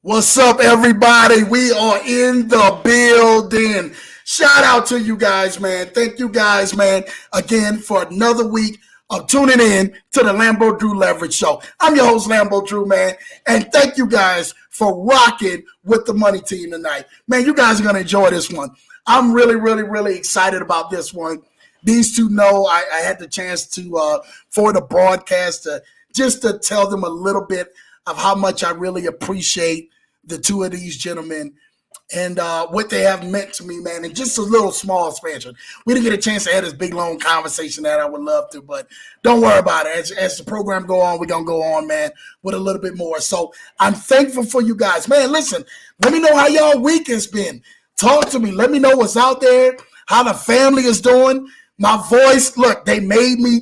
What's up, everybody? We are in the building. Shout out to you guys, man. Thank you guys, man, again for another week of tuning in to the Lambo Drew Leverage Show. I'm your host, Lambo Drew, man, and thank you guys for rocking with the money team tonight. Man, you guys are going to enjoy this one. I'm really excited about this one. These two know I had the chance to, for the broadcast, just to tell them a little bit of how much I really appreciate the two of these gentlemen and what they have meant to me, man, and just a little small expansion. We didn't get a chance to have this big, long conversation that I would love to, but don't worry about it. As the program go on, we're going to go on, man, with a little bit more. So I'm thankful for you guys. Man, listen, let me know how y'all week has been. Talk to me. Let me know what's out there, how the family is doing. My voice, look, they made me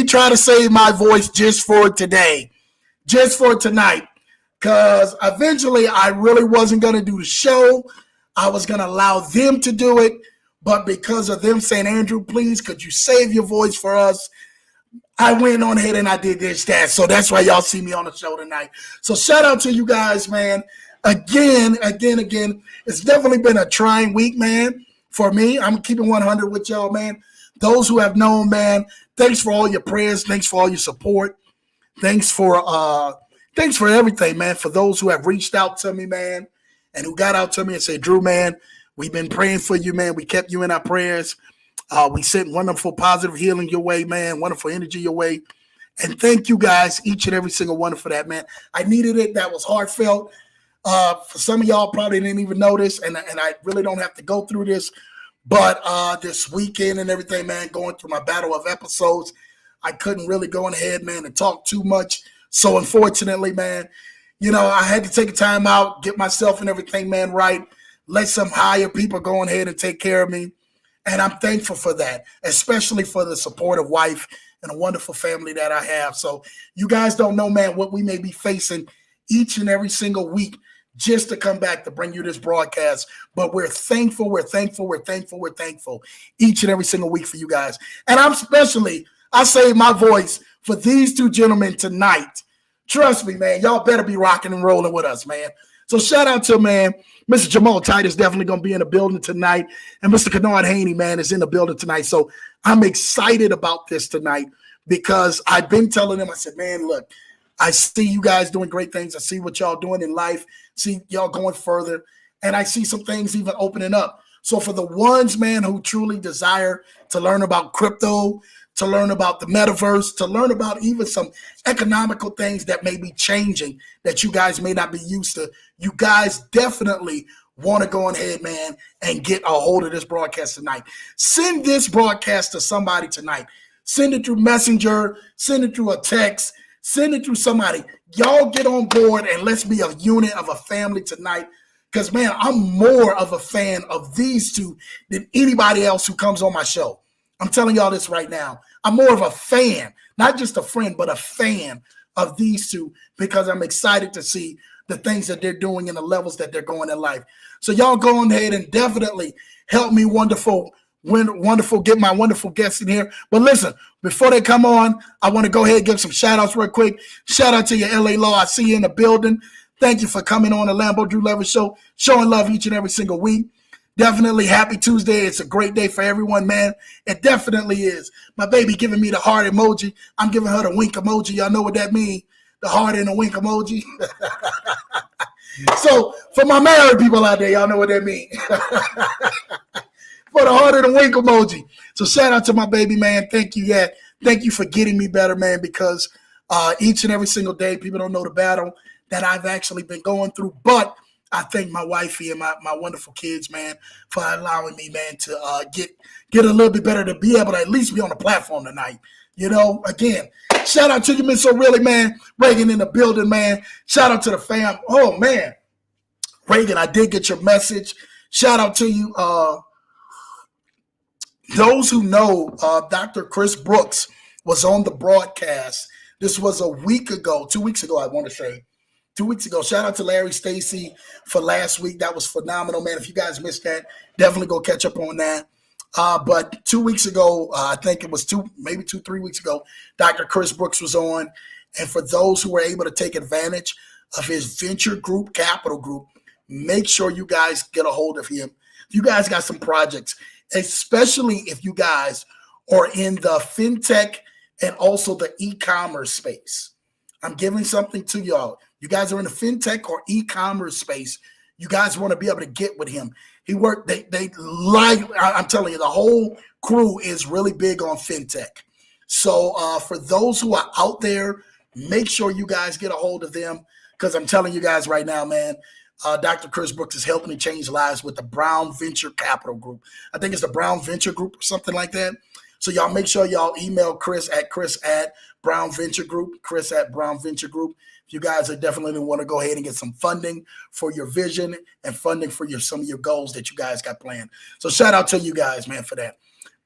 try to save my voice just for today, just for tonight. Because eventually I really wasn't going to do the show. I was going to allow them to do it. But because of them saying, Andrew, please, could you save your voice for us? I went on ahead and I did this, that. So that's why y'all see me on the show tonight. So shout out to you guys, man. Again. It's definitely been a trying week, man, for me. I'm keeping 100 with y'all, man. Those who have known, man, thanks for all your prayers. Thanks for all your support. Thanks for everything, man. For those who have reached out to me, man, and who got out to me and said, Drew, man, we've been praying for you, man. We kept you in our prayers. We sent wonderful positive healing your way, man, wonderful energy your way. And thank you guys, each and every single one for that, man. I needed it. That was heartfelt. For some of y'all probably didn't even notice, and I really don't have to go through this, but this weekend and everything, man, going through my battle of episodes, I couldn't really go ahead, man, and talk too much. So unfortunately, man, I had to take a time out, get myself and everything, man, right. Let some higher people go ahead and take care of me. And I'm thankful for that, especially for the supportive wife and a wonderful family that I have. So you guys don't know, man, what we may be facing each and every single week just to come back to bring you this broadcast. But we're thankful each and every single week for you guys. And I save my voice for these two gentlemen tonight. Trust me, man, y'all better be rocking and rolling with us, man. So shout out to, man, Mr. Jamal Titus definitely going to be in the building tonight. And Mr. Kennard Haynie, man, is in the building tonight. So I'm excited about this tonight because I've been telling them, I said, man, look, I see you guys doing great things. I see what y'all doing in life. See y'all going further. And I see some things even opening up. So for the ones, man, who truly desire to learn about crypto, to learn about the metaverse, to learn about even some economical things that may be changing that you guys may not be used to, you guys definitely want to go ahead, man, and get a hold of this broadcast tonight. Send this broadcast to somebody tonight. Send it through Messenger, send it through a text, send it through somebody. Y'all get on board and let's be a unit of a family tonight. Because, man, I'm more of a fan of these two than anybody else who comes on my show. I'm telling y'all this right now. I'm more of a fan, not just a friend, but a fan of these two because I'm excited to see the things that they're doing and the levels that they're going in life. So y'all go on ahead and definitely help me wonderful, get my wonderful guests in here. But listen, before they come on, I want to go ahead and give some shout outs real quick. Shout out to your LA Law. I see you in the building. Thank you for coming on the Lambo Drew Leverage Show, showing love each and every single week. Definitely happy Tuesday. It's a great day for everyone, man. It definitely is. My baby giving me the heart emoji. I'm giving her the wink emoji. Y'all know what that means. The heart and the wink emoji. So for my married people out there, y'all know what that means. For the heart and the wink emoji. So shout out to my baby, man. Thank you. Yeah. Thank you for getting me better, man, because each and every single day, people don't know the battle that I've actually been going through. But I thank my wifey and my wonderful kids, man, for allowing me, man, to get a little bit better, to be able to at least be on the platform tonight. Again, shout out to you, man. So really, man, Reagan in the building, man. Shout out to the fam. Oh, man. Reagan, I did get your message. Shout out to you. Those who know, Dr. Chris Brooks was on the broadcast. This was a week ago, 2 weeks ago, I want to say. 2 weeks ago. Shout out to Larry Stacy for last week. That was phenomenal, man. If you guys missed that, definitely go catch up on that. But 2 weeks ago, I think it was 3 weeks ago, Dr. Chris Brooks was on. And for those who were able to take advantage of his venture group, capital group. Make sure you guys get a hold of him. If you guys got some projects, especially if you guys are in the fintech and also the e-commerce space. I'm giving something to y'all. You guys are in the fintech or e-commerce space. You guys want to be able to get with him. He worked, they like, I'm telling you, the whole crew is really big on fintech. So for those who are out there, make sure you guys get a hold of them, because I'm telling you guys right now, man, Dr. Chris Brooks is helping to change lives with the Brown Venture Capital Group. I think it's the Brown Venture Group or something like that. So y'all make sure y'all email Chris at Brown Venture Group, Chris at Brown Venture Group. If you guys are definitely want to go ahead and get some funding for your vision and funding for some of your goals that you guys got planned. So shout out to you guys, man, for that.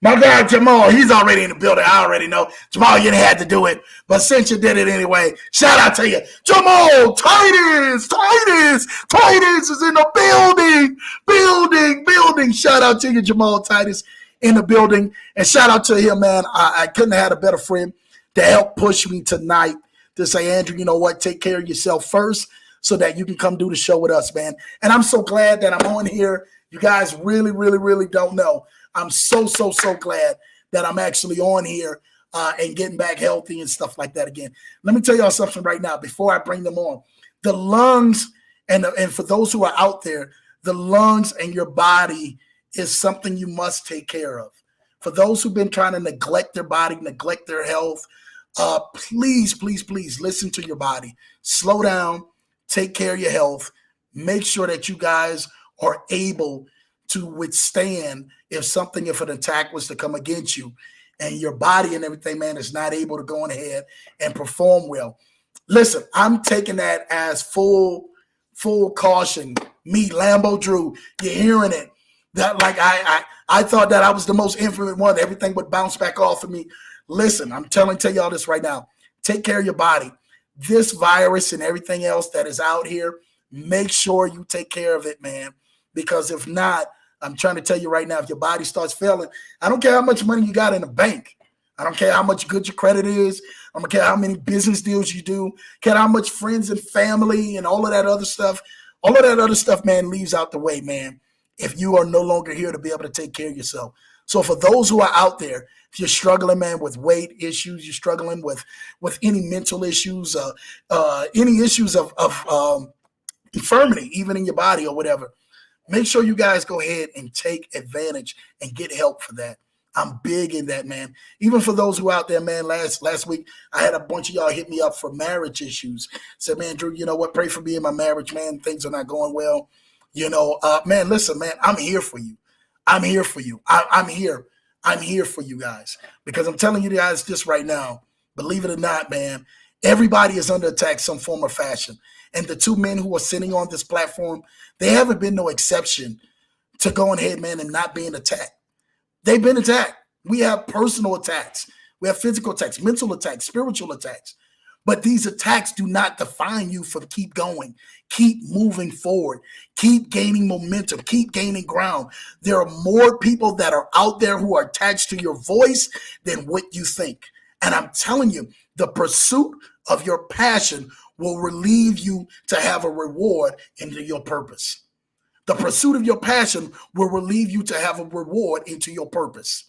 My guy Jamal, he's already in the building. I already know. Jamal, you didn't have to do it, but since you did it anyway, shout out to you. Jamal Titus is in the building. Shout out to you, Jamal Titus, in the building. And shout out to him, man. I couldn't have had a better friend to help push me tonight to say, Andrew, you know what? Take care of yourself first so that you can come do the show with us, man. And I'm so glad that I'm on here. You guys really, really, really don't know. I'm so glad that I'm actually on here and getting back healthy and stuff like that again. Let me tell y'all something right now before I bring them on. The lungs, and for those who are out there, the lungs and your body is something you must take care of. For those who've been trying to neglect their body, neglect their health, please listen to your body. Slow down, take care of your health. Make sure that you guys are able to withstand if an attack was to come against you, and your body and everything, man, is not able to go on ahead and perform well. Listen, I'm taking that as full caution. Me, Lambo Drew, you're hearing it. That like I thought that I was the most infamous one. Everything would bounce back off of me. Listen, I'm tell y'all this right now. Take care of your body. This virus and everything else that is out here, make sure you take care of it, man. Because if not, I'm trying to tell you right now, if your body starts failing, I don't care how much money you got in the bank. I don't care how much good your credit is. I don't care how many business deals you do. Care how much friends and family and all of that other stuff. All of that other stuff, man, leaves out the way, man, if you are no longer here to be able to take care of yourself. So for those who are out there, if you're struggling, man, with weight issues, you're struggling with any mental issues, any issues of infirmity, even in your body or whatever, make sure you guys go ahead and take advantage and get help for that. I'm big in that, man. Even for those who are out there, man, last week, I had a bunch of y'all hit me up for marriage issues. Said, man, Drew, you know what? Pray for me in my marriage, man. Things are not going well. You know, man, listen, man, I'm here for you. I'm here for you. I'm here. I'm here for you guys, because I'm telling you guys this right now. Believe it or not, man, everybody is under attack some form or fashion. And the two men who are sitting on this platform, they haven't been no exception to going ahead, man, and not being attacked. They've been attacked. We have personal attacks. We have physical attacks, mental attacks, spiritual attacks. But these attacks do not define you from keep going, keep moving forward, keep gaining momentum, keep gaining ground. There are more people that are out there who are attached to your voice than what you think. And I'm telling you, the pursuit of your passion will relieve you to have a reward into your purpose. The pursuit of your passion will relieve you to have a reward into your purpose.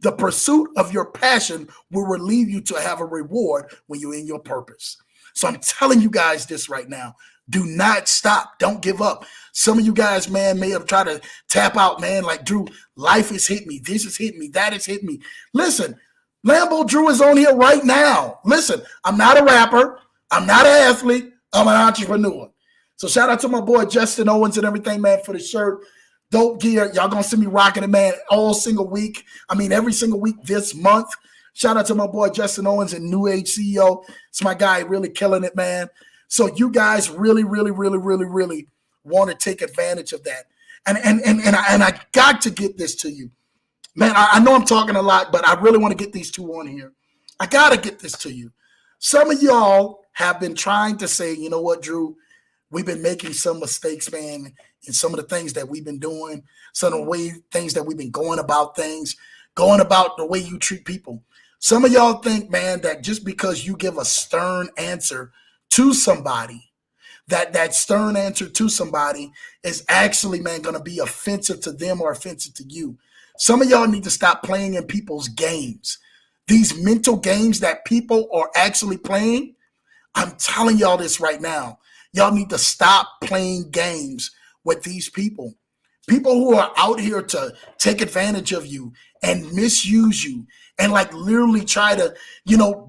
The pursuit of your passion will relieve you to have a reward when you're in your purpose. So I'm telling you guys this right now. Do not stop. Don't give up. Some of you guys, man, may have tried to tap out, man, like, Drew, life has hit me. This has hit me. That has hit me. Listen, Lambo Drew is on here right now. Listen, I'm not a rapper. I'm not an athlete. I'm an entrepreneur. So shout out to my boy Justin Owens and everything, man, for the shirt. Dope gear. Y'all gonna see me rocking it, man, every single week this month. Shout out to my boy Justin Owens and New Age CEO. It's my guy, really killing it, man. So you guys really want to take advantage of that. And I got to get this to you. Man, I know I'm talking a lot, but I really want to get these two on here. I gotta get this to you. Some of y'all have been trying to say, you know what, Drew, we've been making some mistakes, man, in some of the things that we've been doing, some of the things that we've been going about the way you treat people. Some of y'all think, man, that just because you give a stern answer to somebody, that stern answer to somebody is actually, man, going to be offensive to them or offensive to you. Some of y'all need to stop playing in people's games. These mental games that people are actually playing, I'm telling y'all this right now. Y'all need to stop playing games with these people. People who are out here to take advantage of you and misuse you and like literally try to,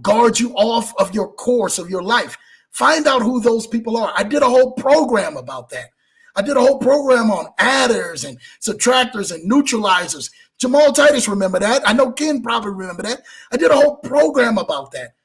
guard you off of your course of your life. Find out who those people are. I did a whole program about that. I did a whole program on adders and subtractors and neutralizers. Jamal Titus, remember that? I know Ken probably remember that. I did a whole program about that.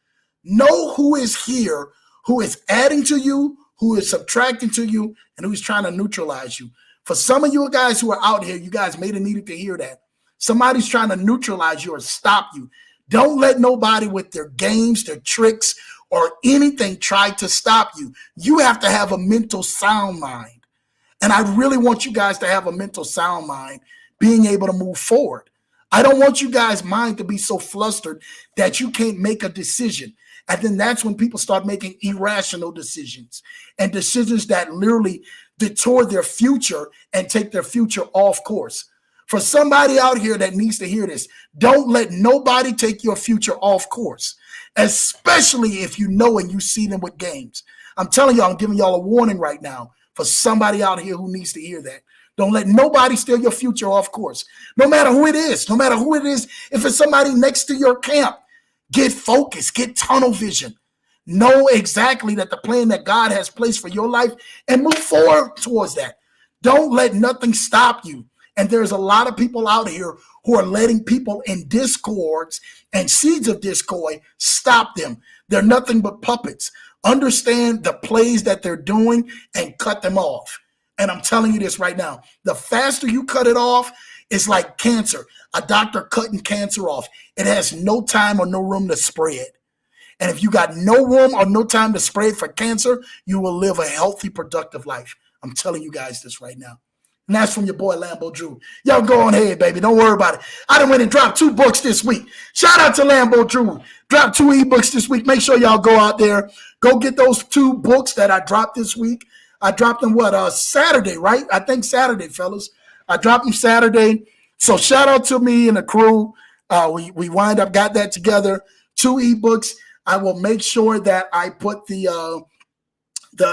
Know who is here, who is adding to you, who is subtracting to you, and who is trying to neutralize you. For some of you guys who are out here, you guys may have needed to hear that. Somebody's trying to neutralize you or stop you. Don't let nobody with their games, their tricks, or anything try to stop you. You have to have a mental sound mind. And I really want you guys to have a mental sound mind, being able to move forward. I don't want you guys' mind to be so flustered that you can't make a decision. And then that's when people start making irrational decisions and decisions that literally detour their future and take their future off course. For somebody out here that needs to hear this, don't let nobody take your future off course, especially if you know and you see them with games. I'm telling y'all, I'm giving y'all a warning right now for somebody out here who needs to hear that. Don't let nobody steal your future off course. No matter who it is, if it's somebody next to your camp, get focused, get tunnel vision. Know exactly that the plan that God has placed for your life and move forward towards that. Don't let nothing stop you. And there's a lot of people out here who are letting people in discords and seeds of discord stop them. They're nothing but puppets. Understand the plays that they're doing and cut them off. And I'm telling you this right now. The faster you cut it off, it's like cancer. A doctor cutting cancer off. It has no time or no room to spread. And if you got no room or no time to spread for cancer, you will live a healthy, productive life. I'm telling you guys this right now. And that's from your boy Lambo Drew. Y'all go on ahead, baby. Don't worry about it. I done went and dropped 2 books this week. Shout out to Lambo Drew. Dropped 2 ebooks this week. Make sure y'all go out there. Go get those 2 books that I dropped this week. I dropped them, Saturday, right? I think Saturday, fellas. I dropped them Saturday. So shout out to me and the crew. We wind up got that together. 2 ebooks. I will make sure that I put the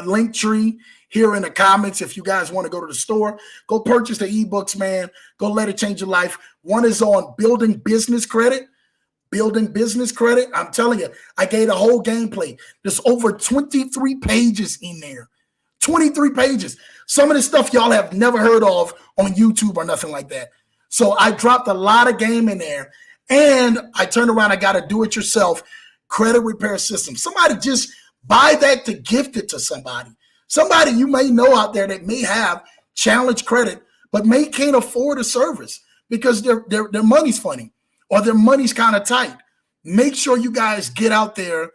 link tree here in the comments. If you guys want to go to the store, go purchase the ebooks, man. Go let it change your life. One is on building business credit. Building business credit. I'm telling you, I gave a whole gameplay. There's over 23 pages in there. 23 pages. Some of the stuff y'all have never heard of on YouTube or nothing like that. So I dropped a lot of game in there. And I turned around, I got a do-it-yourself credit repair system. Somebody just buy that to gift it to somebody. Somebody you may know out there that may have challenge credit, but can't afford a service because their money's funny or their money's kind of tight. Make sure you guys get out there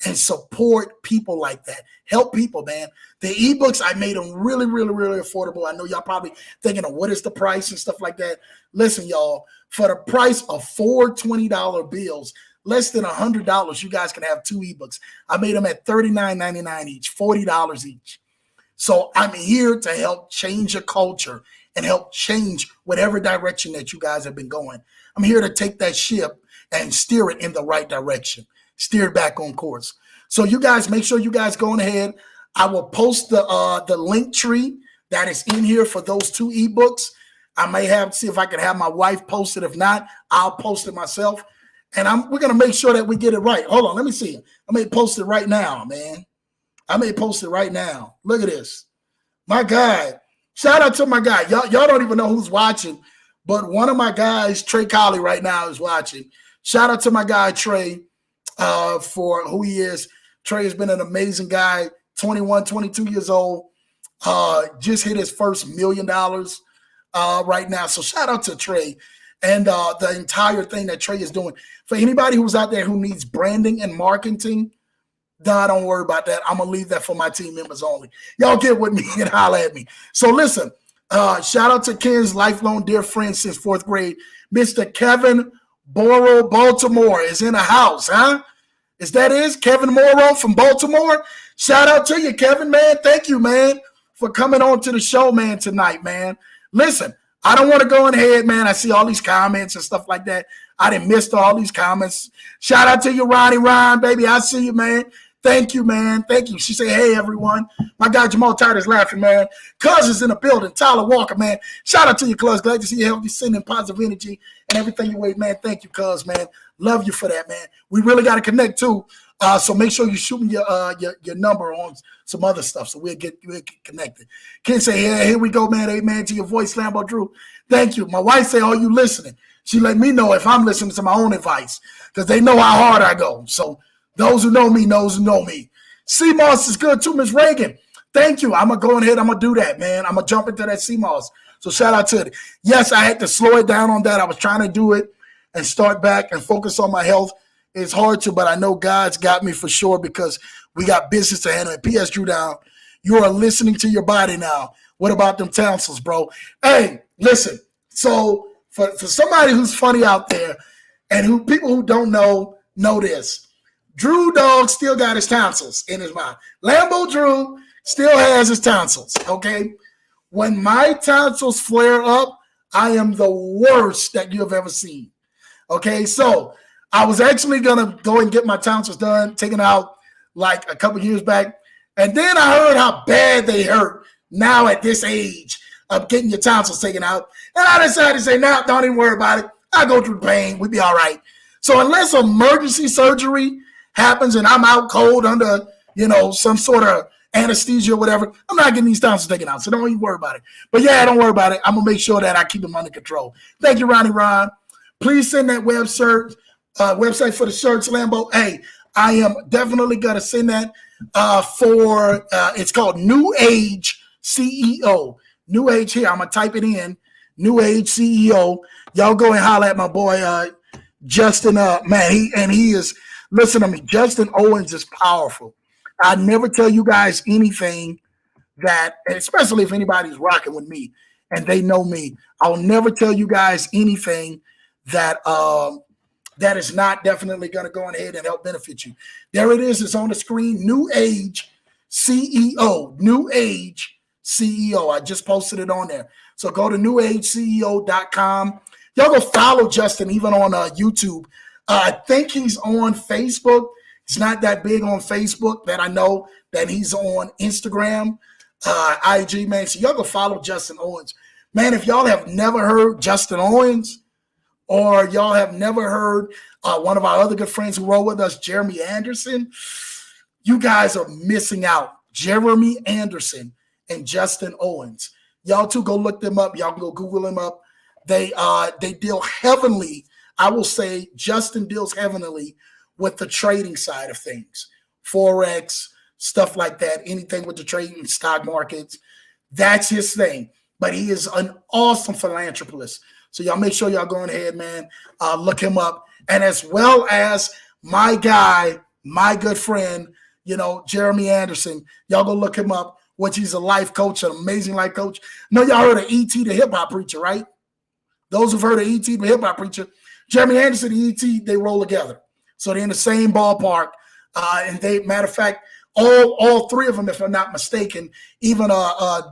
and support people like that. Help people, man. The ebooks, I made them really, really, really affordable. I know y'all probably thinking of what is the price and stuff like that. Listen, y'all, for the price of 4 $20 bills, less than $100, you guys can have 2 ebooks. I made them at $39.99 each, $40 each. So I'm here to help change your culture and help change whatever direction that you guys have been going. I'm here to take that ship and steer it in the right direction, steer it back on course. So you guys, make sure you guys go on ahead. I will post the link tree that is in here for those 2 ebooks. I may have to see if I can have my wife post it. If not, I'll post it myself. And we're going to make sure that we get it right. Hold on, let me see. I may post it right now, man. I may post it right now. Look at this. My guy. Shout out to my guy. Y'all don't even know who's watching, but one of my guys, Trey Colley, right now is watching. Shout out to my guy, Trey, for who he is. Trey has been an amazing guy, 21, 22 years old. Just hit his first $1 million right now. So shout out to Trey and the entire thing that Trey is doing. For anybody who's out there who needs branding and marketing, don't worry about that. I'm going to leave that for my team members only. Y'all get with me and holler at me. So listen, shout out to Ken's lifelong dear friend since 4th grade, Mr. Kevin Morrow, Baltimore is in the house, huh? Is Kevin Morrow from Baltimore? Shout out to you, Kevin, man. Thank you, man, for coming on to the show, man, tonight, man. Listen, I don't want to go ahead, man. I see all these comments and stuff like that. I didn't miss all these comments. Shout out to you, Ronnie Ron, baby. I see you, man. Thank you, man. Thank you. She said, hey, everyone. My guy, Jamal Titus, laughing, man. Cuz is in the building. Tyler Walker, man. Shout out to you, Cuz. Glad to see you healthy, sending positive energy and everything you wait, man. Thank you, Cuz, man. Love you for that, man. We really got to connect, too. So make sure you shoot me your number on some other stuff so we'll get connected. Ken say, yeah, here we go, man. Amen to your voice, Lambo Drew. Thank you. My wife say, are you listening? She let me know if I'm listening to my own advice because they know how hard I go. So those who know me knows who know me. CMOS is good too, Miss Reagan. Thank you. I'm going to go ahead. I'm going to do that, man. I'm going to jump into that CMOS. So shout out to it. Yes, I had to slow it down on that. I was trying to do it and start back and focus on my health. It's hard to, but I know God's got me for sure because we got business to handle. P.S. Drew Down, you are listening to your body now. What about them tonsils, bro? Hey, listen. So for somebody who's funny out there and who people who don't know this, Drew Dog still got his tonsils in his mouth. Lambo Drew still has his tonsils, okay? When my tonsils flare up, I am the worst that you have ever seen, okay? So I was actually going to go and get my tonsils done, taken out like a couple years back. And then I heard how bad they hurt now at this age of getting your tonsils taken out. And I decided to say, no, don't even worry about it. I'll go through the pain. We'll be all right. So unless emergency surgery happens and I'm out cold under, some sort of anesthesia or whatever, I'm not getting these tonsils taken out. So don't even worry about it. But yeah, don't worry about it. I'm going to make sure that I keep them under control. Thank you, Ronnie Ron. Please send that website for the shirts, Lambo. Hey, I am definitely going to send that for, it's called New Age CEO. New Age here. I'm going to type it in. New Age CEO. Y'all go and holler at my boy, Justin. Man, he is, listen to me. Justin Owens is powerful. I never tell you guys anything that, especially if anybody's rocking with me and they know me, I'll never tell you guys anything that, that is not definitely going to go ahead and help benefit you. There it is. It's on the screen. New Age CEO. New Age CEO. I just posted it on there. So go to newageceo.com. Y'all go follow Justin even on YouTube. I think he's on Facebook. He's not that big on Facebook that I know that he's on Instagram, IG, man. So y'all go follow Justin Owens. Man, if y'all have never heard Justin Owens, or y'all have never heard one of our other good friends who roll with us, Jeremy Anderson, you guys are missing out. Jeremy Anderson and Justin Owens. Y'all too, go look them up. Y'all can go Google them up. They deal heavily. I will say Justin deals heavily with the trading side of things. Forex, stuff like that, anything with the trading stock markets. That's his thing. But he is an awesome philanthropist. So y'all make sure y'all going ahead, man, look him up. And as well as my guy, my good friend, Jeremy Anderson, y'all go look him up, which he's a life coach, an amazing life coach. No, y'all heard of E.T. the hip-hop preacher, right? Those who've heard of E.T. the hip-hop preacher, Jeremy Anderson and E.T., they roll together. So they're in the same ballpark. And they, matter of fact, all three of them, if I'm not mistaken, even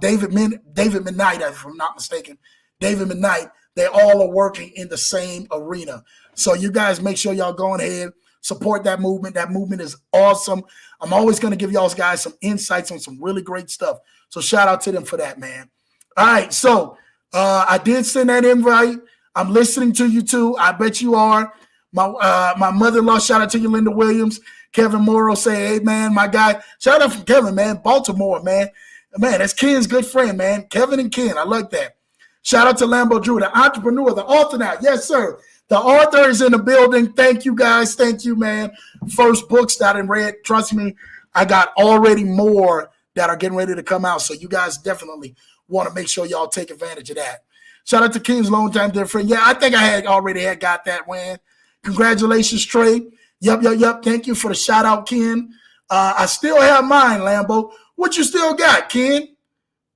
David McKnight, if I'm not mistaken, David McKnight, they all are working in the same arena. So you guys make sure y'all going ahead, support that movement. That movement is awesome. I'm always going to give y'all guys some insights on some really great stuff. So shout out to them for that, man. All right, so I did send that invite. I'm listening to you too. I bet you are. My mother-in-law, shout out to you, Linda Williams. Kevin Morrow say, hey, man, my guy. Shout out from Kevin, man. Baltimore, man. Man, that's Ken's good friend, man. Kevin and Ken. I like that. Shout out to Lambo Drew, the entrepreneur, the author now. Yes, sir. The author is in the building. Thank you, guys. Thank you, man. First books that I read. Trust me, I got already more that are getting ready to come out. So you guys definitely want to make sure y'all take advantage of that. Shout out to Ken's longtime dear friend. Yeah, I think I had already got that win. Congratulations, Trey. Yep. Thank you for the shout out, Ken. I still have mine, Lambo. What you still got, Ken?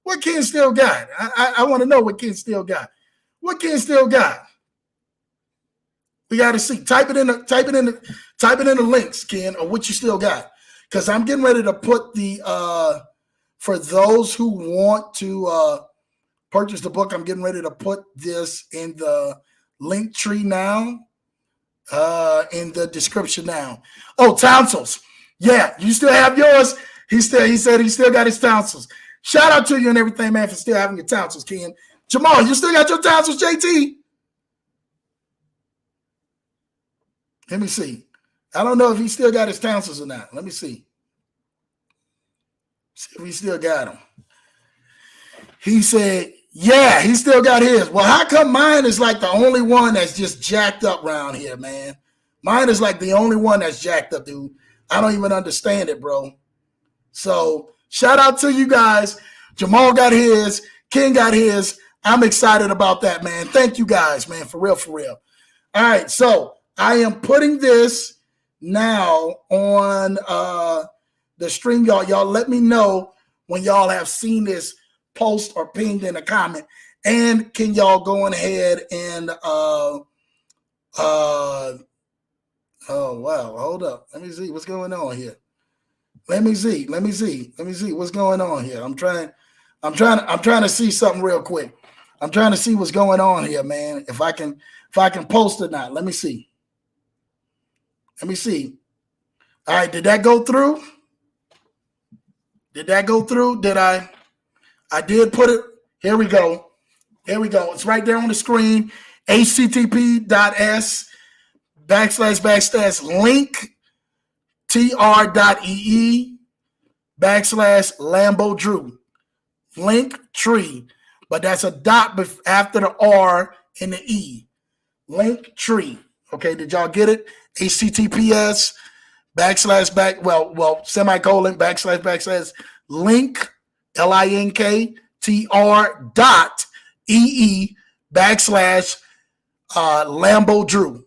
What Ken still got? I want to know what Ken still got. What Ken still got? We got to see. Type it in the links, Ken, or what you still got. because I'm getting ready to put the for those who want to purchase the book, I'm getting ready to put this in the link tree now, in the description now. Oh, Tonsils. Yeah, you still have yours. He said he still got his tonsils. Shout out to you and everything, man, for still having your tonsils, Ken. Jamal, you still got your tonsils, JT? Let me see. I don't know if he still got his tonsils or not. Let me see. See if he still got them. He said, yeah, he still got his. Well, how come mine is like the only one that's just jacked up around here, man? Mine is like the only one that's jacked up, dude. I don't even understand it, bro. So shout out to you guys. Jamal got his. Ken got his. I'm excited about that, man. Thank you guys, man, for real, for real. All right, so I am putting this now on the stream, y'all. Y'all let me know when y'all have seen this post or pinged in a comment. And can y'all go on ahead and oh wow, hold up. Let me see what's going on here. Let me see what's going on here. I'm trying to see something real quick. I'm trying to see what's going on here, man. If I can post or not. Let me see. All right, did that go through? Did I did put it. Here we go. It's right there on the screen. https://link tr.ee/Lambo Drew. Link tree, but that's a dot after the R and the E. Link tree. Okay, did y'all get it? https //link LINK.ee/Lambo Drew.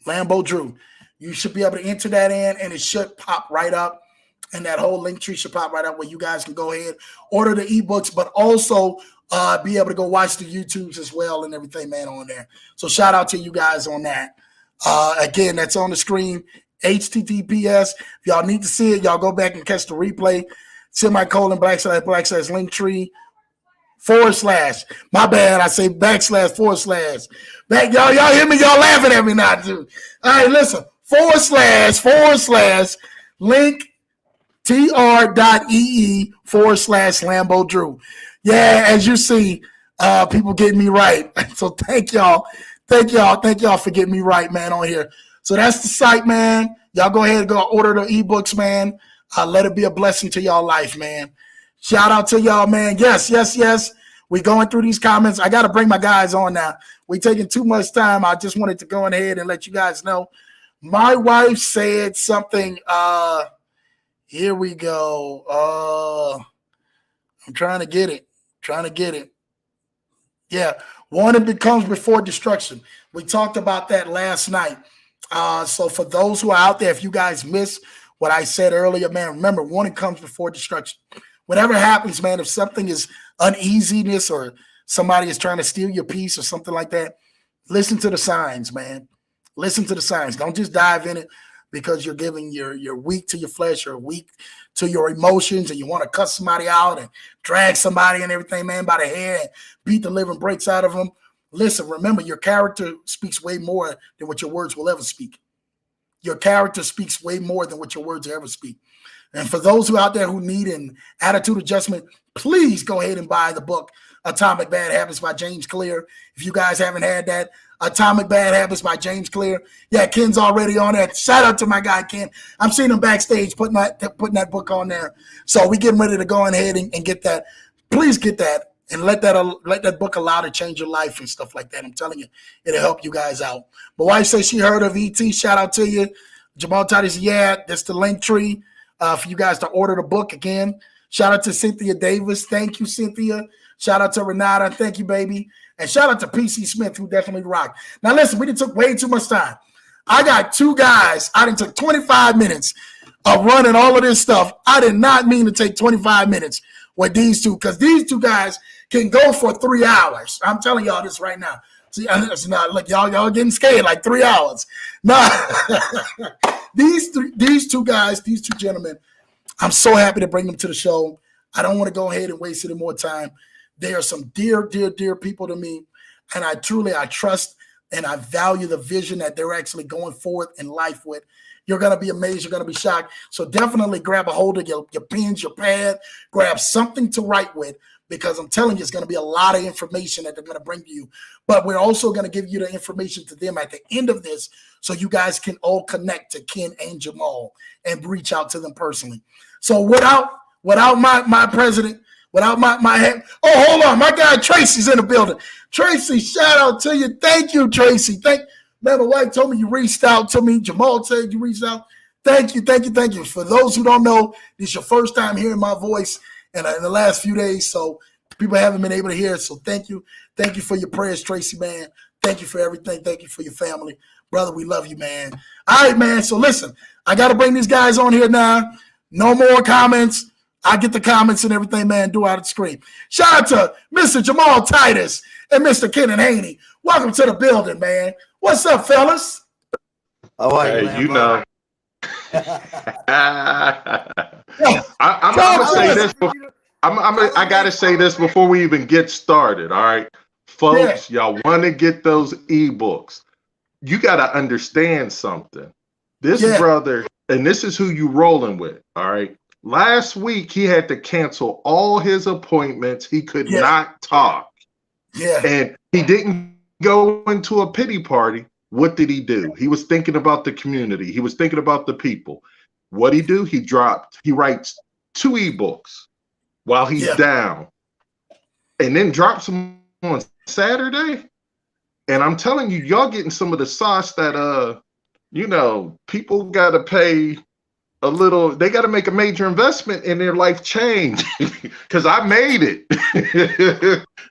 Lambo Drew. You should be able to enter that in, and it should pop right up. And that whole link tree should pop right up where you guys can go ahead, order the ebooks, but also be able to go watch the YouTubes as well and everything, man, on there. So shout out to you guys on that. Again, that's on the screen. https. If y'all need to see it, y'all go back and catch the replay. //link tree / my bad, I say / y'all hear me? Y'all laughing at me now, dude. All right, listen. / link tr.ee/Lambo Drew. Yeah, as you see, people getting me right. So thank y'all for getting me right, man, on here. So that's the site, man. Y'all go ahead and go order the ebooks, man. Let it be a blessing to y'all life, man. Shout out to y'all, man. Yes. We going through these comments. I got to bring my guys on now. We taking too much time. I just wanted to go ahead and let you guys know. My wife said something. Here we go. I'm trying to get it. Yeah. Warning becomes before destruction. We talked about that last night. So for those who are out there, if you guys missed what I said earlier, man, remember, warning comes before destruction. Whatever happens, man, if something is uneasiness or somebody is trying to steal your peace or something like that, listen to the signs, man. Listen to the signs. Don't just dive in it because you're giving you're weak to your flesh or weak to your emotions and you want to cuss somebody out and drag somebody and everything, man, by the hair and beat the living breaks out of them. Listen, remember, your character speaks way more than what your words will ever speak. Your character speaks way more than what your words ever speak. And for those who out there who need an attitude adjustment, please go ahead and buy the book, Atomic Bad Habits by James Clear. If you guys haven't had that, Atomic Bad Habits by James Clear. Yeah, Ken's already on that. Shout out to my guy, Ken. I'm seeing him backstage putting that book on there. So we getting ready to go ahead and get that. Please get that and let that book allow to change your life and stuff like that. I'm telling you, it'll help you guys out. My wife says she heard of ET. Shout out to you. Jamal Titus, yeah, that's the link tree for you guys to order the book again. Shout out to Cynthia Davis. Thank you, Cynthia. Shout out to Renata. Thank you, baby. And shout out to PC Smith, who definitely rocked. Now, listen, we done took way too much time. I got two guys. I done took 25 minutes of running all of this stuff. I did not mean to take 25 minutes with these two because these two guys can go for 3 hours. I'm telling y'all this right now. See, it's not, look, y'all getting scared like 3 hours. No, these two guys, these two gentlemen, I'm so happy to bring them to the show. I don't want to go ahead and waste any more time. They are some dear, dear, dear people to me. And I trust and I value the vision that they're actually going forward in life with. You're going to be amazed. You're going to be shocked. So definitely grab a hold of your pens, your pad, grab something to write with, because I'm telling you, it's going to be a lot of information that they're going to bring to you. But we're also going to give you the information to them at the end of this, so you guys can all connect to Ken and Jamal and reach out to them personally. So without my president, without my head. Oh, hold on. My guy Tracy's in the building. Tracy, shout out to you. Thank you, Tracy. Man, my wife told me you reached out to me. Jamal said you reached out. Thank you. For those who don't know, this is your first time hearing my voice in the last few days, so people haven't been able to hear it. So thank you. Thank you for your prayers, Tracy, man. Thank you for everything. Thank you for your family. Brother, we love you, man. All right, man. So listen, I got to bring these guys on here now. No more comments. I get the comments and everything, man. Do out of the screen. Shout out to Mr. Jamal Titus and Mr. Kennard Haynie. Welcome to the building, man. What's up, fellas? Oh, hey, you know. I'm gonna say this. I gotta say this before we even get started. All right, folks, y'all want to get those ebooks? You got to understand something. This brother, and this is who you rolling with. All right. Last week he had to cancel all his appointments. He could not talk. Yeah. And he didn't go into a pity party. What did he do? He was thinking about the community. He was thinking about the people. What he do? He writes 2 ebooks while he's down, and then drops them on Saturday. And I'm telling you, y'all getting some of the sauce that people got to pay a little. They got to make a major investment in their life change, because I made it.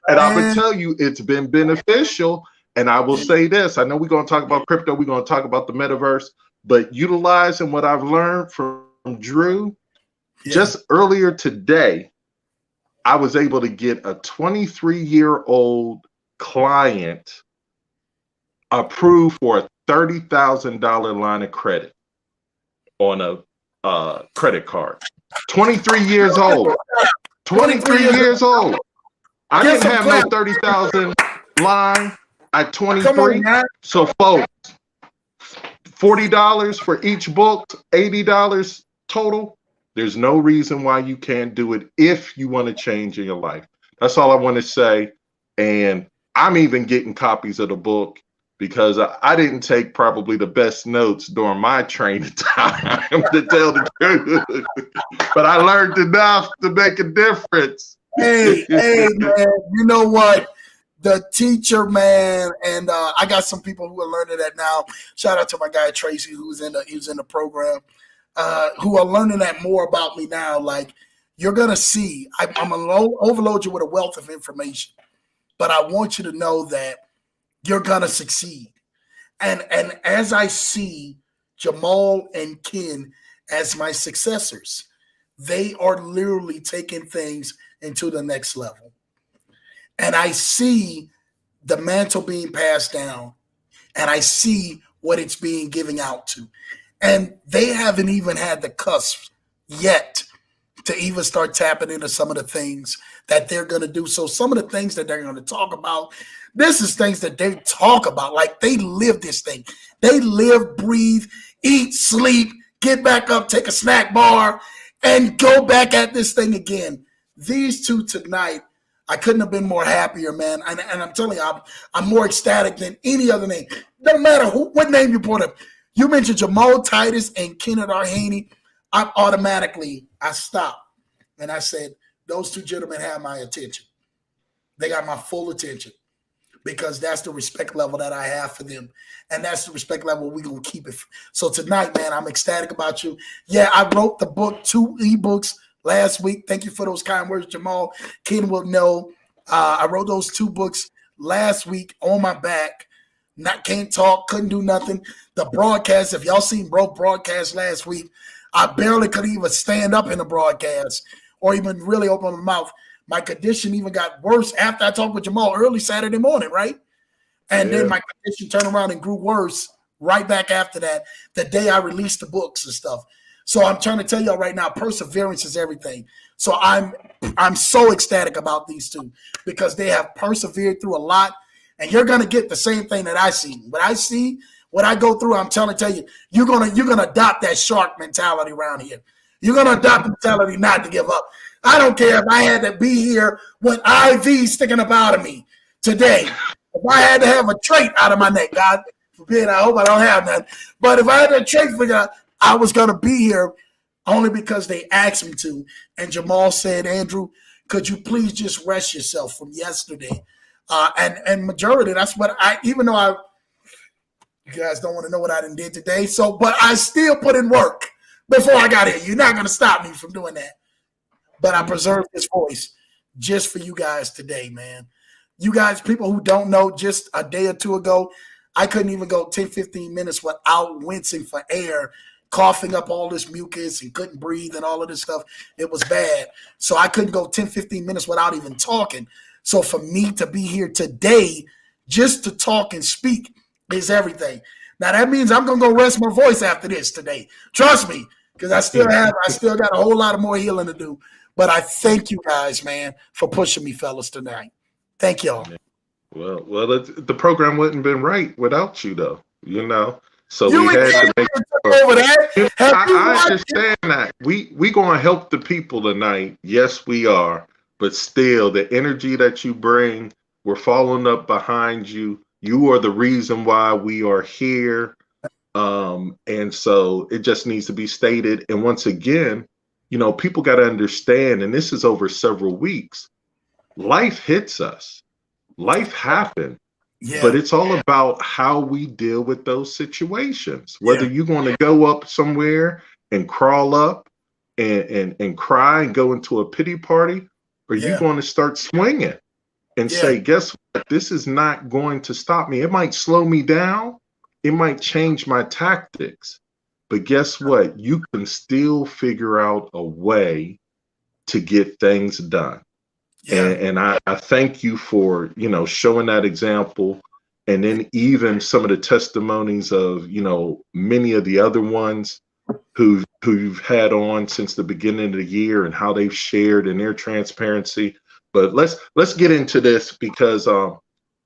And I would tell you, it's been beneficial. And I will say this, I know we're going to talk about crypto, we're going to talk about the metaverse, but utilizing what I've learned from Drew, just earlier today, I was able to get a 23-year-old client approved for a $30,000 line of credit on a credit card. 23 years old. 23 years old. I didn't have no 30,000 line at 23. So folks, $40 for each book, $80 total. There's no reason why you can't do it if you want to change in your life. That's all I want to say. And I'm even getting copies of the book because I didn't take probably the best notes during my training time, to tell the truth. But I learned enough to make a difference. Hey, man, you know what? The teacher, man, and I got some people who are learning that now. Shout out to my guy Tracy, who's in the program, who are learning that more about me now. Like, you're gonna see, I'm gonna overload you with a wealth of information, but I want you to know that you're gonna succeed. And as I see Jamal and Ken as my successors, they are literally taking things into the next level. And I see the mantle being passed down, and I see what it's being given out to. And they haven't even had the cusp yet to even start tapping into some of the things that they're going to do. So some of the things that they're going to talk about, this is things that they talk about. Like, they live this thing. They live, breathe, eat, sleep, get back up, take a snack bar, and go back at this thing again. These two tonight, I couldn't have been more happier, man. And I'm telling you, I'm more ecstatic than any other name. Doesn't matter what name you put up. You mentioned Jamal Titus and Kennard Haynie, I stopped and I said, those two gentlemen have my attention. They got my full attention, because that's the respect level that I have for them. And that's the respect level we're going to keep it. So tonight, man, I'm ecstatic about you. Yeah, I wrote the book, 2 ebooks last week. Thank you for those kind words, Jamal. Ken will know. I wrote those 2 books last week on my back. Can't talk, couldn't do nothing. The broadcast, if y'all seen both broadcasts last week, I barely could even stand up in the broadcast or even really open my mouth. My condition even got worse after I talked with Jamal early Saturday morning, right? And then my condition turned around and grew worse right back after that, the day I released the books and stuff. So I'm trying to tell y'all right now, perseverance is everything. So I'm so ecstatic about these two because they have persevered through a lot, and you're gonna get the same thing that I see. What I go through, I'm trying to tell you, you're gonna adopt that shark mentality around here. You're gonna adopt the mentality not to give up. I don't care if I had to be here with IV sticking up out of me today. If I had to have a trait out of my neck, God forbid, I hope I don't have none. But if I had a trait figured out, I was gonna be here only because they asked me to. And Jamal said, Andrew, could you please just rest yourself from yesterday? And majority, that's what even though you guys don't want to know what I did today. So, but I still put in work before I got here. You're not going to stop me from doing that. But I preserved this voice just for you guys today, man. You guys, people who don't know, just a day or two ago, I couldn't even go 10, 15 minutes without wincing for air, coughing up all this mucus and couldn't breathe and all of this stuff. It was bad. So I couldn't go 10, 15 minutes without even talking. So for me to be here today, just to talk and speak, is everything. Now that means I'm gonna go rest my voice after this today. Trust me, because I still got a whole lot of more healing to do. But I thank you guys, man, for pushing me, fellas, tonight. Thank y'all. Well, the program wouldn't have been right without you, though. You know, so we had to make over that. I understand that. We gonna help the people tonight. Yes, we are. But still, the energy that you bring, we're following up behind you. You are the reason why we are here. And so it just needs to be stated. And once again, you know, people got to understand, and this is over several weeks, life hits us. Life happened. Yeah. But it's all about how we deal with those situations. Whether you're going to go up somewhere and crawl up and cry and go into a pity party, or you're going to start swinging and say, guess what? This is not going to stop me. It might slow me down. It might change my tactics. But guess what? You can still figure out a way to get things done. Yeah. And I thank you for, you know, showing that example. And then even some of the testimonies of, you know, many of the other ones who've had on since the beginning of the year and how they've shared in their transparency. But let's get into this because the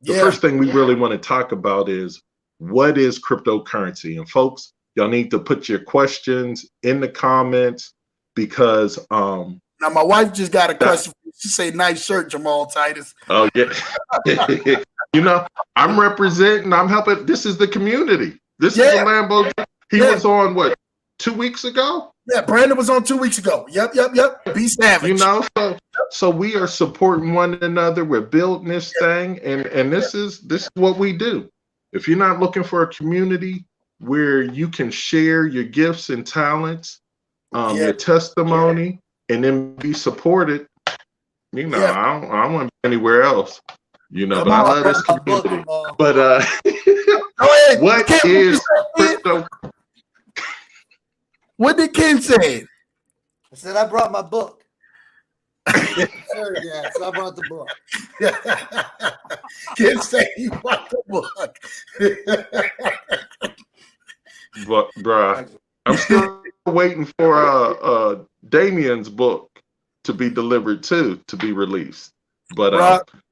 first thing we really want to talk about is what is cryptocurrency? And folks, y'all need to put your questions in the comments because now my wife just got a question. She say, "Nice shirt, Jamal Titus." Oh yeah. You know, I'm representing, I'm helping. This is the community. This is the Lambo. He was on what, 2 weeks ago? Yeah, Brandon was on 2 weeks ago. Yep. Be savage. You know, so we are supporting one another. We're building this thing, and this is what we do. If you're not looking for a community where you can share your gifts and talents, your testimony, and then be supported, you know, I don't want to be anywhere else. You know, but I love this community. But what is crypto? What did Ken say? I said I brought my book. So I brought the book. Ken said he brought the book. But bruh, I'm still waiting for Damien's book to be delivered too, to be released. But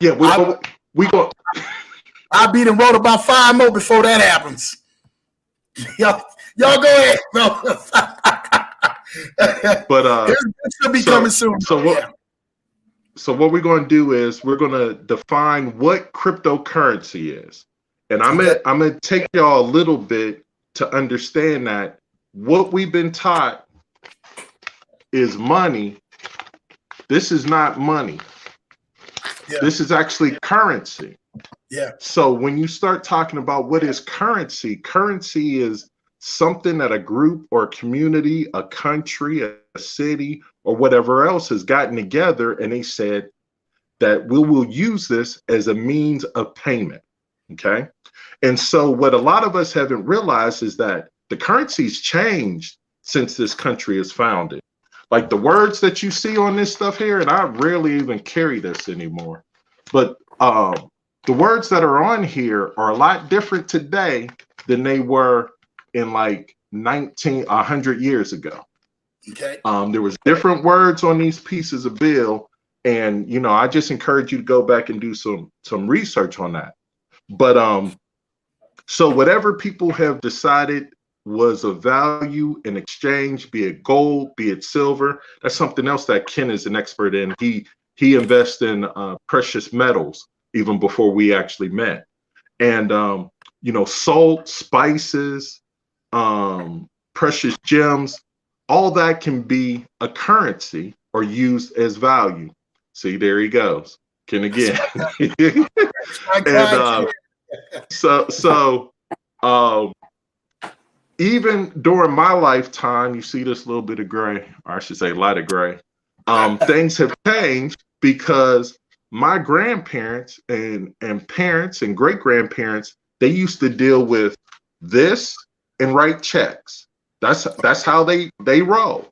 we go. I beat and wrote about 5 more before that happens. Y'all go ahead. But it should be coming soon. So what we're going to do is we're going to define what cryptocurrency is, and I'm gonna take y'all a little bit to understand that what we've been taught is money. This is not money. Yeah. This is actually currency. Yeah. So when you start talking about what is currency, currency is something that a group or a community, a country, a city, or whatever else has gotten together and they said that we will use this as a means of payment. Okay. And so what a lot of us haven't realized is that the currency's changed since this country is founded. Like the words that you see on this stuff here, and I rarely even carry this anymore, but the words that are on here are a lot different today than they were in like 100 years ago. Okay. There was different words on these pieces of bill, and I just encourage you to go back and do some research on that. But so whatever people have decided was of value in exchange, be it gold, be it silver, that's something else that Ken is an expert in. He invests in precious metals even before we actually met. And salt, spices, precious gems, all that can be a currency or used as value. See, there he goes, Ken again. And so even during my lifetime, you see this little bit of gray, or I should say light of gray, things have changed because my grandparents and parents and great grandparents, they used to deal with this and write checks. That's how they rolled.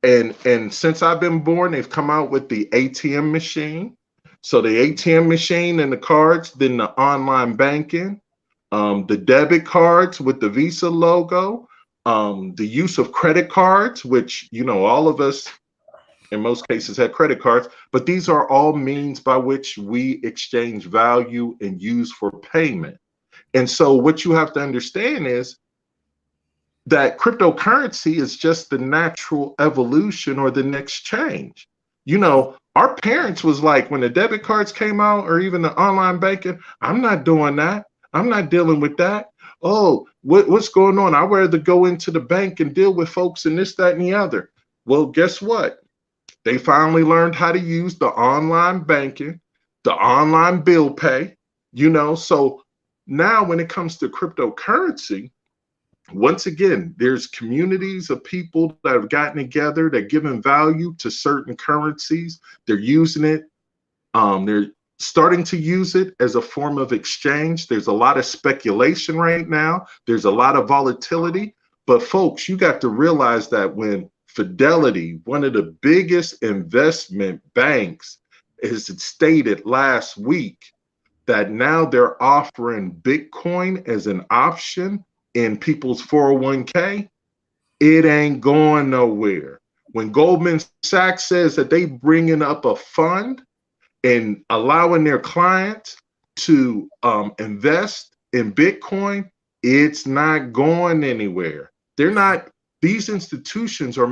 And since I've been born, they've come out with the ATM machine. So the ATM machine and the cards, then the online banking, the debit cards with the Visa logo, the use of credit cards, which, all of us in most cases had credit cards, but these are all means by which we exchange value and use for payment. And so what you have to understand is that cryptocurrency is just the natural evolution or the next change. Our parents was like, when the debit cards came out or even the online banking, I'm not doing that. I'm not dealing with that. Oh, what's going on? I'd rather go into the bank and deal with folks and this, that, and the other. Well, guess what? They finally learned how to use the online banking, the online bill pay, So now when it comes to cryptocurrency, once again, there's communities of people that have gotten together, that giving value to certain currencies. They're using it. They're starting to use it as a form of exchange. There's a lot of speculation right now. There's a lot of volatility. But folks, you got to realize that when Fidelity, one of the biggest investment banks, has stated last week that now they're offering Bitcoin as an option in people's 401k, it ain't going nowhere. When Goldman Sachs says that they bringing up a fund and allowing their clients to invest in Bitcoin, it's not going anywhere. They're not. These institutions are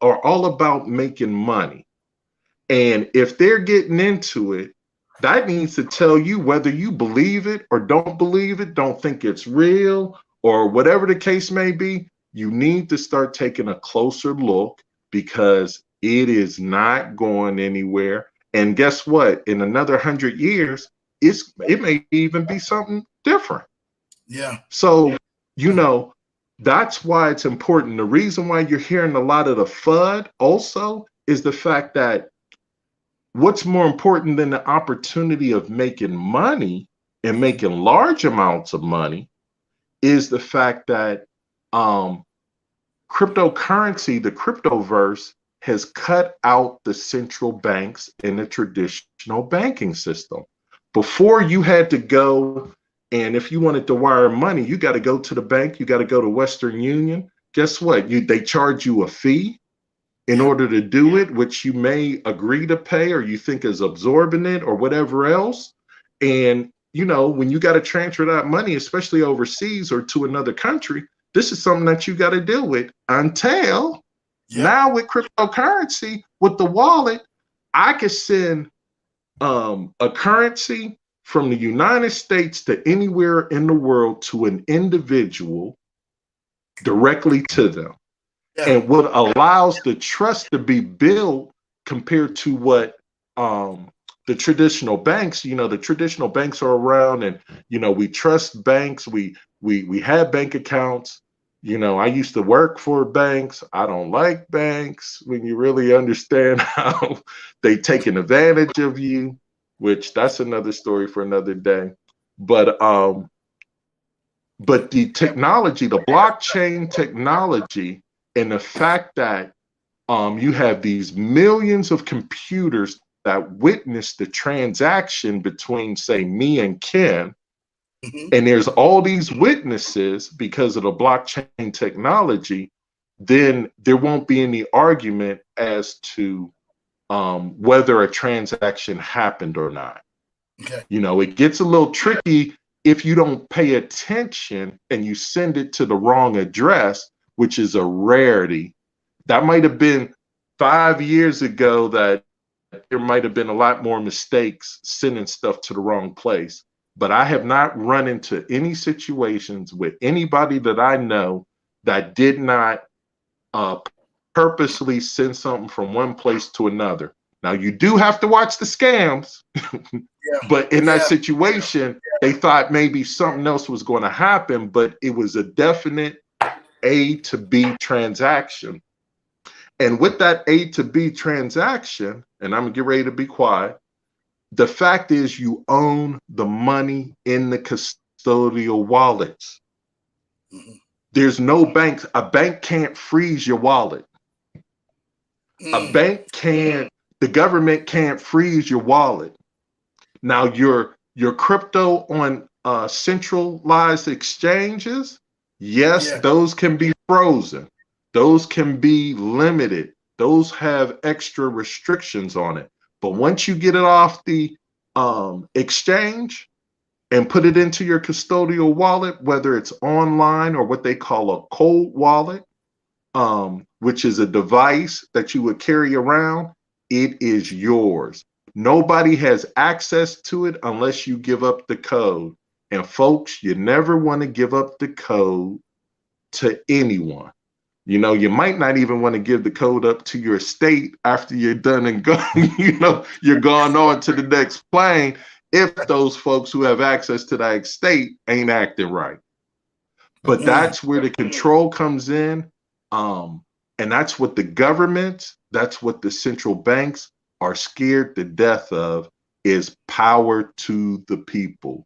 all about making money, and if they're getting into it, that needs to tell you whether you believe it or don't believe it, don't think it's real, or whatever the case may be. You need to start taking a closer look because it is not going anywhere. And guess what? In another 100 years, it may even be something different. Yeah. So, that's why it's important. The reason why you're hearing a lot of the FUD also is the fact that what's more important than the opportunity of making money and making large amounts of money is the fact that cryptocurrency, the cryptoverse, has cut out the central banks in the traditional banking system. Before, you had to go, and if you wanted to wire money, you got to go to the bank, you got to go to Western Union. Guess what? They charge you a fee in order to do it, which you may agree to pay or you think is absorbent or whatever else. And, when you got to transfer that money, especially overseas or to another country, this is something that you got to deal with until now with cryptocurrency, with the wallet, I could send a currency from the United States to anywhere in the world to an individual directly to them. Yeah. And what allows the trust to be built compared to what the traditional banks, the traditional banks are around and, we trust banks. We have bank accounts. I used to work for banks. I don't like banks when you really understand how they taking advantage of you, which that's another story for another day. But the technology, the blockchain technology, and the fact that you have these millions of computers that witness the transaction between, say, me and Ken, and there's all these witnesses because of the blockchain technology, then there won't be any argument as to whether a transaction happened or not. Okay. You know, it gets a little tricky if you don't pay attention and you send it to the wrong address, which is a rarity. That might have been 5 years ago that there might have been a lot more mistakes sending stuff to the wrong place. But I have not run into any situations with anybody that I know that did not purposely send something from one place to another. Now, you do have to watch the scams, but in that situation, they thought maybe something else was going to happen, but it was a definite A to B transaction. And with that A to B transaction, and I'm going to get ready to be quiet, the fact is you own the money in the custodial wallets. There's no bank. A bank can't freeze your wallet. A bank can't, the government can't freeze your wallet. Now your crypto on centralized exchanges, yes, those can be frozen. Those can be limited. Those have extra restrictions on it. But once you get it off the exchange and put it into your custodial wallet, whether it's online or what they call a cold wallet, which is a device that you would carry around, it is yours. Nobody has access to it unless you give up the code. And folks, you never want to give up the code to anyone. You know, you might not even want to give the code up to your state after you're done and gone, you know, you're gone on to the next plane if those folks who have access to that state ain't acting right. But that's where the control comes in. And that's what the government, that's what the central banks are scared to death of, is power to the people.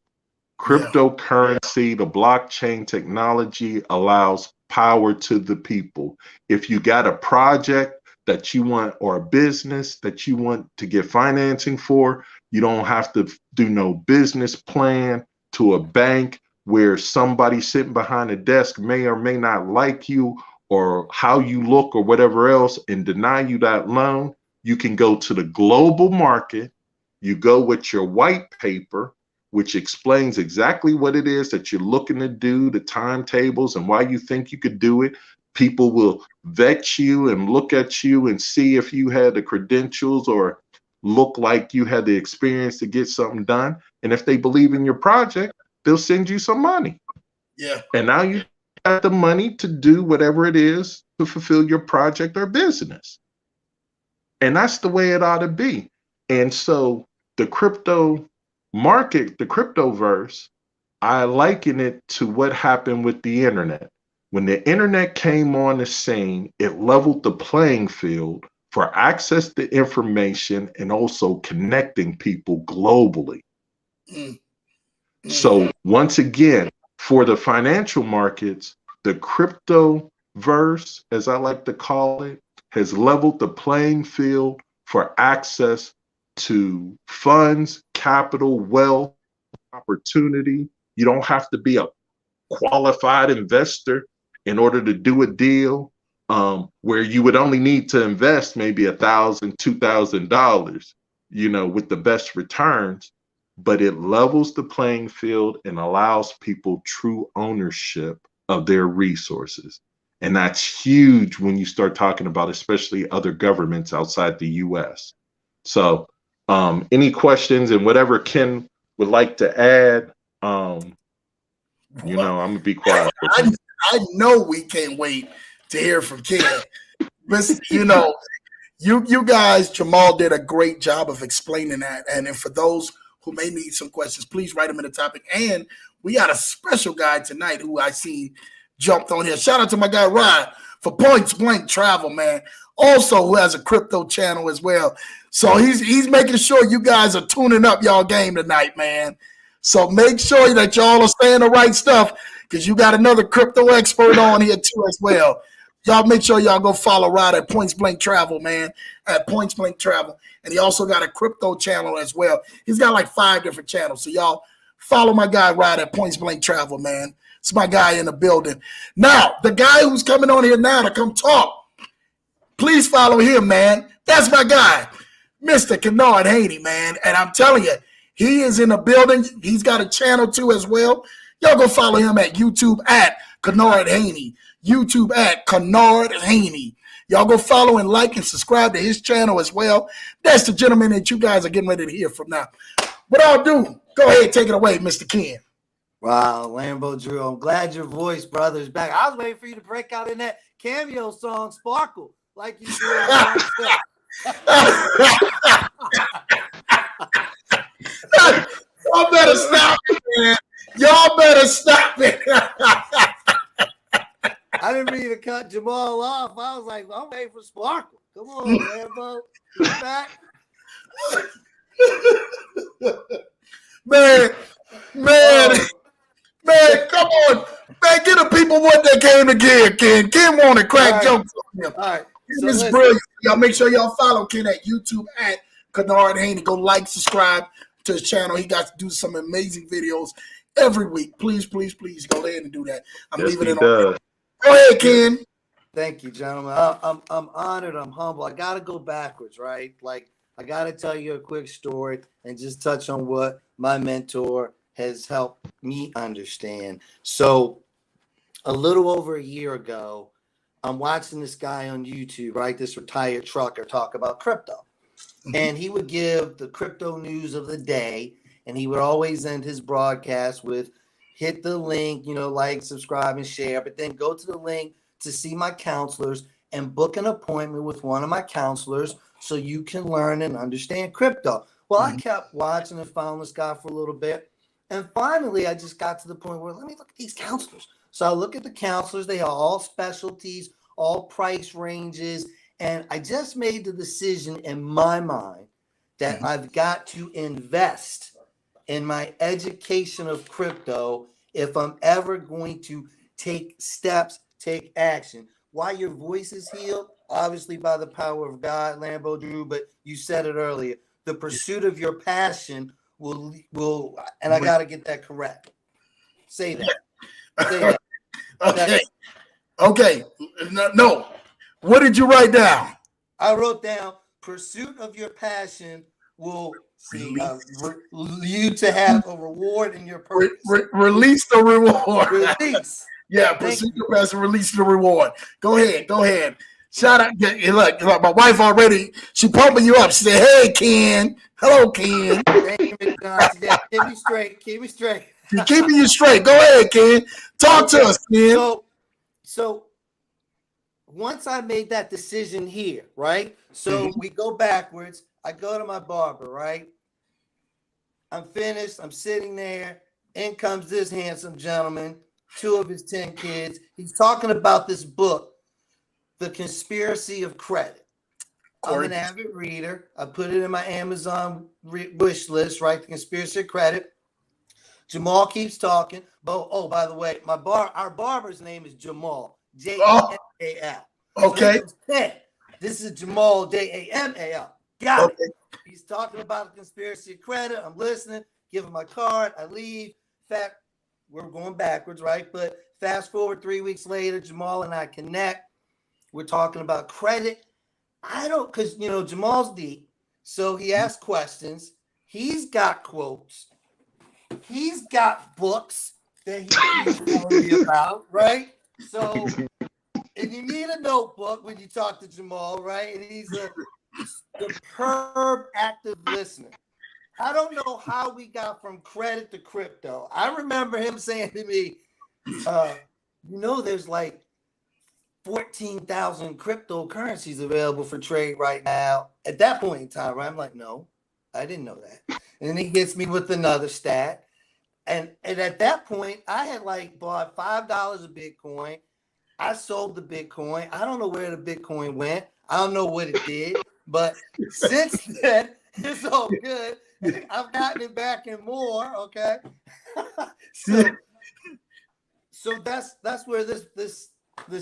Cryptocurrency, the blockchain technology allows power to the people. If you got a project that you want or a business that you want to get financing for, you don't have to do no business plan to a bank where somebody sitting behind a desk may or may not like you or how you look or whatever else and deny you that loan. You can go to the global market. You go with your white paper, which explains exactly what it is that you're looking to do, the timetables, and why you think you could do it. People will vet you and look at you and see if you had the credentials or look like you had the experience to get something done. And if they believe in your project, they'll send you some money. Yeah. And now you have the money to do whatever it is to fulfill your project or business. And that's the way it ought to be. And so the crypto market, the cryptoverse, I liken it to what happened with the internet. When the internet came on the scene, it leveled the playing field for access to information and also connecting people globally. So once again, for the financial markets, the cryptoverse, as I like to call it, has leveled the playing field for access to funds, capital, wealth, opportunity. You don't have to be a qualified investor in order to do a deal where you would only need to invest maybe $1,000, $2,000, you know, with the best returns. But it levels the playing field and allows people true ownership of their resources. And that's huge when you start talking about especially other governments outside the US. So any questions and whatever Ken would like to add, you know, I'm gonna be quiet. I know we can't wait to hear from Ken. Listen, you know, you guys, Jamal did a great job of explaining that. And then for those who may need some questions, please write them in the topic. And we got a special guy tonight who I see jumped on here. Shout out to my guy Ryan for Points Blank Travel, man. Also, who has a crypto channel as well. So he's making sure you guys are tuning up y'all game tonight, man. So make sure that y'all are saying the right stuff because you got another crypto expert on here too as well. Y'all make sure y'all go follow Rod at Points Blank Travel, man, at Points Blank Travel. And he also got a crypto channel as well. He's got like 5 different channels. So y'all Follow my guy, Rod, at Points Blank Travel, man. It's my guy in the building. Now, the guy who's coming on here now to come talk, please follow him, man. That's my guy, Mr. Kennard Haynie, man. And I'm telling you, he is in the building. He's got a channel too as well. Y'all go follow him at YouTube at Kennard Haynie. YouTube at Kennard Haynie. Y'all go follow and like and subscribe to his channel as well. That's the gentleman that you guys are getting ready to hear from now. What I'll do, go ahead, take it away, Mr. Ken. Wow, Lambo Drew, I'm glad your voice, brother, is back. I was waiting for you to break out in that cameo song, Sparkle, like you did. Y'all better stop it, man. Y'all better stop it. I didn't mean to cut Jamal off. I was like, I'm waiting for Sparkle. Come on, Lambo. Get back. Man, come on. Man, get the people what they came to give, Ken. Ken want to crack jokes on him. All right. This is brilliant. Y'all make sure y'all follow Ken at YouTube at Kennard Haynie. Go like, subscribe to his channel. He got to do some amazing videos every week. Please go ahead and do that. I'm leaving it on. Go ahead, Ken. Thank you, gentlemen. I'm honored. I'm humble. I got to go backwards, right? Like, I got to tell you a quick story and just touch on what my mentor has helped me understand. So a little over a year ago, I'm watching this guy on YouTube, right? This retired trucker talk about crypto. And he would give the crypto news of the day. And he would always end his broadcast with, hit the link, like, subscribe, and share. But then go to the link to see my counselors and book an appointment with one of my counselors so you can learn and understand crypto. Well, I kept watching and following this guy for a little bit. And finally, I just got to the point where, let me look at these counselors. So I look at the counselors. They are all specialties, all price ranges. And I just made the decision in my mind that I've got to invest in my education of crypto if I'm ever going to take steps, take action. Why your voice is healed? Obviously by the power of God, Lambo Drew, but you said it earlier. The pursuit of your passion will, and I got to get that correct. Say that. Say that. Okay. No. What did you write down? I wrote down, pursuit of your passion will you to have a reward in your purpose. Release the reward. Release. Yeah, pursue your passion, release the reward. Go ahead. Shout out. Look, my wife already, she pumping you up. She said, hey, Ken. Hello, Ken. Keep me straight. She's keeping you straight. Go ahead, Ken. Talk to us, Ken. So once I made that decision here, right? So we go backwards. I go to my barber, right? I'm finished. I'm sitting there. In comes this handsome gentleman, 2 of his 10 kids. He's talking about this book, The Conspiracy of Credit. I'm an avid reader. I put it in my Amazon wish list, right? The Conspiracy of Credit. Jamal keeps talking. Oh, by the way, our barber's name is Jamal. Jamal. Okay. So this is Jamal, Jamal. Got it. He's talking about the Conspiracy of Credit. I'm listening, give him my card. I leave. In fact, we're going backwards, right? But fast forward 3 weeks later, Jamal and I connect. We're talking about credit. Because, Jamal's deep. So he asks questions. He's got quotes. He's got books that he's telling me about, right? So, and you need a notebook when you talk to Jamal, right? And he's a superb active listener. I don't know how we got from credit to crypto. I remember him saying to me, there's like 14,000 cryptocurrencies available for trade right now. At that point in time, right? I'm like, no, I didn't know that. And then he gets me with another stat. And at that point, I had bought $5 of Bitcoin. I sold the Bitcoin. I don't know where the Bitcoin went. I don't know what it did. But since then, it's all good. I've gotten it back and more. Okay. So that's where this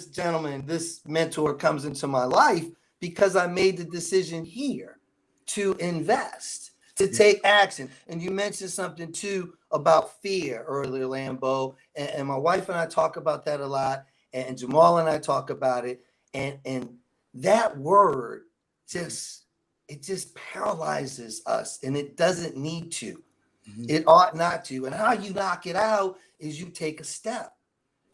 gentleman, this mentor comes into my life, because I made the decision here to invest, to take action. And you mentioned something too about fear earlier, Lambo, and my wife and I talk about that a lot, and Jamal and I talk about it, and that word just paralyzes us, and it doesn't need to. It ought not to. And how you knock it out is you take a step.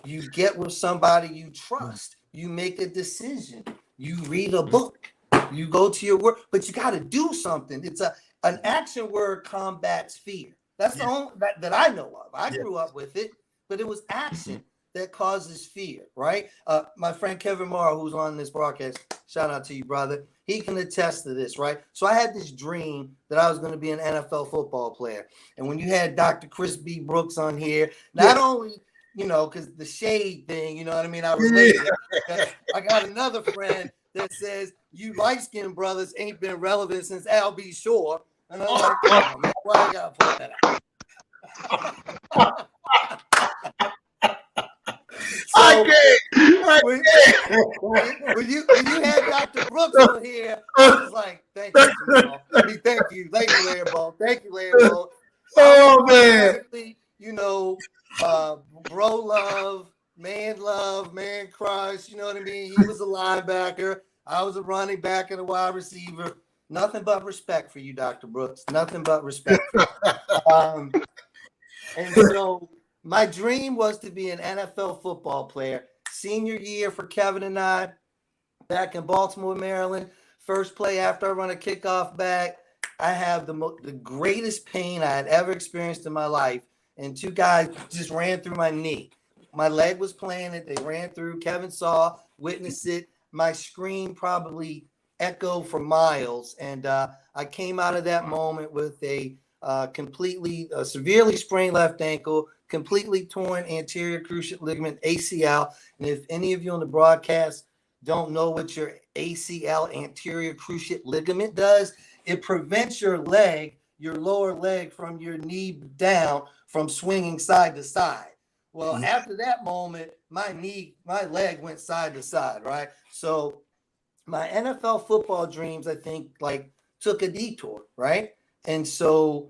You get with somebody you trust. You make a decision. You read a book. You go to your work, but you got to do something. It's an action word combats fear. That's the only that I know of. I grew up with it, but it was action that causes fear, right? My friend Kevin Morrow, who's on this broadcast, shout out to you, brother. He can attest to this, right? So I had this dream that I was going to be an NFL football player. And when you had Dr. Chris B. Brooks on here, not only, because the shade thing, you know what I mean? I relate it. I got another friend that says, you light-skinned brothers ain't been relevant since Al B. Shore. And I'm like, oh, man, why I got to point that out? So, when you had Dr. Brooks on here, I was like, thank you, Jamal. Thank you, Lambo. Thank you, Lambo. Oh, man. Bro love, man crush. You know what I mean? He was a linebacker. I was a running back and a wide receiver. Nothing but respect for you, Dr. Brooks. Nothing but respect for you. And so my dream was to be an NFL football player. Senior year for Kevin and I, back in Baltimore, Maryland. First play after I run a kickoff back, I have the greatest pain I had ever experienced in my life. And two guys just ran through my knee. My leg was planted. They ran through. Kevin saw, witnessed it. My scream probably echoed for miles. And I came out of that moment with a severely sprained left ankle, completely torn anterior cruciate ligament, ACL. And if any of you on the broadcast don't know what your ACL, anterior cruciate ligament, does, it prevents your lower leg from your knee down from swinging side to side. Well, after that moment, my leg went side to side, right? So my NFL football dreams, I think, took a detour, right? And so,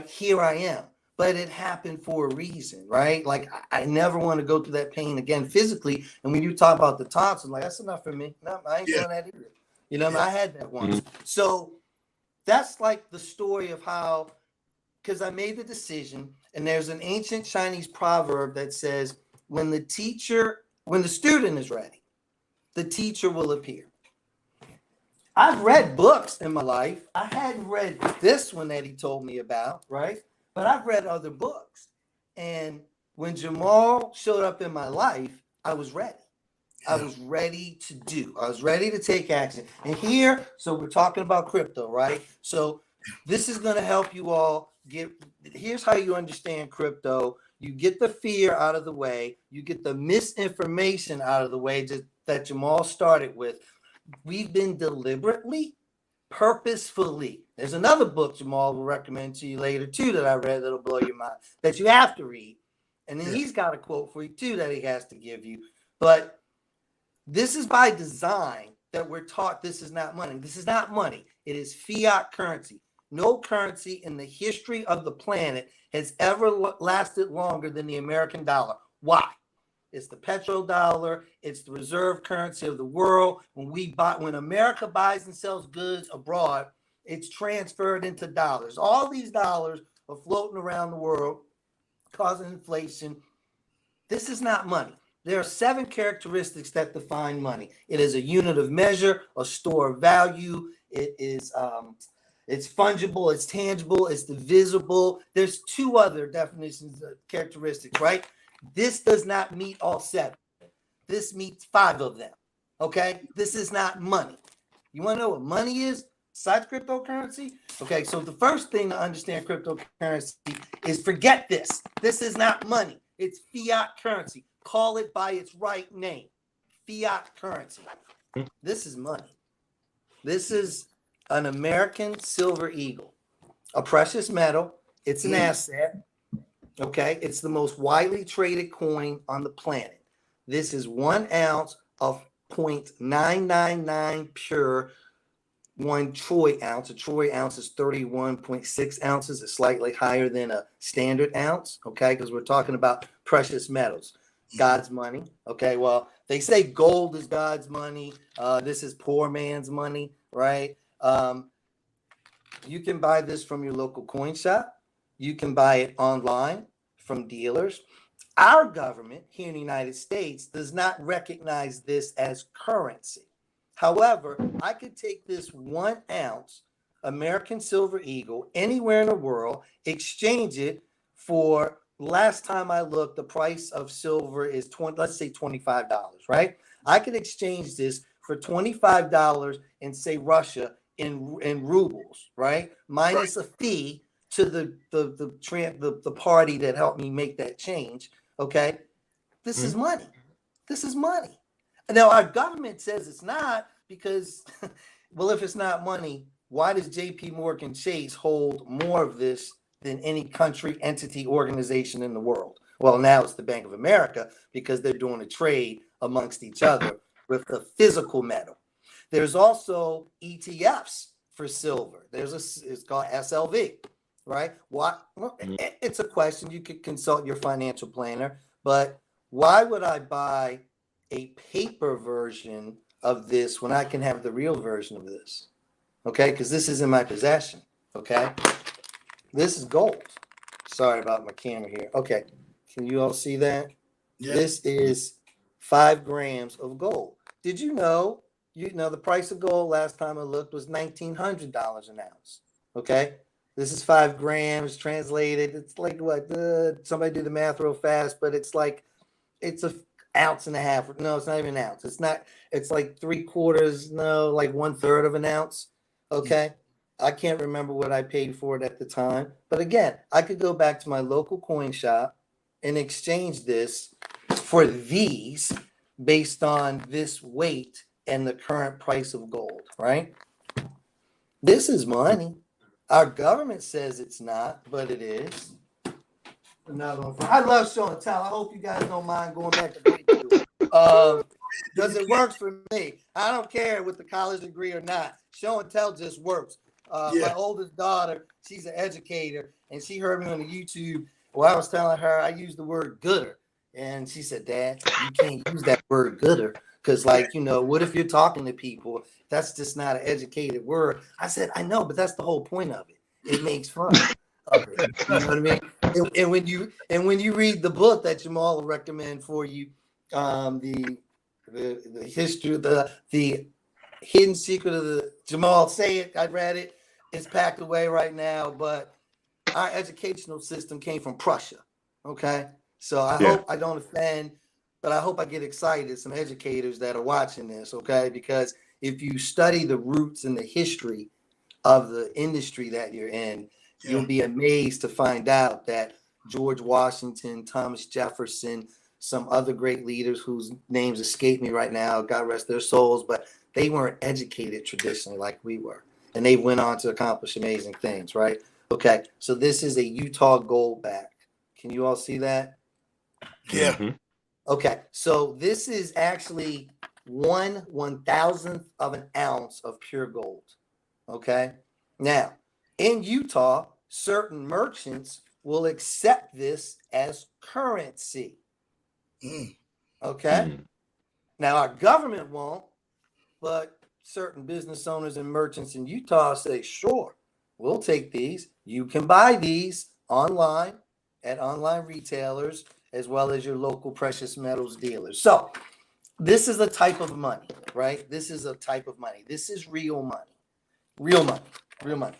here I am. But it happened for a reason, right? I never want to go through that pain again physically. And when you talk about the tonsils, that's enough for me. No, I ain't doing that either. I had that once. So that's the story of how, because I made the decision, and there's an ancient Chinese proverb that says, when the student is ready, the teacher will appear. I've read books in my life. I hadn't read this one that he told me about, right? But I've read other books. And when Jamal showed up in my life, I was ready. I was ready to do. I was ready to take action. And so we're talking about crypto, right? So this is going to help you all here's how you understand crypto. You get the fear out of the way. You get the misinformation out of the way that Jamal started with. We've been deliberately, purposefully. There's another book Jamal will recommend to you later too that I read that'll blow your mind, that you have to read. And then he's got a quote for you too that he has to give you. But this is by design that we're taught this is not money. This is not money. It is fiat currency. No currency in the history of the planet has ever lasted longer than the American dollar. Why? It's the petrodollar. It's the reserve currency of the world. When America buys and sells goods abroad, it's transferred into dollars. All these dollars are floating around the world, causing inflation. This is not money. There are 7 characteristics that define money. It is a unit of measure, a store of value. It is it's fungible, it's tangible, it's divisible. There's 2 other definitions of characteristics, right? This does not meet all 7. This meets 5 of them. Okay? This is not money. You want to know what money is besides cryptocurrency? Okay, so the first thing to understand cryptocurrency is forget this. This is not money. It's fiat currency. Call it by its right name. Fiat currency. This is money. This is an American silver eagle, a precious metal. It's an asset. Okay, it's the most widely traded coin on the planet. This is 1 ounce of 0.999 pure 1 troy ounce. A troy ounce is 31.6 ounces. It's slightly higher than a standard ounce, okay? Because we're talking about precious metals, God's money, okay? Well, they say gold is God's money. This is poor man's money, right? You can buy this from your local coin shop. You can buy it online from dealers. Our government here in the United States does not recognize this as currency. However, I could take this 1 ounce American Silver Eagle anywhere in the world, exchange it for, last time I looked, the price of silver is let's say $25, right? I could exchange this for $25 in, say, Russia in rubles, right? Minus a fee to the party that helped me make that change. Okay, this is money. This is money. Now, our government says it's not because, well, if it's not money, why does JP Morgan Chase hold more of this than any country, entity, organization in the world? Well, now it's the Bank of America because they're doing a trade amongst each other with the physical metal. There's also ETFs for silver. It's called SLV, right? Well, it's a question. You could consult your financial planner, but why would I buy a paper version of this when I can have the real version of this? Okay, because this is in my possession. Okay, this is gold. Sorry about my camera here. Okay, can you all see that? Yeah. This is 5 grams of gold. Did you know? The price of gold last time I looked was $1,900 an ounce. Okay, this is 5 grams translated. It's like what? Somebody do the math real fast, but it's like it's a ounce and a half. No, it's not even an ounce. It's not. It's like 3/4. No, like 1/3 of an ounce. Okay, I can't remember what I paid for it at the time, but again, I could go back to my local coin shop and exchange this for these based on this weight and the current price of gold, right? This is money. Our government says it's not, but it is. Another one. I love show and tell. I hope you guys don't mind going back to video. Because it works for me. I don't care with the college degree or not. Show and tell just works. My oldest daughter, she's an educator, and she heard me on the YouTube. Well, I was telling her I used the word gooder. And she said, Dad, you can't use that word gooder. Because, what if you're talking to people? That's just not an educated word. I said, I know, but that's the whole point of it. It makes fun of it. You know what I mean? And when you read the book that Jamal will recommend for you, the history, the hidden secret of the Jamal, say it. I read it. It's packed away right now. But our educational system came from Prussia. Okay, so I hope I don't offend. But I hope I get excited, some educators that are watching this, okay? Because if you study the roots and the history of the industry that you're in, you'll be amazed to find out that George Washington, Thomas Jefferson, some other great leaders whose names escape me right now, God rest their souls, but they weren't educated traditionally like we were. And they went on to accomplish amazing things, right? Okay, so this is a Utah gold back. Can you all see that? Yeah. Mm-hmm. Okay, so this is actually 1/1000th of an ounce of pure gold. Okay, now in Utah, certain merchants will accept this as currency. Okay, now our government won't, but certain business owners and merchants in Utah say, sure, we'll take these. You can buy these online at online retailers, as well as your local precious metals dealers. So this is a type of money, right? This is a type of money. This is real money. Real money. Real money.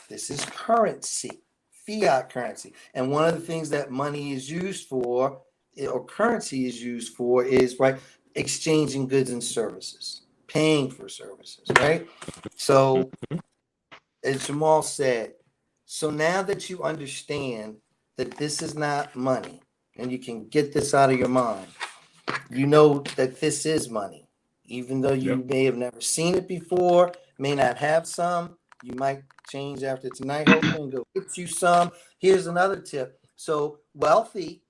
This is currency, fiat currency. And one of the things that money is used for, or currency is used for, is, right, exchanging goods and services, paying for services, right? So as Jamal said, so now that you understand that this is not money, and you can get this out of your mind, you know that this is money. Even though you may have never seen it before, may not have some, you might change after tonight, hopefully, and go get you some. Here's another tip. So wealthy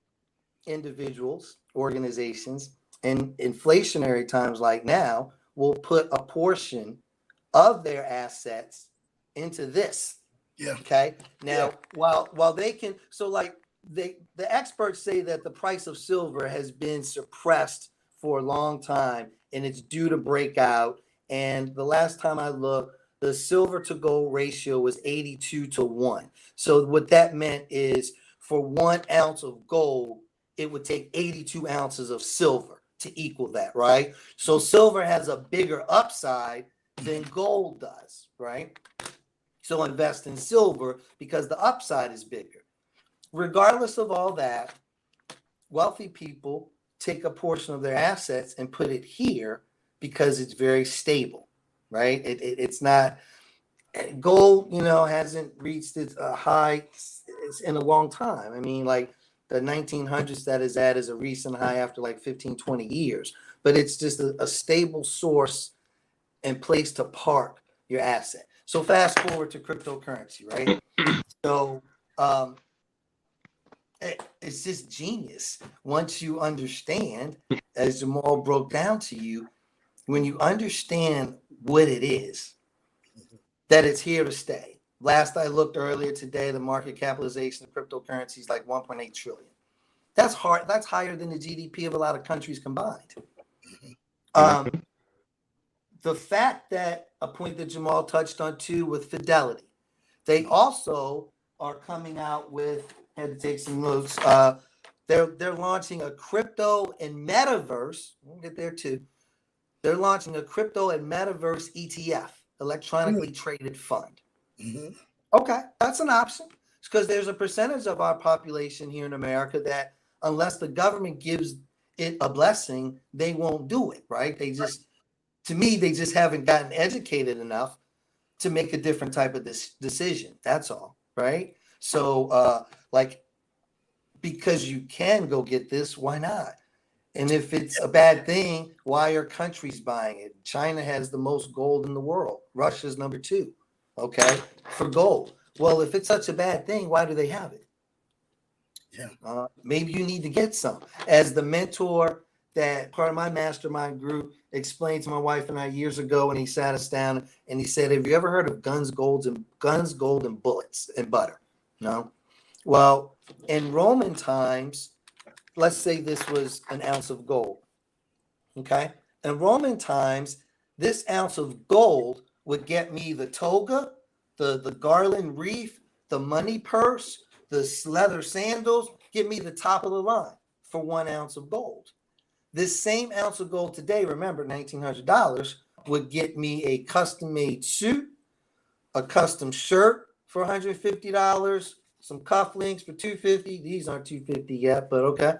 individuals, organizations, in inflationary times like now, will put a portion of their assets into this. Yeah. Okay. Now, while they can, so like the experts say that the price of silver has been suppressed for a long time and it's due to break out. And the last time I looked, the silver to gold ratio was 82-1. So what that meant is for 1 ounce of gold, it would take 82 ounces of silver to equal that, right? So silver has a bigger upside than gold does, right? So invest in silver because the upside is bigger. Regardless of all that, wealthy people take a portion of their assets and put it here because it's very stable, right? It's not gold, hasn't reached its high in a long time. I mean, like the 1900s that is at is a recent high after like 15, 20 years, but it's just a stable source and place to park your asset. So fast forward to cryptocurrency, right? So it's just genius. Once you understand, as Jamal broke down to you, when you understand what it is, that it's here to stay. Last I looked earlier today, the market capitalization of cryptocurrency is like 1.8 trillion. That's hard. That's higher than the GDP of a lot of countries combined. The fact that a point that Jamal touched on too with Fidelity, they also are coming out with, had to take some notes. They're launching a crypto and metaverse. We'll get there too. They're launching a crypto and metaverse ETF, electronically traded fund. Mm-hmm. Okay, that's an option. It's because there's a percentage of our population here in America that unless the government gives it a blessing, they won't do it, right? They just, to me, they just haven't gotten educated enough to make a different type of decision. That's all, right? So, because you can go get this, why not? And if it's a bad thing, why are countries buying it? China has the most gold in the world. Russia's number 2, okay, for gold. Well, if it's such a bad thing, why do they have it? Yeah. Maybe you need to get some. As the mentor that part of my mastermind group explained to my wife and I years ago when he sat us down and he said, have you ever heard of guns, gold, and bullets and butter? No? Well, in Roman times, let's say this was an ounce of gold, okay? In Roman times, this ounce of gold would get me the toga, the garland wreath, the money purse, the leather sandals, give me the top of the line for 1 ounce of gold. This same ounce of gold today, remember, $1,900, would get me a custom-made suit, a custom shirt for $150, some cufflinks for $250. These aren't $250 yet, but okay.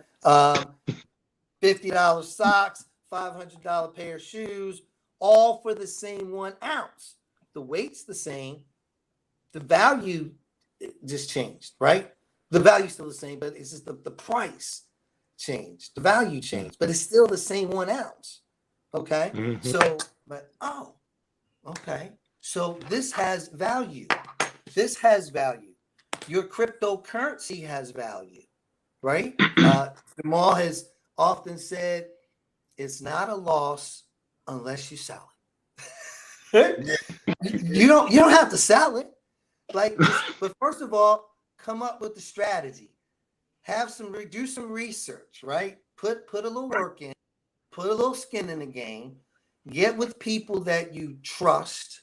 $50 socks, $500 pair of shoes, all for the same 1 ounce. The weight's the same. The value just changed, right? The value's still the same, but it's just the price changed. The value changed, but it's still the same 1 ounce. Okay. Mm-hmm. So, but okay. So this has value. This has value. Your cryptocurrency has value, right? Jamal has often said it's not a loss unless you sell it. You don't have to sell it. But first of all, come up with the strategy. Do some research, right? Put a little work in, put a little skin in the game, get with people that you trust,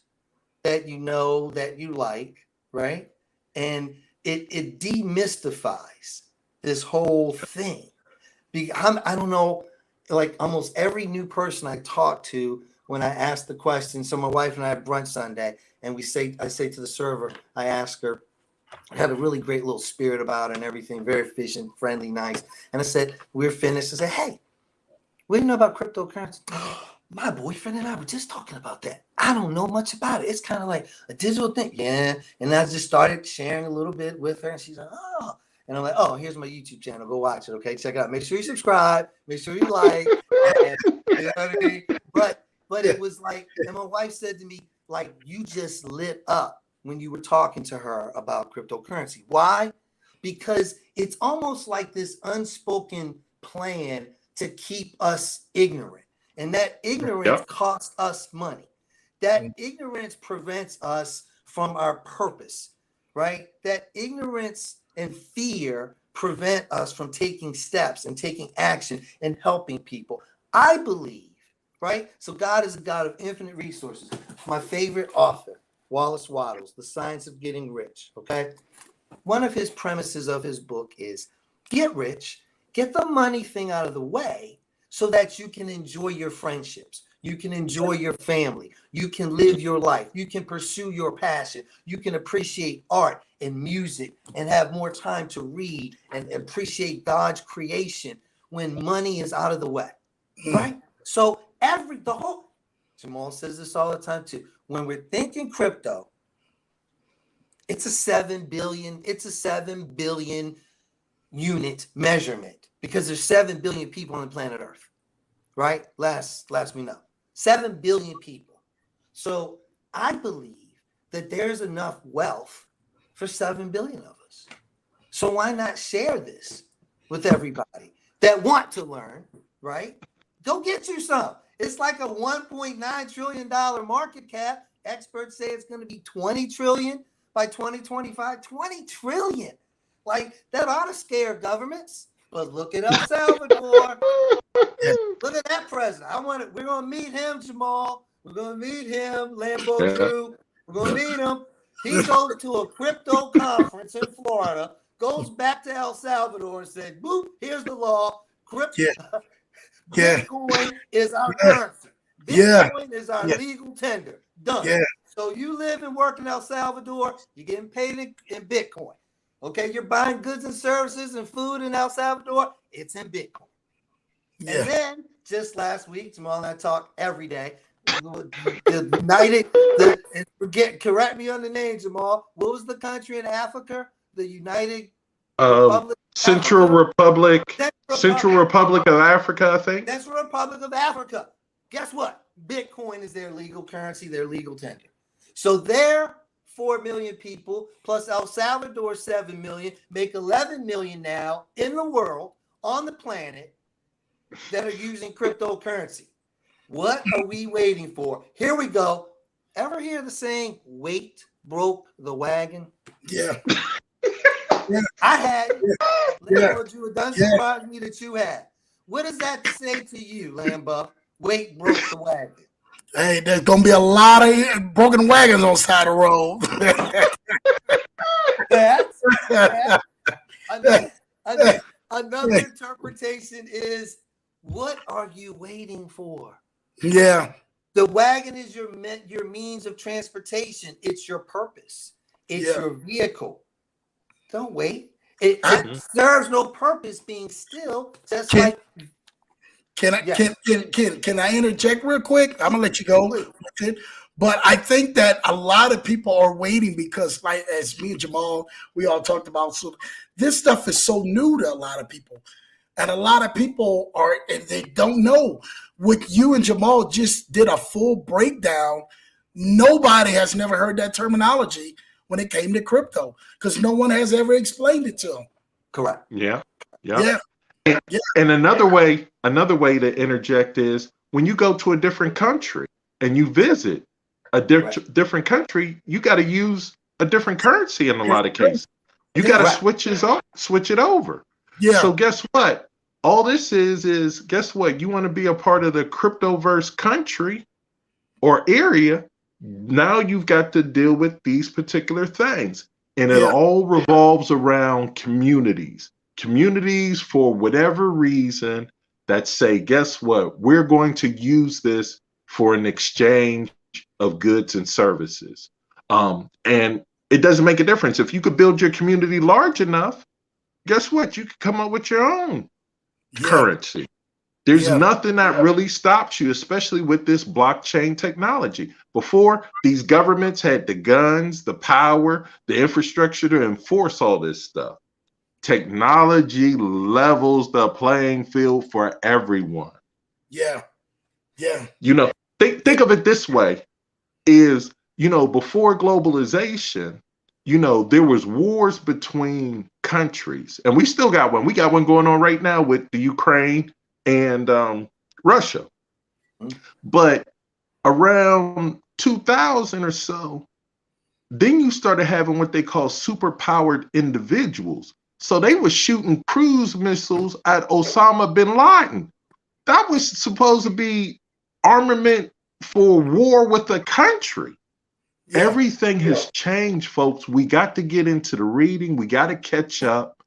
that you know, that you like, right? And it demystifies this whole thing. I don't know, like almost every new person I talk to, when I ask the question, so my wife and I have brunch Sunday, and I say to the server, I ask her, I had a really great little spirit about it and everything, very efficient, friendly, nice. And I said, we're finished. I said, hey, what do you know about cryptocurrency? My boyfriend and I were just talking about that. I don't know much about it. It's kind of like a digital thing. Yeah. And I just started sharing a little bit with her, and she's like, oh. And I'm like, oh, here's my YouTube channel. Go watch it, okay? Check it out. Make sure you subscribe. Make sure you like. And, you know what I mean? But it was like, and my wife said to me, like, you just lit up when you were talking to her about cryptocurrency. Why? Because it's almost like this unspoken plan to keep us ignorant. And that ignorance costs us money. that ignorance prevents us from our purpose, right? That ignorance and fear prevent us from taking steps and taking action and helping people. I believe, right? So God is a God of infinite resources. My favorite author, Wallace Wattles, The Science of Getting Rich, okay? One of his premises of his book is get rich, get the money thing out of the way so that you can enjoy your friendships. You can enjoy your family. You can live your life. You can pursue your passion. You can appreciate art and music and have more time to read and appreciate God's creation when money is out of the way, right? So Jamal says this all the time too. When we're thinking crypto, it's a 7 billion unit measurement because there's 7 billion people on the planet Earth, right? Last we know. 7 billion people. So I believe that there's enough wealth for 7 billion of us. So why not share this with everybody that want to learn, right? Go get you some. It's like a $1.9 trillion market cap. Experts say it's going to be 20 trillion by 2025. 20 trillion. Like, that ought to scare governments. But look at El Salvador. Look at that president. We're going to meet him, Jamal. We're going to meet him, Lambo Drew. We're going to meet him. He goes to a crypto conference in Florida, goes back to El Salvador and said, boop, here's the law. Bitcoin is our currency. Bitcoin is our legal tender. Done. So you live and work in El Salvador, you're getting paid in Bitcoin. Okay, you're buying goods and services and food in El Salvador, it's in Bitcoin. And then just last week, Jamal and I talk every day. Correct me on the name, Jamal. What was the country in Africa? The United Republic? Central Republic of Africa, I think. Central Republic of Africa. Guess what? Bitcoin is their legal currency, their legal tender. So their 4 million people plus El Salvador 7 million make 11 million now in the world on the planet that are using cryptocurrency. What are we waiting for? Here we go. Ever hear the saying, weight broke the wagon? Yeah. I had. It doesn't surprise me that you had. What does that say to you, Lambo? Weight broke the wagon. Hey, there's going to be a lot of broken wagons on the side of the road. Another interpretation is, what are you waiting for? Yeah. The wagon is your means of transportation. It's your purpose. It's your vehicle. Don't wait. It serves no purpose being still. Just Can I interject real quick? I'm gonna let you go. But I think that a lot of people are waiting because, like as me and Jamal, we all talked about, so this stuff is so new to a lot of people. And a lot of people and they don't know. What you and Jamal just did a full breakdown. Nobody has never heard that terminology when it came to crypto because no one has ever explained it to them. Correct. Yeah. And another way to interject is when you go to a different country and you visit a different country, you got to use a different currency in a lot of cases. You got to switch it over. Yeah. So guess what? All this is guess what? You want to be a part of the cryptoverse country or area. Now you've got to deal with these particular things. And it all revolves around communities. Communities, for whatever reason, that say, guess what? We're going to use this for an exchange of goods and services. And it doesn't make a difference. If you could build your community large enough, guess what? You could come up with your own currency. There's nothing that really stops you, especially with this blockchain technology. Before, these governments had the guns, the power, the infrastructure to enforce all this stuff. Technology levels the playing field for everyone. Yeah. You know, think of it this way, is, you know, before globalization, you know, there was wars between countries, and we still got one. We got one going on right now with the Ukraine and Russia. But around 2000 or so, then you started having what they call superpowered individuals. So they were shooting cruise missiles at Osama bin Laden. That was supposed to be armament for war with a country. Yeah. Everything has changed, folks. We got to get into the reading. We got to catch up.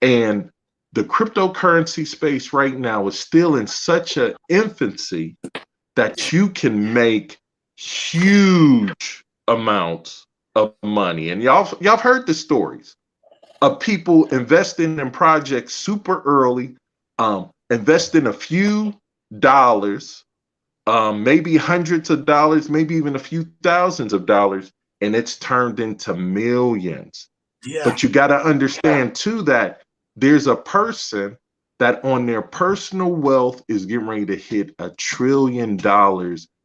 And the cryptocurrency space right now is still in such an infancy that you can make huge amounts of money. And y'all heard the stories of people investing in projects super early, investing a few dollars, maybe hundreds of dollars, maybe even a few thousands of dollars, and it's turned into millions. Yeah. But you got to understand too that there's a person that on their personal wealth is getting ready to hit $1 trillion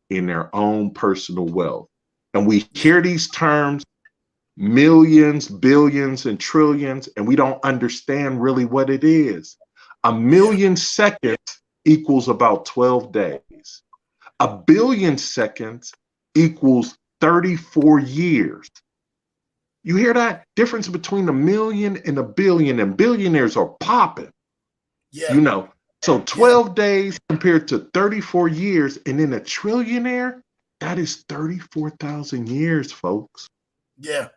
in their own personal wealth. And we hear these terms, millions, billions, and trillions, and we don't understand really what it is. 1 million seconds equals about 12 days. 1 billion seconds equals 34 years. You hear that difference between 1 million and 1 billion, and billionaires are popping. Yeah. You know, so 12 days compared to 34 years, and then a trillionaire, that is 34,000 years, folks. Yeah.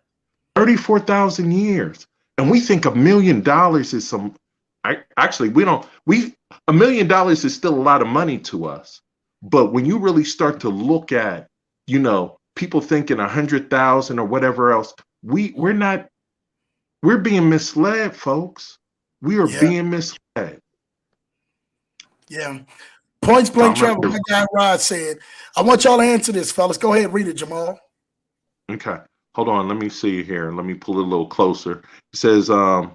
34,000 years. And we think $1 million is some, actually, $1 million is still a lot of money to us. But when you really start to look at, you know, people thinking 100,000 or whatever else, we're being misled, folks. We are being misled. Yeah. Points blank travel. My guy Rod said, I want y'all to answer this, fellas. Go ahead, read it, Jamal. Okay. Hold on. Let me see here. Let me pull it a little closer. It says, I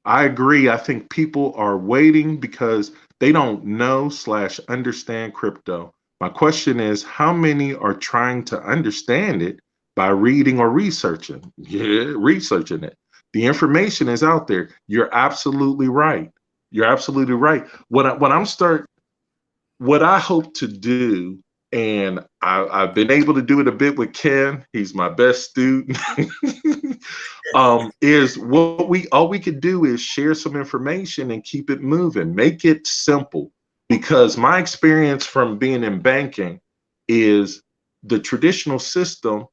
agree. I think people are waiting because they don't know / understand crypto. My question is, how many are trying to understand it by reading or researching? Yeah, researching it. The information is out there. You're absolutely right. You're absolutely right. What I hope to do, and I've been able to do it a bit with Ken. He's my best student. Is all we could do is share some information and keep it moving. Make it simple. Because my experience from being in banking is the traditional system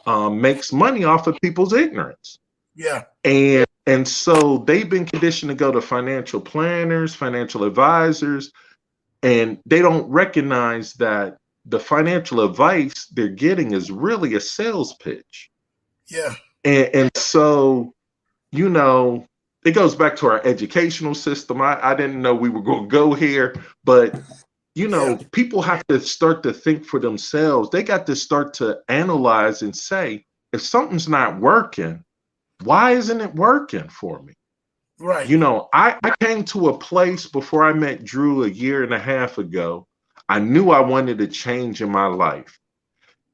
makes money off of people's ignorance. Yeah. And so they've been conditioned to go to financial planners, financial advisors, and they don't recognize that the financial advice they're getting is really a sales pitch. Yeah. And so, you know, it goes back to our educational system. I didn't know we were going to go here, but, you know, people have to start to think for themselves. They got to start to analyze and say, if something's not working, why isn't it working for me? Right. You know, I came to a place before I met Drew 1.5 years ago. I knew I wanted a change in my life.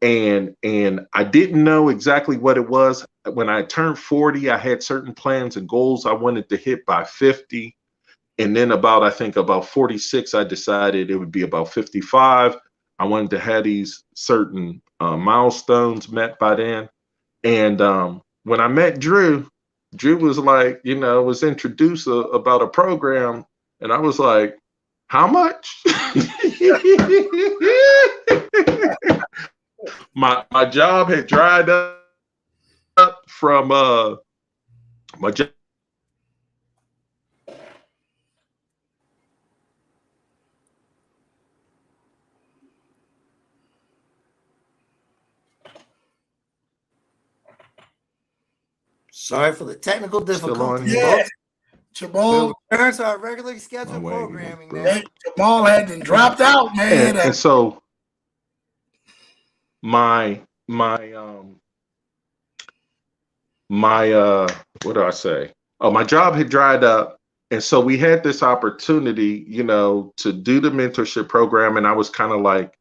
And I didn't know exactly what it was. When I turned 40, I had certain plans and goals I wanted to hit by 50. And then about 46, I decided it would be about 55. I wanted to have these certain milestones met by then. And when I met Drew was like, you know, was introduced about a program. And I was like, how much? My job had dried up from my job. Sorry for the technical difficulties. Yeah. Jamal returns to our regularly scheduled programming. Man. Jamal had dropped out, man. And so my what do I say? Oh, my job had dried up. And so we had this opportunity, you know, to do the mentorship program. And I was kind of like,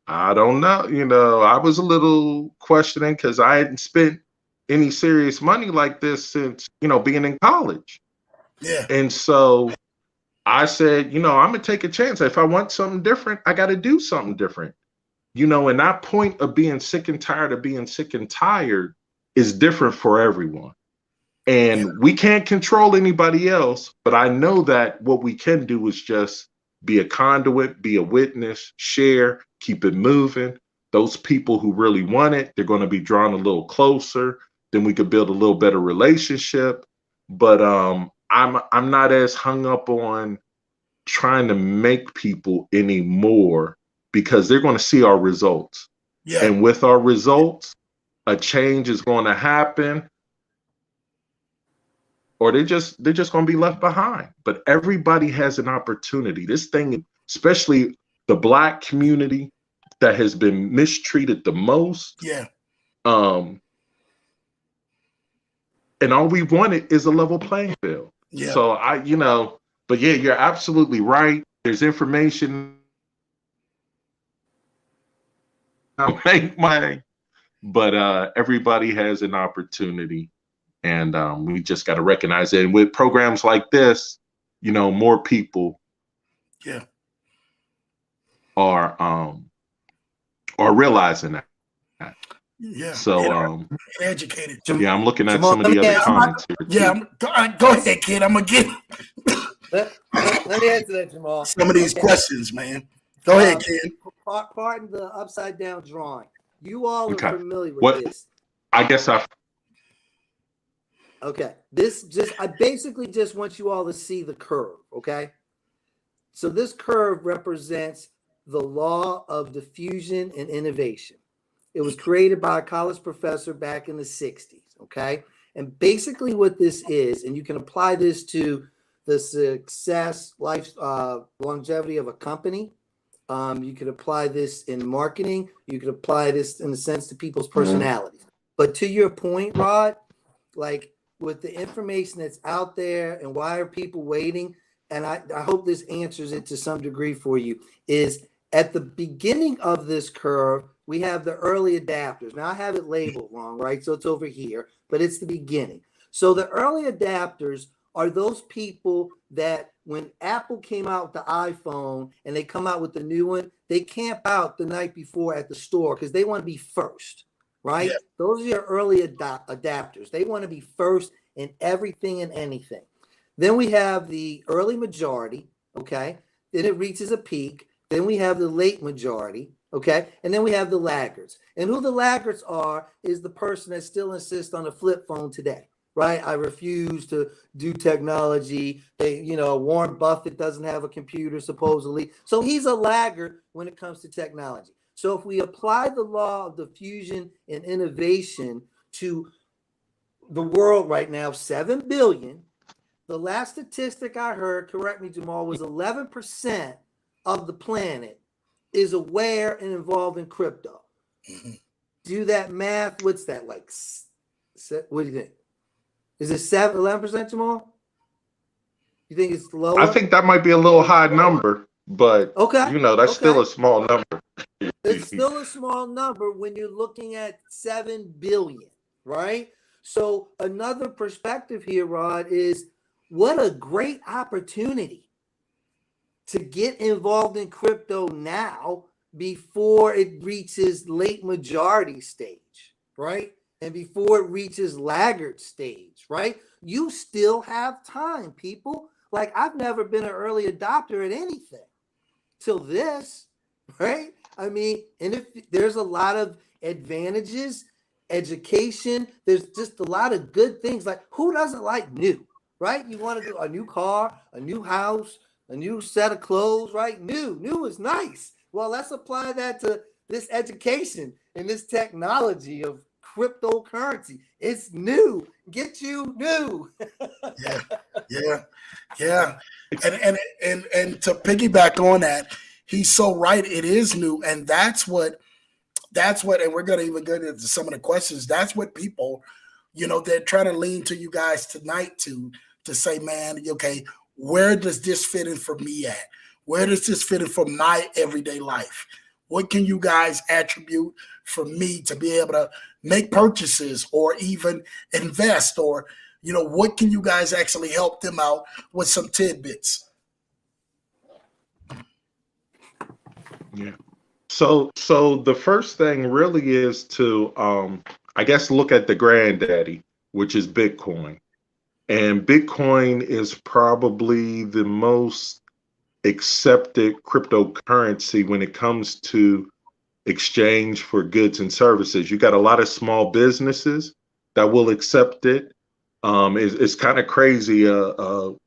I don't know, you know, I was a little questioning because I hadn't spent any serious money like this since, you know, being in college. Yeah. And so I said, you know, I'm going to take a chance. If I want something different, I got to do something different. and that point of being sick and tired of being sick and tired is different for everyone. And we can't control anybody else, but I know that what we can do is just be a conduit, be a witness, share, keep it moving. Those people who really want it, they're going to be drawn a little closer. Then we could build a little better relationship. But I'm not as hung up on trying to make people anymore, because they're going to see our results. Yeah. And with our results, a change is going to happen, or they're just going to be left behind. But everybody has an opportunity. This thing, especially the Black community that has been mistreated the most. Yeah. And all we wanted is a level playing field. Yeah. So but yeah, you're absolutely right. There's information. I'll make money, but everybody has an opportunity, and we just got to recognize it. And with programs like this, more people, are realizing that. Yeah. So educated. Yeah, I'm looking at Jamal, some of the other comments here. Yeah, go ahead, kid. I'm gonna get. Let me answer that, Jamal. Some of these questions, man. Go ahead, kid. Pardon the upside down drawing. You all are familiar with this. I guess Okay. I basically just want you all to see the curve. Okay. So this curve represents the law of diffusion and innovation. It was created by a college professor back in the 60s. Okay. And basically what this is, and you can apply this to the success, life, longevity of a company. You could apply this in marketing. You could apply this in a sense to people's personalities. But to your point, Rod, like with the information that's out there and why are people waiting? And I hope this answers it to some degree for you, is at the beginning of this curve, we have the early adapters. Now I have it labeled wrong, right? So it's over here, but it's the beginning. So the early adapters are those people that when Apple came out with the iPhone and they come out with the new one, they camp out the night before at the store because they want to be first, right? Yeah. Those are your early adapters. They want to be first in everything and anything. Then we have the early majority, okay? Then it reaches a peak. Then we have the late majority, okay? And then we have the laggards. And who the laggards are is the person that still insists on a flip phone today. Right, I refuse to do technology. Warren Buffett doesn't have a computer supposedly, so he's a laggard when it comes to technology. So if we apply the law of diffusion and innovation to the world right now, 7 billion. The last statistic I heard, correct me, Jamal, was 11% of the planet is aware and involved in crypto. Mm-hmm. Do that math. What's that like? What do you think? Is it 11%, Jamal? You think it's lower? I think that might be a little high number, but that's still a small number. It's still a small number when you're looking at 7 billion, right? So another perspective here, Rod, is what a great opportunity to get involved in crypto now before it reaches late majority stage, right? And before it reaches laggard stage, right? You still have time, people. Like, I've never been an early adopter at anything till this, right? I mean, and if there's a lot of advantages, education, there's just a lot of good things. Like, who doesn't like new, right? You want to do a new car, a new house, a new set of clothes, right? New is nice. Well, let's apply that to this education and this technology of cryptocurrency. It's new. Get you new. Yeah. And to piggyback on that, he's so right. It is new, and that's what. And we're gonna even get into some of the questions. That's what people, they're trying to lean to you guys tonight to say, man, okay, where does this fit in for me at? Where does this fit in for my everyday life? What can you guys attribute for me to be able to make purchases or even invest, or, what can you guys actually help them out with some tidbits? Yeah. So the first thing really is to, I guess, look at the granddaddy, which is Bitcoin. And Bitcoin is probably the most accepted cryptocurrency when it comes to exchange for goods and services. You got a lot of small businesses that will accept it. It's kind of crazy.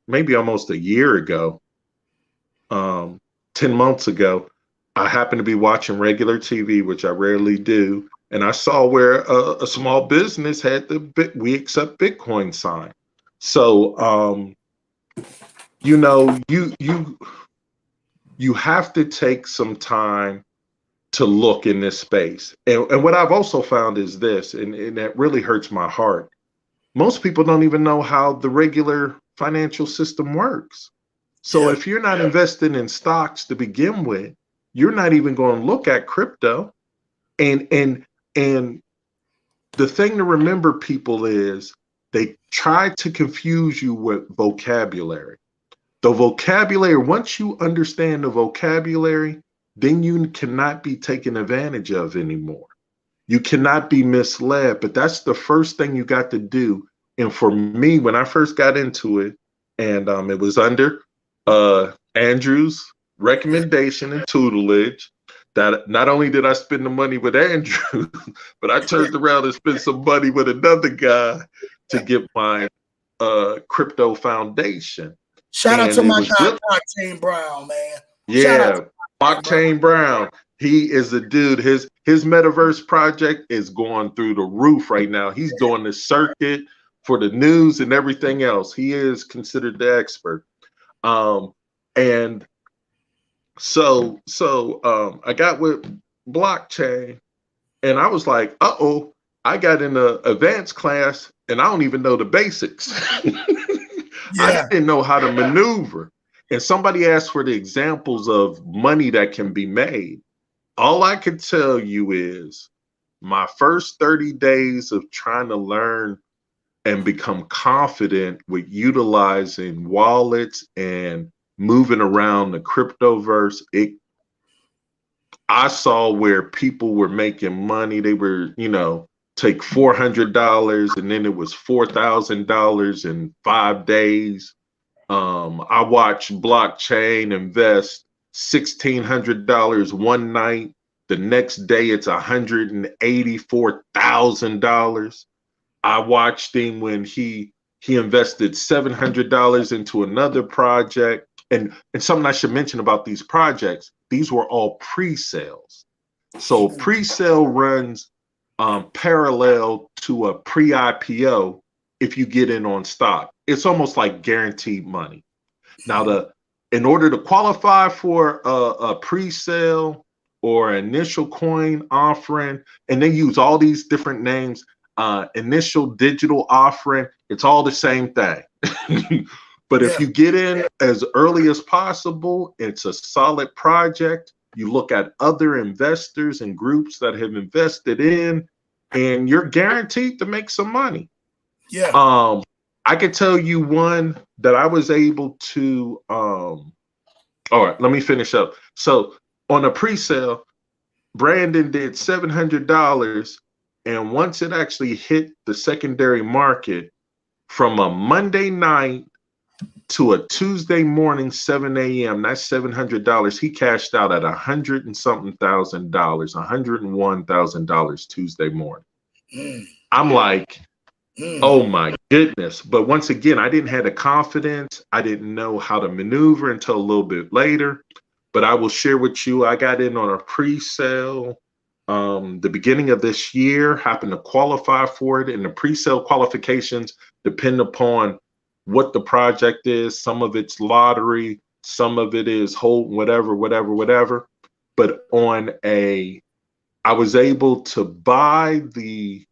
Maybe almost a year ago, 10 months ago, I happened to be watching regular TV, which I rarely do, and I saw where a small business had the "We accept Bitcoin" sign. So, you have to take some time to look in this space. And what I've also found is this, and that really hurts my heart. Most people don't even know how the regular financial system works. So if you're not investing in stocks to begin with, you're not even going to look at crypto. And the thing to remember, people, is they try to confuse you with vocabulary. The vocabulary, once you understand the vocabulary, then you cannot be taken advantage of anymore. You cannot be misled, but that's the first thing you got to do. And for me, when I first got into it, and it was under Andrew's recommendation and tutelage, that not only did I spend the money with Andrew, but I turned around and spent some money with another guy to get my crypto foundation. Shout out to my guy, Blockchain Brown, man. Yeah, Blockchain Brown. He is a dude. His Metaverse project is going through the roof right now. He's doing the circuit for the news and everything else. He is considered the expert. And so I got with blockchain, and I was like, uh-oh, I got in an advanced class and I don't even know the basics. I didn't know how to maneuver. And somebody asked for the examples of money that can be made. All I can tell you is my first 30 days of trying to learn and become confident with utilizing wallets and moving around the cryptoverse, I saw where people were making money. They were, take $400 and then it was $4,000 in 5 days. I watched blockchain invest $1,600 one night. The next day it's $184,000. I watched him when he invested $700 into another project. And something I should mention about these projects, these were all pre-sales. So pre-sale runs parallel to a pre-IPO if you get in on stock. It's almost like guaranteed money. Now, in order to qualify for a pre-sale or initial coin offering, and they use all these different names, initial digital offering, it's all the same thing. But if you get in as early as possible, it's a solid project. You look at other investors and groups that have invested in, and you're guaranteed to make some money. I could tell you one that I was able to, all right, let me finish up. So on a pre-sale, Brandon did $700, and once it actually hit the secondary market, from a Monday night to a Tuesday morning, 7 a.m., that's $700. He cashed out at $100 and something thousand, $101,000 Tuesday morning. I'm like, oh my goodness. But once again, I didn't have the confidence. I didn't know how to maneuver until a little bit later. But I will share with you, I got in on a pre-sale the beginning of this year, happened to qualify for it. And the pre-sale qualifications depend upon what the project is. Some of it's lottery, some of it is hold, whatever. But I was able to buy the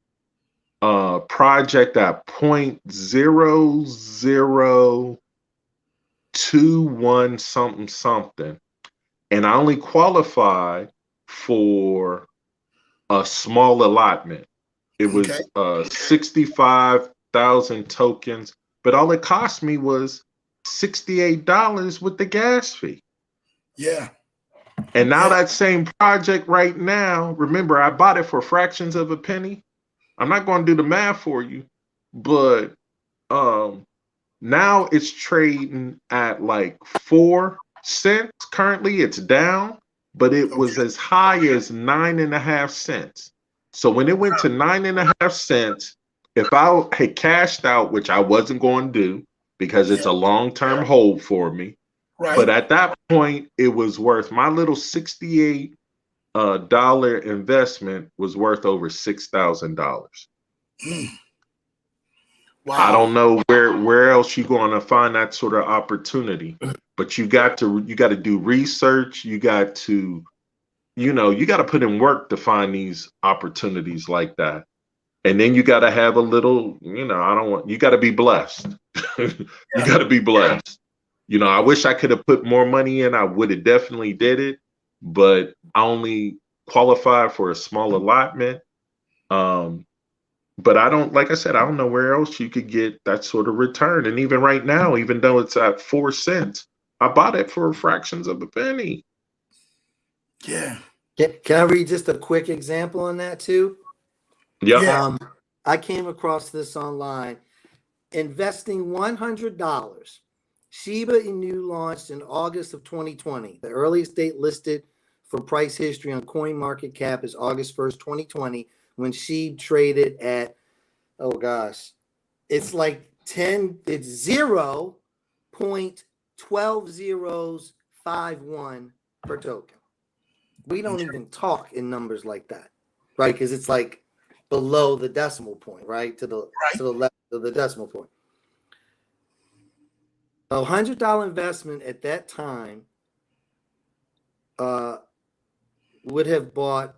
project at 0.0021 something. And I only qualified for a small allotment. It was 65,000 tokens, but all it cost me was $68 with the gas fee. Yeah. And now that same project right now, remember, I bought it for fractions of a penny. I'm not going to do the math for you, but now it's trading at like 4 cents. Currently, it's down, but it was as high as 9.5 cents. So when it went to 9.5 cents, if I had cashed out, which I wasn't going to do because it's a long-term hold for me, but at that point, it was worth my little $68 dollar investment was worth over $6,000. Wow. I don't know where else you're going to find that sort of opportunity, but you got to do research. You got to, you got to put in work to find these opportunities like that. And then you got to have a little, you got to be blessed. You got to be blessed. I wish I could have put more money in. I would have definitely did it, but I only qualified for a small allotment. But I don't, like I said, I don't know where else you could get that sort of return. And even right now, even though it's at 4 cents, I bought it for fractions of a penny. Yeah. Can I read just a quick example on that too? Yeah. I came across this online. Investing $100. Shiba Inu launched in August of 2020. The earliest date listed for price history on CoinMarketCap is August 1st, 2020, when SHIB traded at, it's like 0.12051 per token. We don't even talk in numbers like that, right? Because it's like below the decimal point, right? To the left of the decimal point. A $100 investment at that time would have bought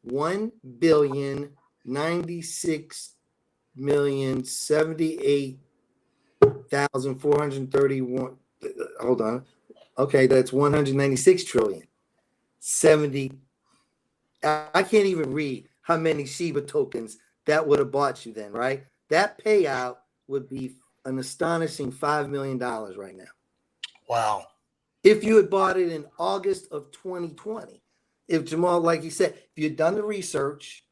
1,096,078,431. Hold on. Okay, that's 196 trillion. 70. I can't even read how many Shiba tokens that would have bought you then, right? That payout would be an astonishing $5 million right now. Wow. If you had bought it in August of 2020, if Jamal, like you said, if you had done the research,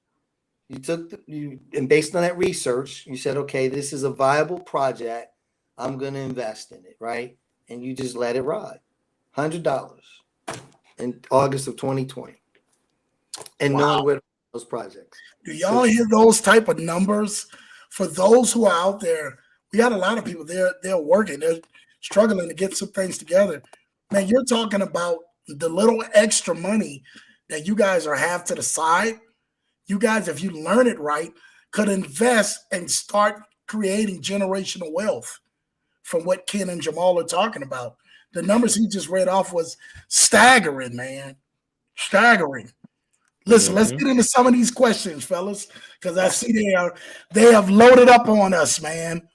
and based on that research, you said, okay, this is a viable project. I'm going to invest in it, right? And you just let it ride. $100 in August of 2020. And knowing where those projects. Do y'all hear those type of numbers? For those who are out there, we got a lot of people, they're working, they're struggling to get some things together. Man, you're talking about the little extra money that you guys have to the side. You guys, if you learn it right, could invest and start creating generational wealth from what Ken and Jamal are talking about. The numbers he just read off was staggering, man. Staggering. Listen, let's get into some of these questions, fellas, because I see they have loaded up on us, man.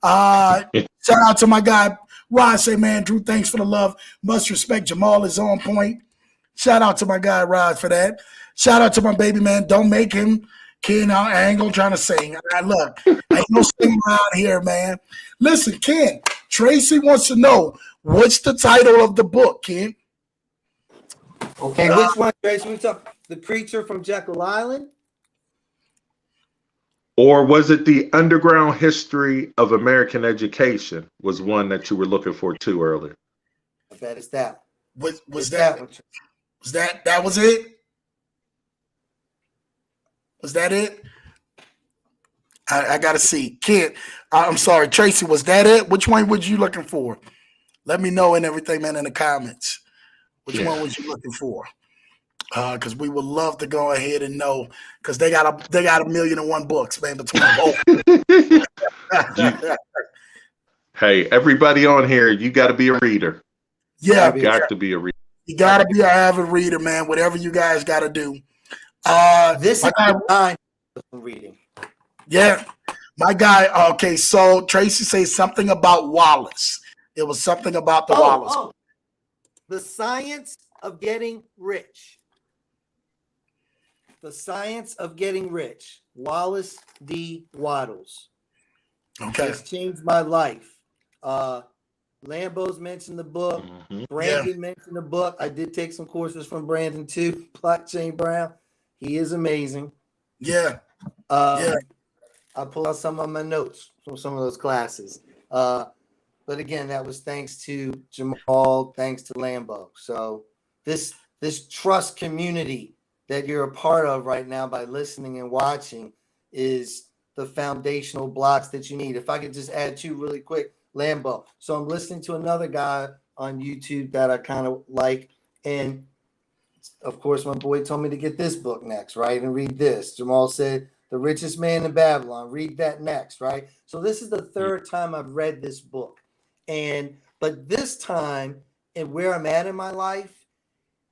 Shout out to my guy, Rod. Say, man, Drew, thanks for the love. Much respect. Jamal is on point. Shout out to my guy, Rod, for that. Shout out to my baby, man. Don't make him Ken. I ain't gonna try to sing. Look, ain't no singing around here, man. Listen, Ken, Tracy wants to know what's the title of the book, Ken? Okay, which one, Tracy? We talk The Creature from Jekyll Island? Or was it The Underground History of American Education was one that you were looking for too earlier? I bet it's that. Was that it? Was that it? I gotta see. Ken, I'm sorry, Tracy, was that it? Which one was you looking for? Let me know and everything, man, in the comments. Which one was you looking for? Because we would love to go ahead and know, because they got 1,000,001 books, man, between both. Hey, everybody on here, you got to be a reader. Yeah, you got to be a reader. You got to be an avid reader, man. Whatever you guys got to do. This is time for reading. Yeah, my guy. Okay, so Tracy says something about Wallace. It was something about the Wallace. The Science of Getting Rich. The Science of Getting Rich. Wallace D. Wattles. Okay. It's changed my life. Lambo's mentioned the book. Mm-hmm. Brandon mentioned the book. I did take some courses from Brandon too. Blockchain Brown. He is amazing. Yeah. I pull out some of my notes from some of those classes. But again, that was thanks to Jamal, thanks to Lambo. So this trust community that you're a part of right now by listening and watching is the foundational blocks that you need. If I could just add two really quick, Lambo. So I'm listening to another guy on YouTube that I kind of like. And of course, my boy told me to get this book next, right? And read this. Jamal said, The Richest Man in Babylon. Read that next, right? So this is the third time I've read this book. But this time, and where I'm at in my life,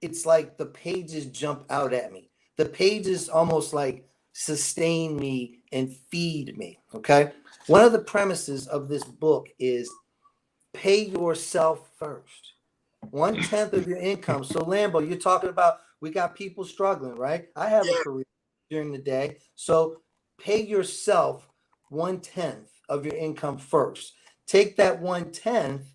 it's like the pages jump out at me. The pages almost like sustain me and feed me, okay? One of the premises of this book is pay yourself first. 1/10 of your income. So Lambo, you're talking about we got people struggling, right? I have a career during the day. So pay yourself 1/10 of your income first. Take that 1/10,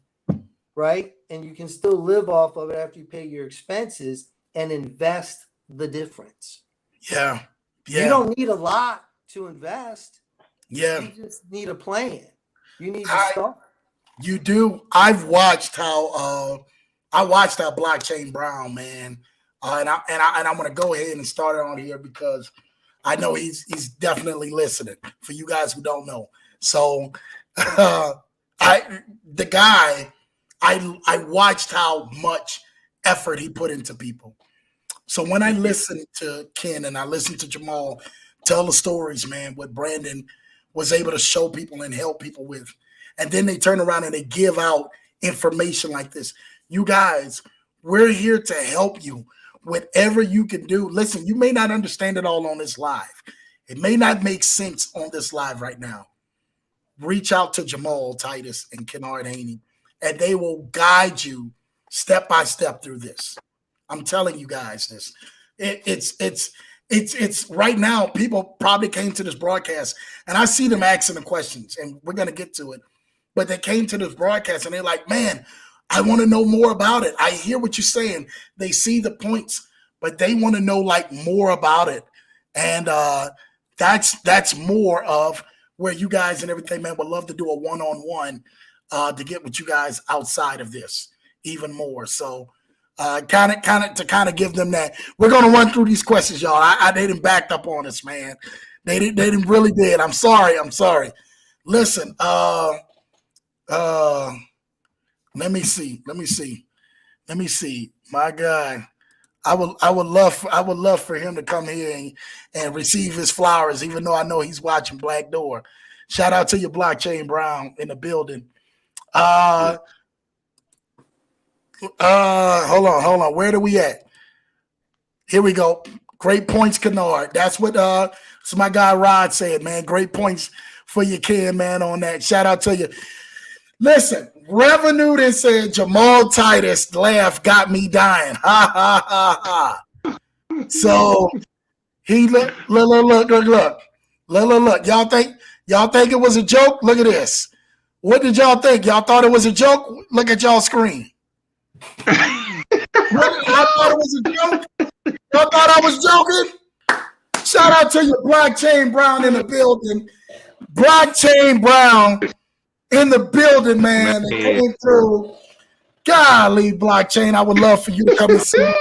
right? And you can still live off of it after you pay your expenses and invest the difference. Yeah. You don't need a lot to invest. Yeah. You just need a plan. You need to start. You do. I've watched how Blockchain Brown, man. And I'm gonna go ahead and start it on here because I know he's definitely listening for you guys who don't know. So I watched how much effort he put into people. So when I listened to Ken and I listened to Jamal tell the stories, man, what Brandon was able to show people and help people with, and then they turn around and they give out information like this. You guys, we're here to help you. Whatever you can do. Listen, you may not understand it all on this live. It may not make sense on this live right now. Reach out to Jamal Titus and Kennard Haynie, and they will guide you step by step through this. I'm telling you guys this. It's right now. People probably came to this broadcast, and I see them asking the questions, and we're gonna get to it. But they came to this broadcast, and they're like, "Man, I want to know more about it. I hear what you're saying. They see the points, but they want to know like more about it." And that's more of where you guys and everything, man, would love to do a one-on-one to get with you guys outside of this even more. So kind of give them that. We're gonna run through these questions, y'all. They didn't backed up on us, man. They didn't really did. I'm sorry. Listen, let me see. My guy, I would love for him to come here and receive his flowers, even though I know he's watching Black Door. Shout out to your Blockchain Brown in the building. Hold on. Where do we at? Here we go. Great points, Kennard. That's what so my guy Rod said, man. Great points for your kid, man, on that. Shout out to you. Listen, Revenue that said Jamal Titus laugh got me dying. Ha ha ha ha. So he look. Y'all think it was a joke? Look at this. What did y'all think? Y'all thought it was a joke? Look at y'all screen. I thought it was a joke. Y'all thought I was joking? Shout out to your Blockchain Brown in the building. Blockchain Brown in the building, man. And coming through. Golly, Blockchain, I would love for you to come and see.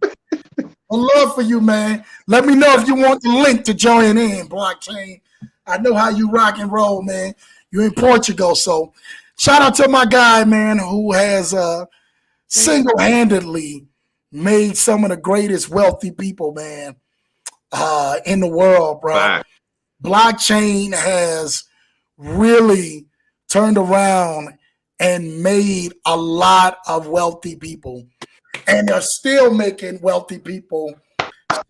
I'd love for you, man. Let me know if you want the link to join in, Blockchain. I know how you rock and roll, man. You're in Portugal, so shout out to my guy, man, who has single-handedly made some of the greatest wealthy people, man, in the world, bro. Right. Blockchain has really turned around and made a lot of wealthy people, and they're still making wealthy people.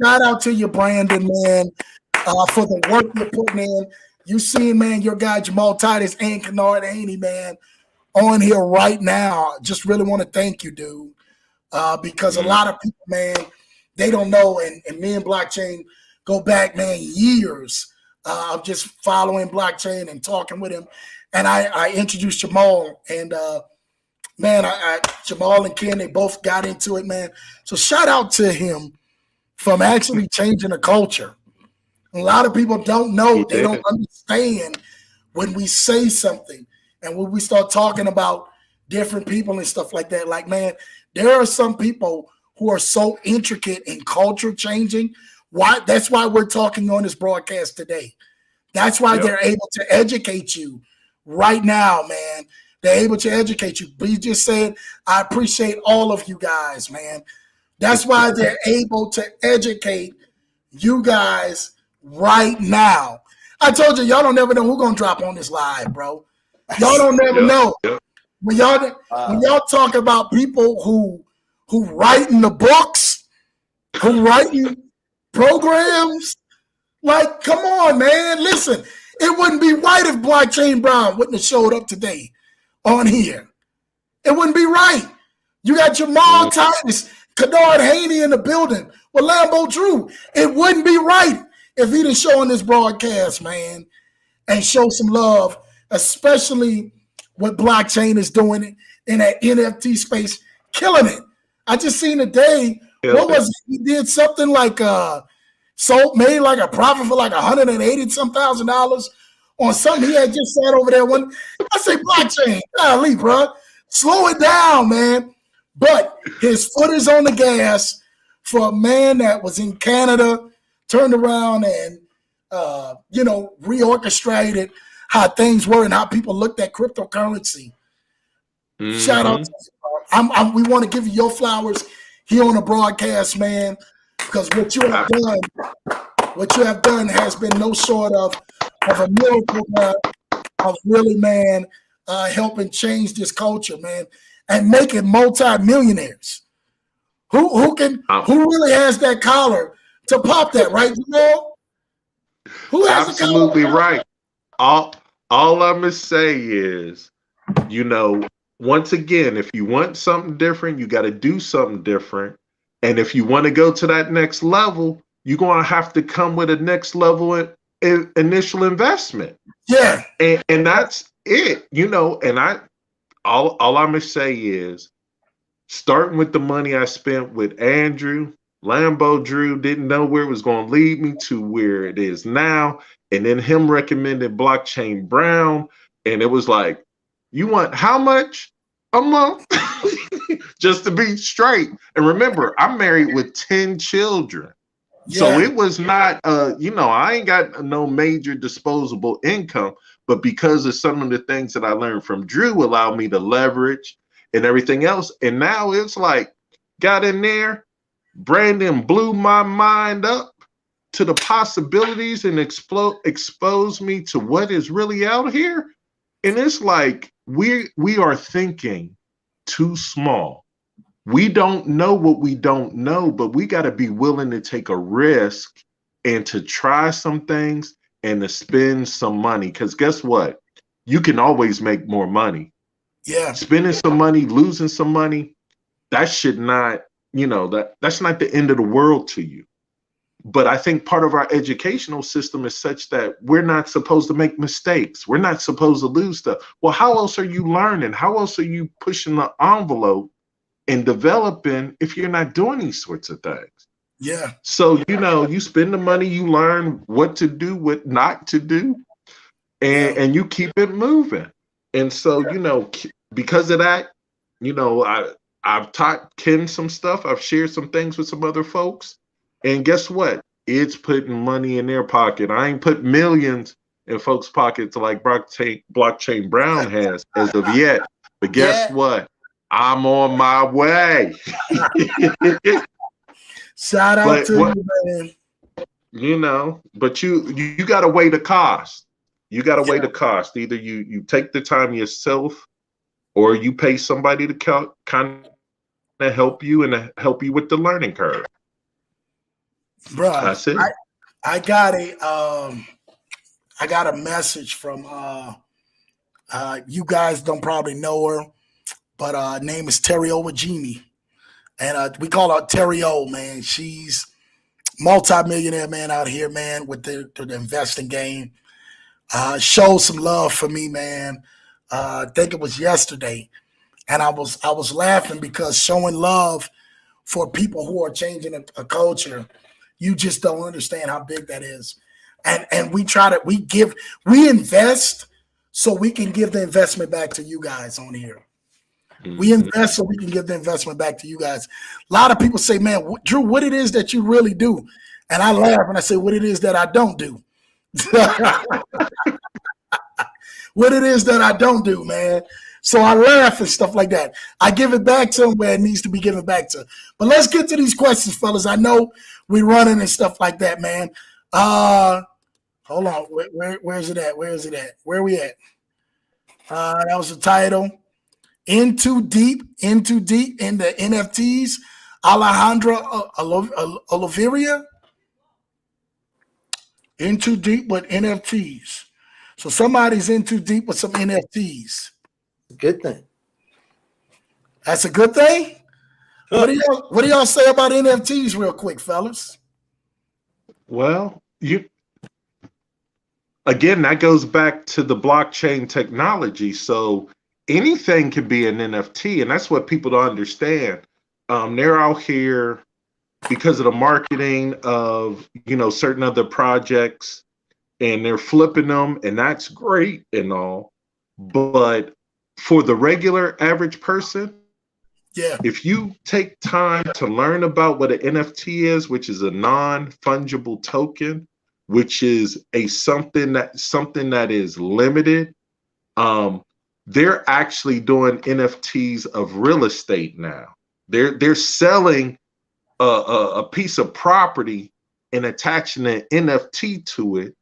Shout out to you, Brandon, man, for the work you're putting in. You see, man, your guy Jamal Titus and Kennard Haynie, man, on here right now. Just really want to thank you, dude, because a lot of people, man, they don't know, and me and Blockchain go back, man, years of just following Blockchain and talking with him. And I introduced Jamal, and man, Jamal and Ken, they both got into it, man. So shout out to him from actually changing the culture. A lot of people don't know, they don't understand when we say something and when we start talking about different people and stuff like that. Like, man, there are some people who are so intricate in culture changing. That's why we're talking on this broadcast today. That's why they're able to educate you right now, man. They're able to educate you. But you just said, I appreciate all of you guys, man. That's why they're able to educate you guys right now. I told you, y'all don't never know who's going to drop on this live, bro. Y'all don't never know. When y'all talk about people who writing the books, who writing programs, like, come on, man. Listen, it wouldn't be right if Blockchain Brown wouldn't have showed up today on here. It wouldn't be right. You got Jamal Titus, Kennard Haynie in the building with Lambo Drew. It wouldn't be right if he didn't show on this broadcast, man, and show some love, especially what Blockchain is doing in that NFT space, killing it. I just seen today, what was it? He did something like made like a profit for like $180,000 on something he had just said over there. I say, Blockchain, golly, bro, slow it down, man. But his foot is on the gas for a man that was in Canada, turned around and reorchestrated how things were and how people looked at cryptocurrency. Mm-hmm. Shout out to you. We want to give you your flowers here on the broadcast, man, because what you have done has been no short of a miracle, of really, man, helping change this culture, man, and making multi-millionaires. Who really has that collar to pop that, right, Jamal? Who has absolutely right? All I'm gonna say is, once again, if you want something different, you got to do something different. And if you want to go to that next level, you're going to have to come with a next level initial investment. Yeah. And that's it, and all I'm going to say is, starting with the money I spent with Andrew, Lambo Drew, didn't know where it was going to lead me to where it is now. And then him recommended Blockchain Brown. And it was like, you want how much a month? Just to be straight. And remember, I'm married with 10 children. Yeah. So it was not, I ain't got no major disposable income. But because of some of the things that I learned from Drew allowed me to leverage and everything else. And now it's like, got in there, Brandon blew my mind up to the possibilities and exposed me to what is really out here. And it's like, we are thinking too small. We don't know what we don't know, but we got to be willing to take a risk and to try some things and to spend some money. Because guess what? You can always make more money. Yeah. Spending some money, losing some money, that should not, that's not the end of the world to you. But I think part of our educational system is such that we're not supposed to make mistakes. We're not supposed to lose stuff. Well, how else are you learning? How else are you pushing the envelope and developing if you're not doing these sorts of things? Yeah. So, you spend the money, you learn what to do, what not to do, and you keep it moving. And so, because of that, I've taught Ken some stuff. I've shared some things with some other folks. And guess what? It's putting money in their pocket. I ain't put millions in folks' pockets like Blockchain Brown has as of yet. But guess what? I'm on my way. Shout out to you, man. But you got to weigh the cost. You got to weigh the cost. Either you take the time yourself or you pay somebody to kind of help you and help you with the learning curve. Bro, that's it. I got a message from you guys don't probably know her, but her name is Terry Owajimi. And we call her Terry O, man. She's multi-millionaire, man, out here, man, with the investing game. Showed some love for me, man. I think it was yesterday. And I was laughing because showing love for people who are changing a culture, you just don't understand how big that is. And we invest so we can give the investment back to you guys on here. We invest so we can give the investment back to you guys. A lot of people say, man, Drew, what it is that you really do? And I laugh and I say, what it is that I don't do. What it is that I don't do, man. So I laugh and stuff like that. I give it back to them where it needs to be given back to. But let's get to these questions, fellas. I know we're running and stuff like that, man. Hold on. Where's it at? Where is it at? Where are we at? That was the title. In too deep in the NFTs. Alejandra Oliveria. In too deep with NFTs. So somebody's in too deep with some NFTs. Good thing. That's a good thing? What do y'all say about NFTs real quick, fellas? Well, again, that goes back to the blockchain technology. So anything can be an NFT, and that's what people don't understand. They're out here because of the marketing of, certain other projects, and they're flipping them, and that's great and all. But for the regular average person, if you take time to learn about what an NFT is, which is a non-fungible token, which is something that is limited, they're actually doing NFTs of real estate now. They're selling a piece of property and attaching an NFT to it,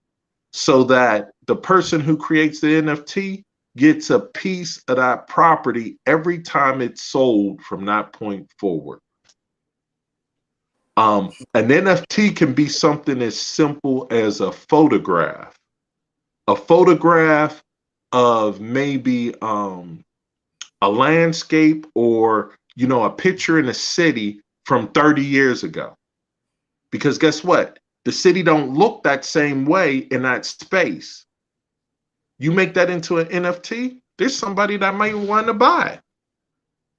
so that the person who creates the NFT gets a piece of that property every time it's sold from that point forward. An NFT can be something as simple as a photograph of maybe a landscape, or a picture in a city from 30 years ago. Because guess what? The city don't look that same way in that space. You make that into an NFT, there's somebody that might want to buy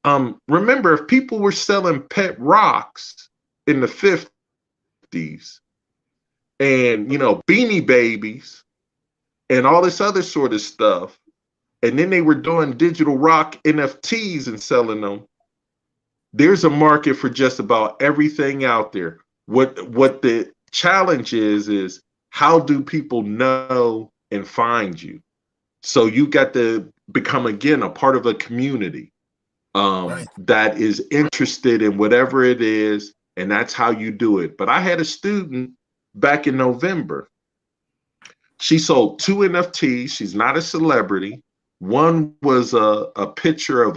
it. Remember, if people were selling pet rocks in the 50s and, Beanie Babies and all this other sort of stuff, and then they were doing digital rock NFTs and selling them, there's a market for just about everything out there. What the challenge is how do people know and find you? So you got to become, again, a part of a community that is interested in whatever it is, and that's how you do it. But I had a student back in November. She sold 2 NFTs. She's not a celebrity. One was a picture of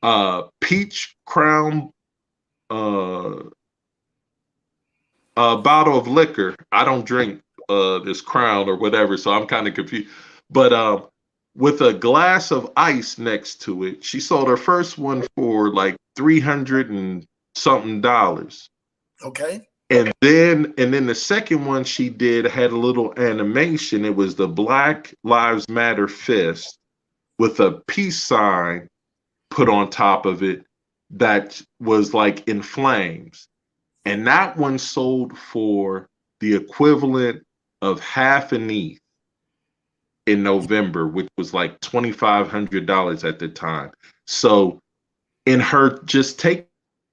a peach crown bottle of liquor. I don't drink this Crown or whatever, so I'm kind of confused. But with a glass of ice next to it. She sold her first one for like $300 and something. Okay. And then the second one she did had a little animation. It was the Black Lives Matter fist with a peace sign put on top of it that was like in flames. And that one sold for the equivalent of half an ETH in November, which was like $2,500 at the time. So in her just taking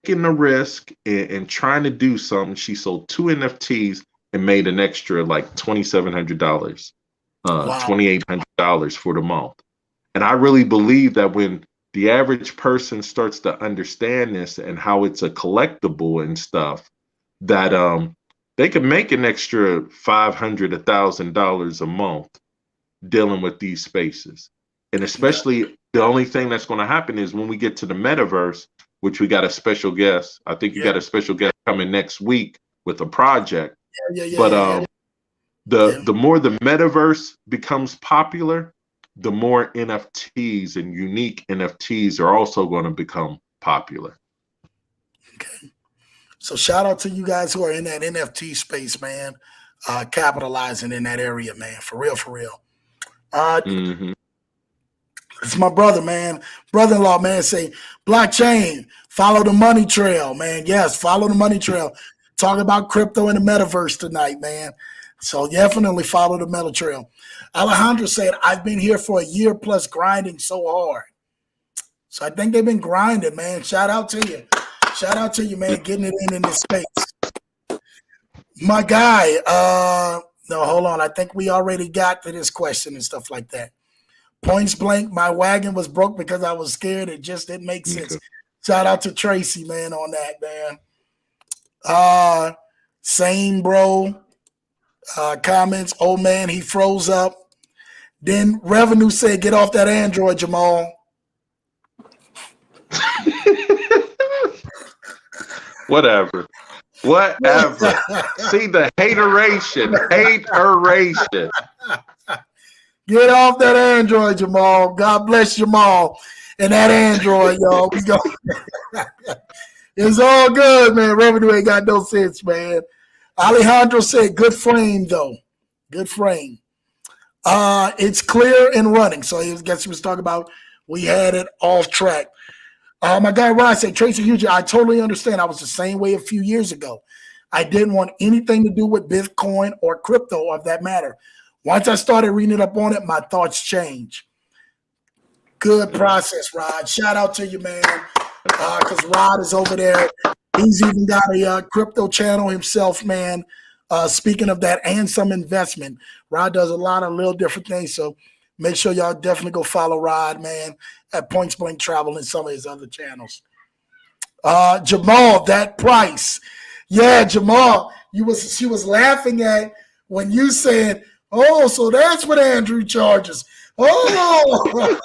the risk and trying to do something, she sold 2 NFTs and made an extra like $2,700, $2,800 for the month. And I really believe that when the average person starts to understand this and how it's a collectible and stuff, that they can make an extra $500, $1,000 a month dealing with these spaces. And especially the only thing that's going to happen is when we get to the metaverse, which we got a special guest. I think you got a special guest coming next week with a project. The more the metaverse becomes popular, the more NFTs and unique NFTs are also going to become popular. Okay. So shout out to you guys who are in that NFT space, man. Capitalizing in that area, man. For real, for real. It's my brother, man. Brother-in-law, man, say blockchain, follow the money trail, man. Yes, follow the money trail. Talk about crypto and the metaverse tonight, man. So definitely follow the meta trail. Alejandro said, I've been here for a year plus grinding so hard. So I think they've been grinding, man. Shout out to you. Shout out to you, man, getting it in this space. My guy, no, hold on. I think we already got to this question and stuff like that. Points blank, my wagon was broke because I was scared. It just didn't make sense. Okay. Shout out to Tracy, man, on that, man. Same bro. Comments, oh man, he froze up. Then Revenue said, get off that Android, Jamal. Whatever. See the hateration. Get off that Android, Jamal. God bless Jamal and that Android, y'all. It's all good, man. Revenue ain't got no sense, man. Alejandro said, good frame, though. Good frame. It's clear and running. So I guess he was talking about we had it off track. My guy Rod said, Tracy Huge, I totally understand. I was the same way a few years ago. I didn't want anything to do with Bitcoin or crypto of that matter. Once I started reading up on it, my thoughts changed. Good process, Rod. Shout out to you, man, because Rod is over there. He's even got a crypto channel himself, man. Speaking of that and some investment, Rod does a lot of little different things. So make sure y'all definitely go follow Rod, man, at Points Blank Travel and some of his other channels. Jamal, that price. Yeah, Jamal, she was laughing at when you said, oh, so that's what Andrew charges. Oh.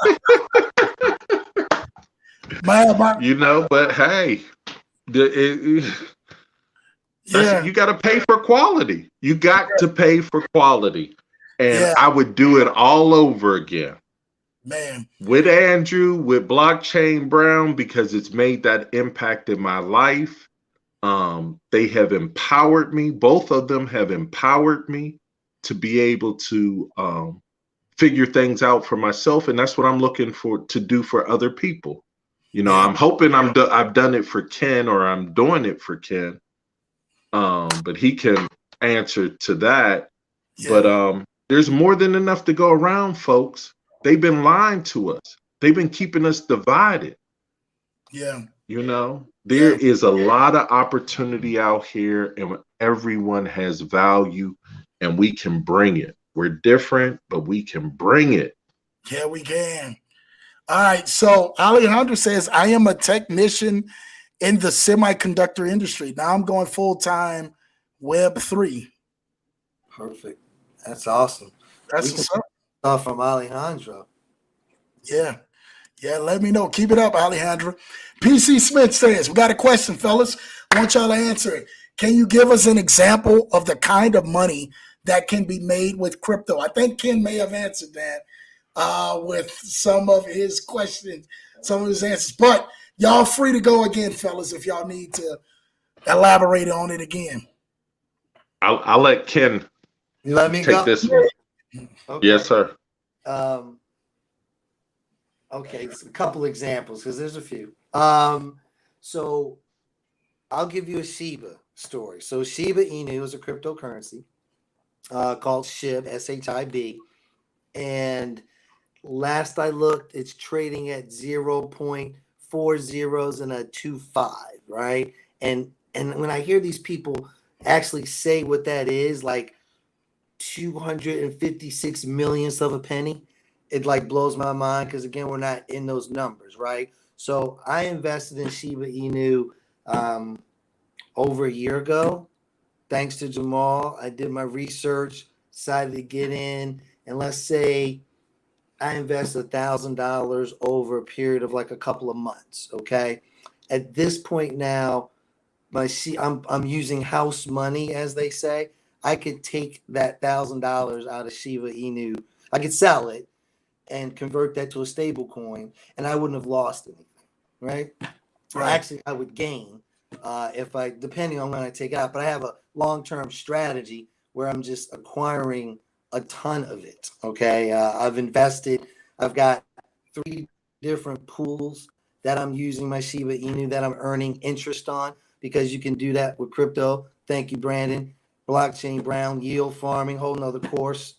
But hey, you got to pay for quality. You got to pay for quality. And I would do it all over again. Man. With Andrew, with Blockchain Brown, because it's made that impact in my life. They have empowered me. Both of them have empowered me to be able to figure things out for myself. And that's what I'm looking to do for other people. I'm hoping I've done it for Ken, or I'm doing it for Ken. But he can answer to that. Yeah. But there's more than enough to go around, folks. They've been lying to us. They've been keeping us divided. Yeah. There is a lot of opportunity out here, and everyone has value, and we can bring it. We're different, but we can bring it. Yeah, we can. All right. So Alejandro says, I am a technician in the semiconductor industry. Now I'm going full-time Web3. Perfect. That's awesome. That's what's up from Alejandro. Yeah. Yeah, let me know. Keep it up, Alejandro. PC Smith says, we got a question, fellas. I want y'all to answer it. Can you give us an example of the kind of money that can be made with crypto? I think Ken may have answered that with some of his questions, some of his answers. But y'all free to go again, fellas, if y'all need to elaborate on it again. I'll let Ken take this one. Okay. Yes, sir. Okay, it's a couple examples because there's a few. So I'll give you a Shiba story. So Shiba Inu is a cryptocurrency called SHIB, SHIB. And last I looked, it's trading at 0.4025, right? And when I hear these people actually say what that is, like 256 millionths of a penny, it like blows my mind because, again, we're not in those numbers, right? So I invested in Shiba Inu over a year ago. Thanks to Jamal, I did my research, decided to get in, and let's say I invested $1,000 over a period of like a couple of months, okay? At this point now, I'm using house money, as they say. I could take that $1,000 out of Shiba Inu. I could sell it and convert that to a stable coin, and I wouldn't have lost anything, right? Actually, I would gain depending on when I take it out. But I have a long-term strategy where I'm just acquiring a ton of it, okay? I've invested. I've got 3 different pools that I'm using my Shiba Inu that I'm earning interest on, because you can do that with crypto. Thank you, Brandon. Blockchain Brown, yield farming, whole nother course.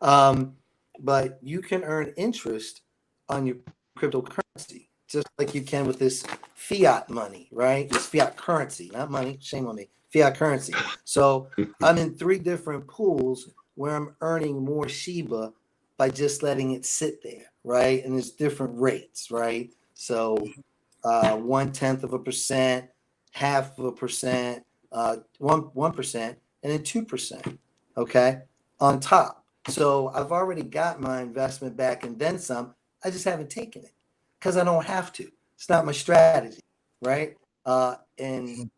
But you can earn interest on your cryptocurrency, just like you can with this fiat money, right? It's fiat currency, not money. Shame on me. Fiat currency. So I'm in 3 different pools where I'm earning more Shiba by just letting it sit there, right? And there's different rates, right? So 0.1%, 0.5%, 1%, and then 2%, okay, on top. So I've already got my investment back and then some. I just haven't taken it because I don't have to. It's not my strategy, right? And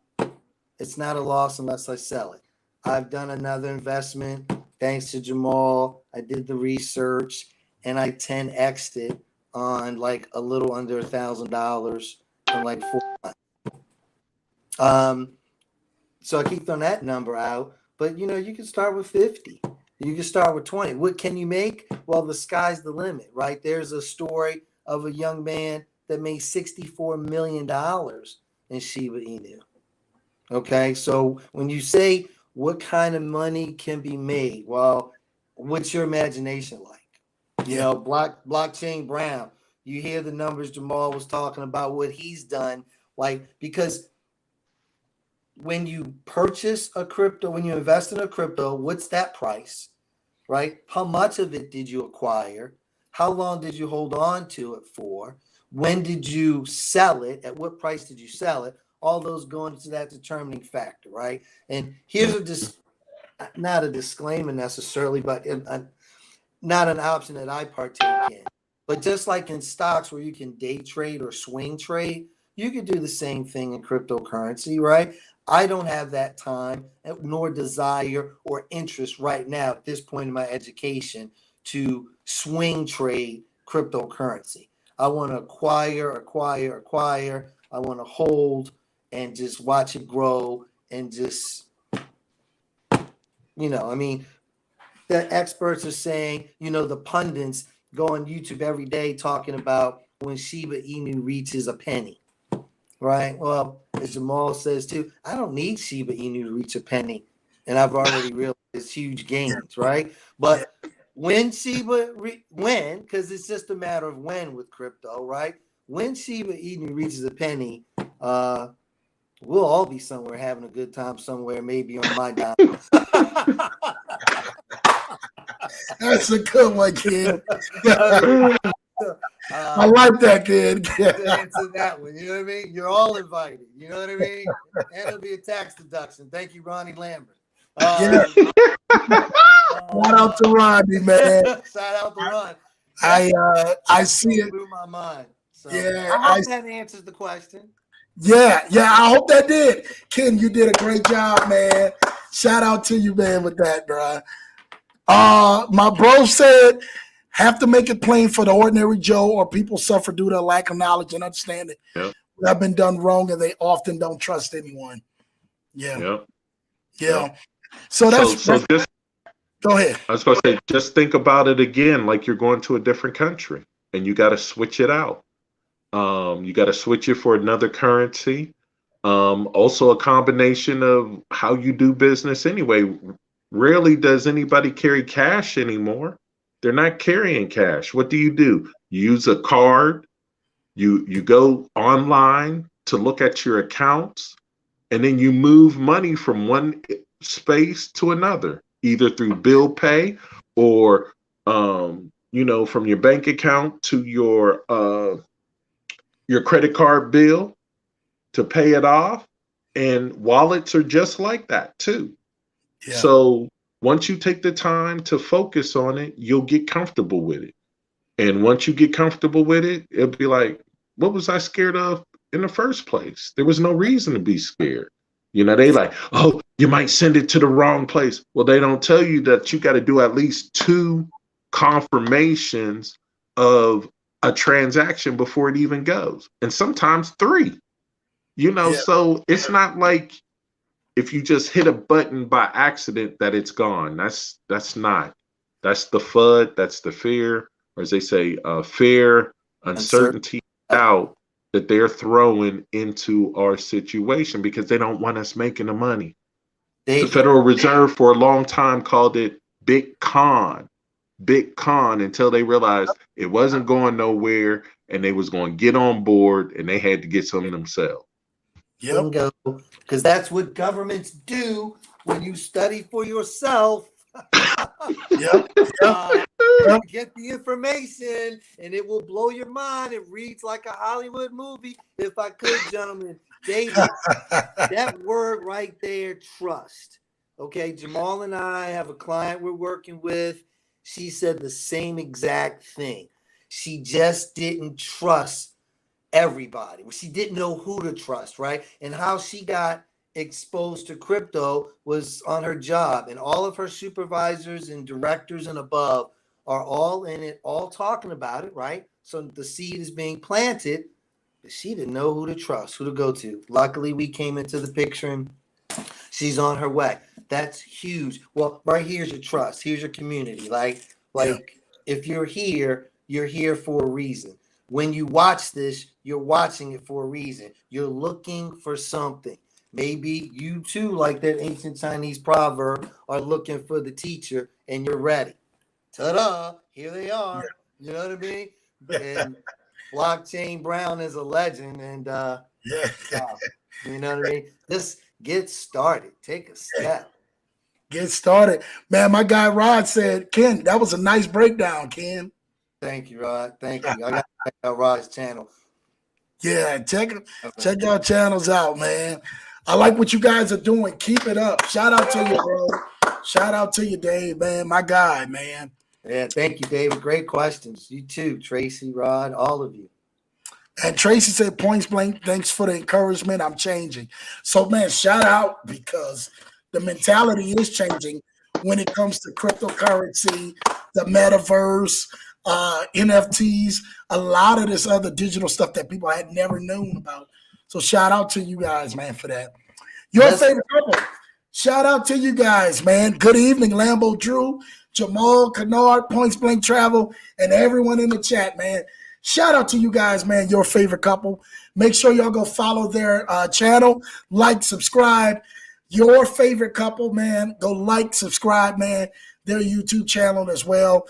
it's not a loss unless I sell it. I've done another investment thanks to Jamal. I did the research and I 10x'd it on like a little under $1,000 in like 4 months. So I keep throwing that number out, but you know, you can start with 50. You can start with 20. What can you make? Well, the sky's the limit, right? There's a story of a young man that made $64 million in Shiba Inu. Okay, so when you say what kind of money can be made, well, what's your imagination like? You know, blockchain Brown, you hear the numbers Jamal was talking about, what he's done, like, because when you purchase a crypto, when you invest in a crypto, what's that price, right? How much of it did you acquire? How long did you hold on to it for? When did you sell it? At what price did you sell it? All those go into that determining factor, right? And here's not a disclaimer necessarily, but not an option that I partake in. But just like in stocks where you can day trade or swing trade, you could do the same thing in cryptocurrency, right? I don't have that time nor desire or interest right now at this point in my education to swing trade cryptocurrency. I want to acquire. I want to hold and just watch it grow and just, you know, I mean, the experts are saying, you know, the pundits go on YouTube every day talking about when Shiba Inu reaches a penny, right? Well, as Jamal says too, I don't need Shiba Inu to reach a penny, and I've already realized huge gains, right? But when because it's just a matter of when with crypto, right? When Shiba Inu reaches a penny, we'll all be somewhere having a good time somewhere, maybe on my dime. That's a good one, kid. I like that, kid. To answer that one, you know what I mean? You're all invited. You know what I mean? And it'll be a tax deduction. Thank you, Ronnie Lambert. Shout out to Ronnie, man. Shout out to Ron. I see it. Blew my mind. So, Yeah, I hope that answers the question. Yeah, I hope that did. Ken, you did a great job, man. Shout out to you, man, with that, bro. My bro said, have to make it plain for the ordinary Joe, or people suffer due to a lack of knowledge and understanding. Yep. What have been done wrong, and they often don't trust anyone. Yeah. So that's just go ahead. I was going to say, just think about it again, like you're going to a different country, and you got to switch it out. You got to switch it for another currency. Also, a combination of how you do business anyway. Rarely does anybody carry cash anymore. They're not carrying cash. What do? You use a card. You go online to look at your accounts, and then you move money from one space to another, either through bill pay or from your bank account to your credit card bill to pay it off. And wallets are just like that too. Yeah. So once you take the time to focus on it, you'll get comfortable with it. And once you get comfortable with it, it'll be like, what was I scared of in the first place? There was no reason to be scared. They like, oh, you might send it to the wrong place. Well, they don't tell you that you got to do at least 2 confirmations of a transaction before it even goes. And sometimes 3, so it's not like if you just hit a button by accident that it's gone. That's the FUD. That's the fear, or as they say, fear, uncertainty, doubt that they're throwing into our situation because they don't want us making the money. The Federal Reserve for a long time called it Bitcoin until they realized it wasn't going nowhere and they was going to get on board and they had to get some themselves. Bingo, because that's what governments do when you study for yourself. Get the information and it will blow your mind. It reads like a Hollywood movie. If I could, gentlemen, David, that word right there, trust. Okay, Jamal and I have a client we're working with. She said the same exact thing. She just didn't trust everybody. She didn't know who to trust, right? And how she got exposed to crypto was on her job, and all of her supervisors and directors and above are all in it, all talking about it, right? So the seed is being planted, but she didn't know who to trust, who to go to. Luckily, we came into the picture and she's on her way. That's huge. Well, right here's your trust. Here's your community. Like if you're here for a reason. When you watch this, you're watching it for a reason. You're looking for something. Maybe you too, like that ancient Chinese proverb, are looking for the teacher and you're ready. Ta-da! Here they are. You know what I mean? And Blockchain Brown is a legend. And you know what I mean? Just get started. Take a step. Get started. Man, my guy Rod said, Ken, that was a nice breakdown, Ken. Thank you, Rod. Thank you. I got to check out Rod's channel. Yeah, check our channels out, man. I like what you guys are doing. Keep it up. Shout out to you, bro. Shout out to you, Dave, man. My guy, man. Yeah, thank you, David. Great questions. You too, Tracy, Rod, all of you. And Tracy said, points blank, thanks for the encouragement. I'm changing. So, man, shout out, because the mentality is changing when it comes to cryptocurrency, the metaverse, NFTs, a lot of this other digital stuff that people had never known about. So shout out to you guys, man, for that. Your favorite couple. Shout out to you guys, man. Good evening, Lambo Drew, Jamal, Kennard, Points Blank Travel, and everyone in the chat, man. Shout out to you guys, man, your favorite couple. Make sure y'all go follow their channel, like, subscribe. Your favorite couple, man, go like, subscribe, man, their YouTube channel as well.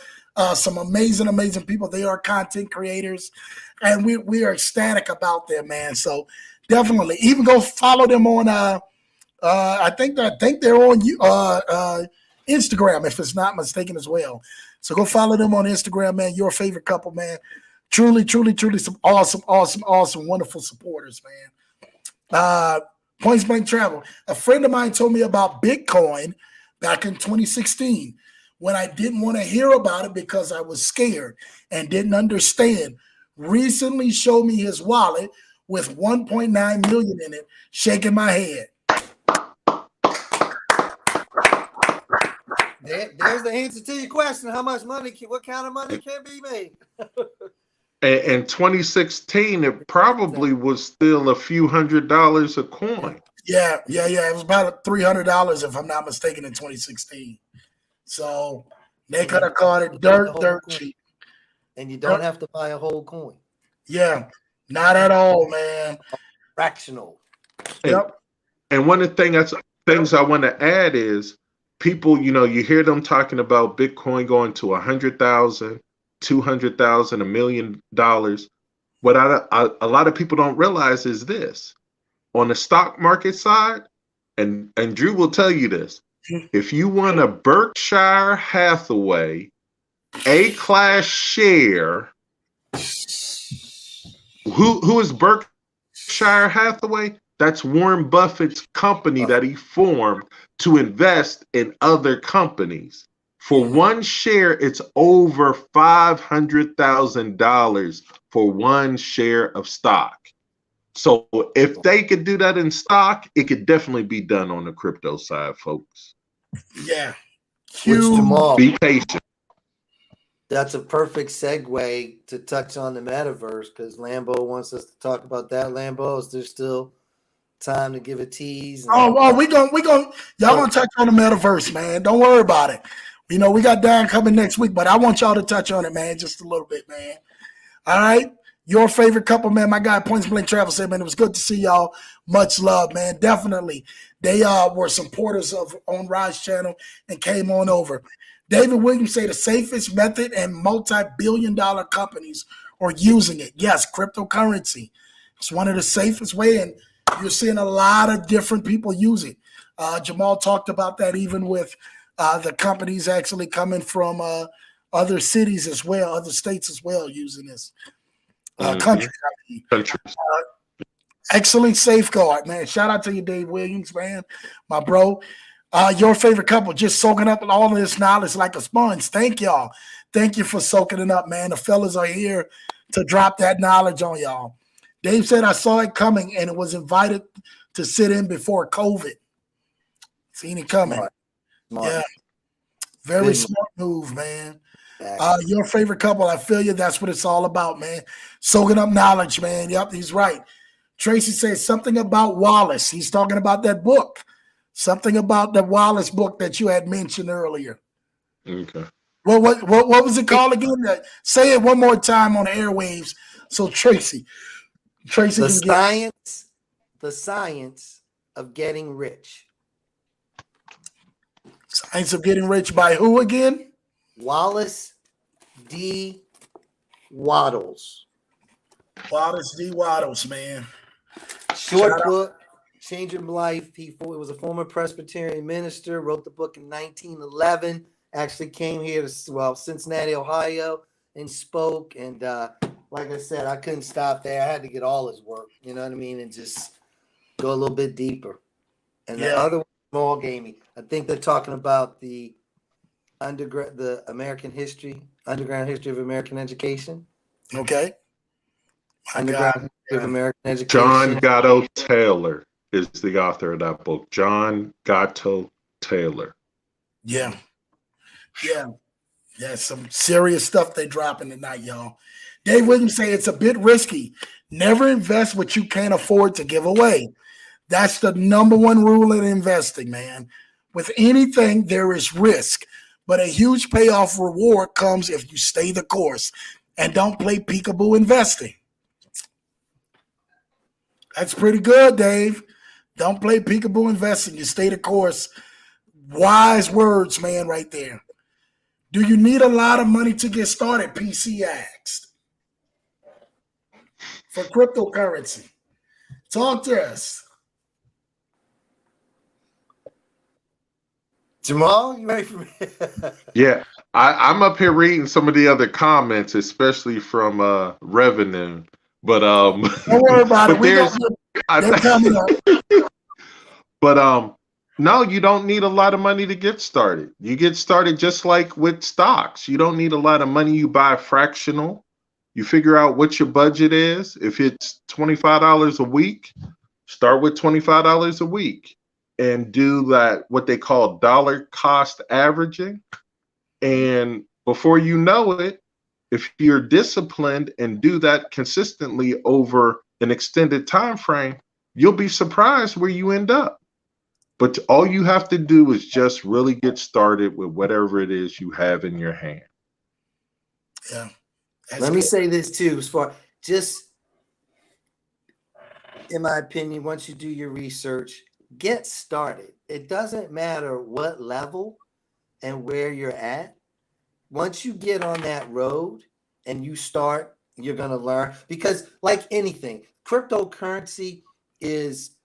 Some amazing, amazing people. They are content creators, and we are ecstatic about them, man. So definitely, even go follow them on. I think they're on Instagram, if it's not mistaken, as well. So go follow them on Instagram, man. Your favorite couple, man. Truly, truly, truly, some awesome, wonderful supporters, man. Points Blank Travel. A friend of mine told me about Bitcoin back in 2016. When I didn't want to hear about it because I was scared and didn't understand. Recently showed me his wallet with 1.9 million in it, shaking my head. There's the answer to your question. How much money, what kind of money can be made? In 2016, it probably was still a few $100s a coin. Yeah. It was about $300, if I'm not mistaken, in 2016. So they could have called it dirt cheap. And you don't have to buy a whole coin. Yeah, not at all, man. Fractional. Yep. And one of the things I want to add is people, you hear them talking about Bitcoin going to 100,000, 200,000, $1 million. What a lot of people don't realize is this: on the stock market side, and Drew will tell you this. If you want a Berkshire Hathaway A-class share, who is Berkshire Hathaway? That's Warren Buffett's company that he formed to invest in other companies. For one share, it's over $500,000 for one share of stock. So if they could do that in stock, it could definitely be done on the crypto side, folks. Yeah. Jamal, be patient. That's a perfect segue to touch on the metaverse, because Lambo wants us to talk about that. Lambo, is there still time to give a tease? Y'all gonna touch on the metaverse, man. Don't worry about it. We got Don coming next week, but I want y'all to touch on it, man, just a little bit, man. All right. Your favorite couple, man. My guy Points Blank Travel said, man, it was good to see y'all. Much love, man. Definitely. They were supporters of on Rod's channel and came on over. David Williams say the safest method and multi-billion-dollar companies are using it. Yes, cryptocurrency. It's one of the safest way, and you're seeing a lot of different people use it. Jamal talked about that even with the companies actually coming from other cities as well, other states as well using this. Countries. Excellent safeguard, man. Shout out to you, Dave Williams, man, my bro. Your favorite couple just soaking up all of this knowledge like a sponge. Thank y'all. Thank you for soaking it up, man. The fellas are here to drop that knowledge on y'all. Dave said, I saw it coming and it was invited to sit in before COVID. Seen it coming. Smart. Yeah. Very smart move, man. Your favorite couple, I feel you. That's what it's all about, man. Soaking up knowledge, man. Yep, he's right. Tracy says something about Wallace. He's talking about that book. Something about the Wallace book that you had mentioned earlier. Okay. Well, what was it called again? Say it one more time on the airwaves. So Tracy the science of getting rich. Science of Getting Rich by who again? Wallace D. Wattles. Wallace D. Wattles, man. Short book, changing life. He was a former Presbyterian minister, wrote the book in 1911, actually came here to, Cincinnati, Ohio, and spoke. And like I said, I couldn't stop there. I had to get all his work, you know what I mean, and just go a little bit deeper. And the other one, small gaming. I think they're talking about the underground history of American education. Okay. Underground history of American education. John Gatto Taylor is the author of that book. John Gatto Taylor. Yeah. Some serious stuff they dropping tonight, y'all. Dave Williams say it's a bit risky. Never invest what you can't afford to give away. That's the number one rule in investing, man. With anything, there is risk, but a huge payoff reward comes if you stay the course and don't play peekaboo investing. That's pretty good, Dave. Don't play peekaboo investing. You stay the course. Wise words, man, right there. Do you need a lot of money to get started? PC asked. For cryptocurrency. Talk to us. Jamal, you ready for me? Yeah, I'm up here reading some of the other comments, especially from Revenue. But don't worry about it. They're coming up. But no, you don't need a lot of money to get started. You get started just like with stocks. You don't need a lot of money. You buy fractional. You figure out what your budget is. If it's $25 a week, start with $25 a week and do that, what they call dollar cost averaging. And before you know it, if you're disciplined and do that consistently over an extended time frame, you'll be surprised where you end up. But all you have to do is just really get started with whatever it is you have in your hand. Yeah. Let me say this too, as far just in my opinion, once you do your research, get started. It doesn't matter what level and where you're at. Once you get on that road and you start, you're going to learn, because like anything, cryptocurrency is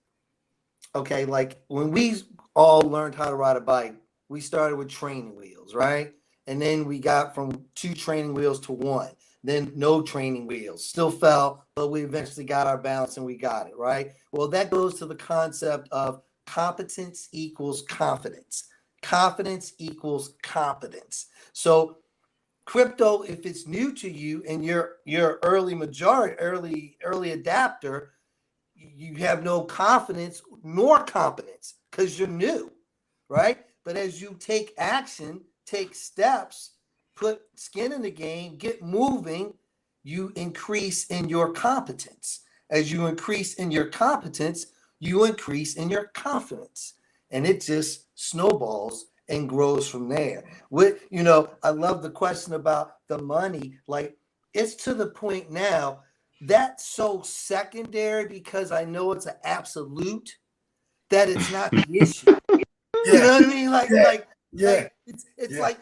okay. Like when we all learned how to ride a bike, we started with training wheels, right? And then we got from 2 training wheels to 1. Then no training wheels, still fell, but we eventually got our balance and we got it, right? Well, that goes to the concept of competence equals confidence. Confidence equals competence. So crypto, if it's new to you and you're early adapter, you have no confidence nor competence because you're new, right? But as you take action, take steps, put skin in the game, get moving, you increase in your competence. As you increase in your competence, you increase in your confidence. And it just snowballs and grows from there. I love the question about the money. Like, it's to the point now, that's so secondary because I know it's an absolute that it's not the issue. You know what I mean? Like it's like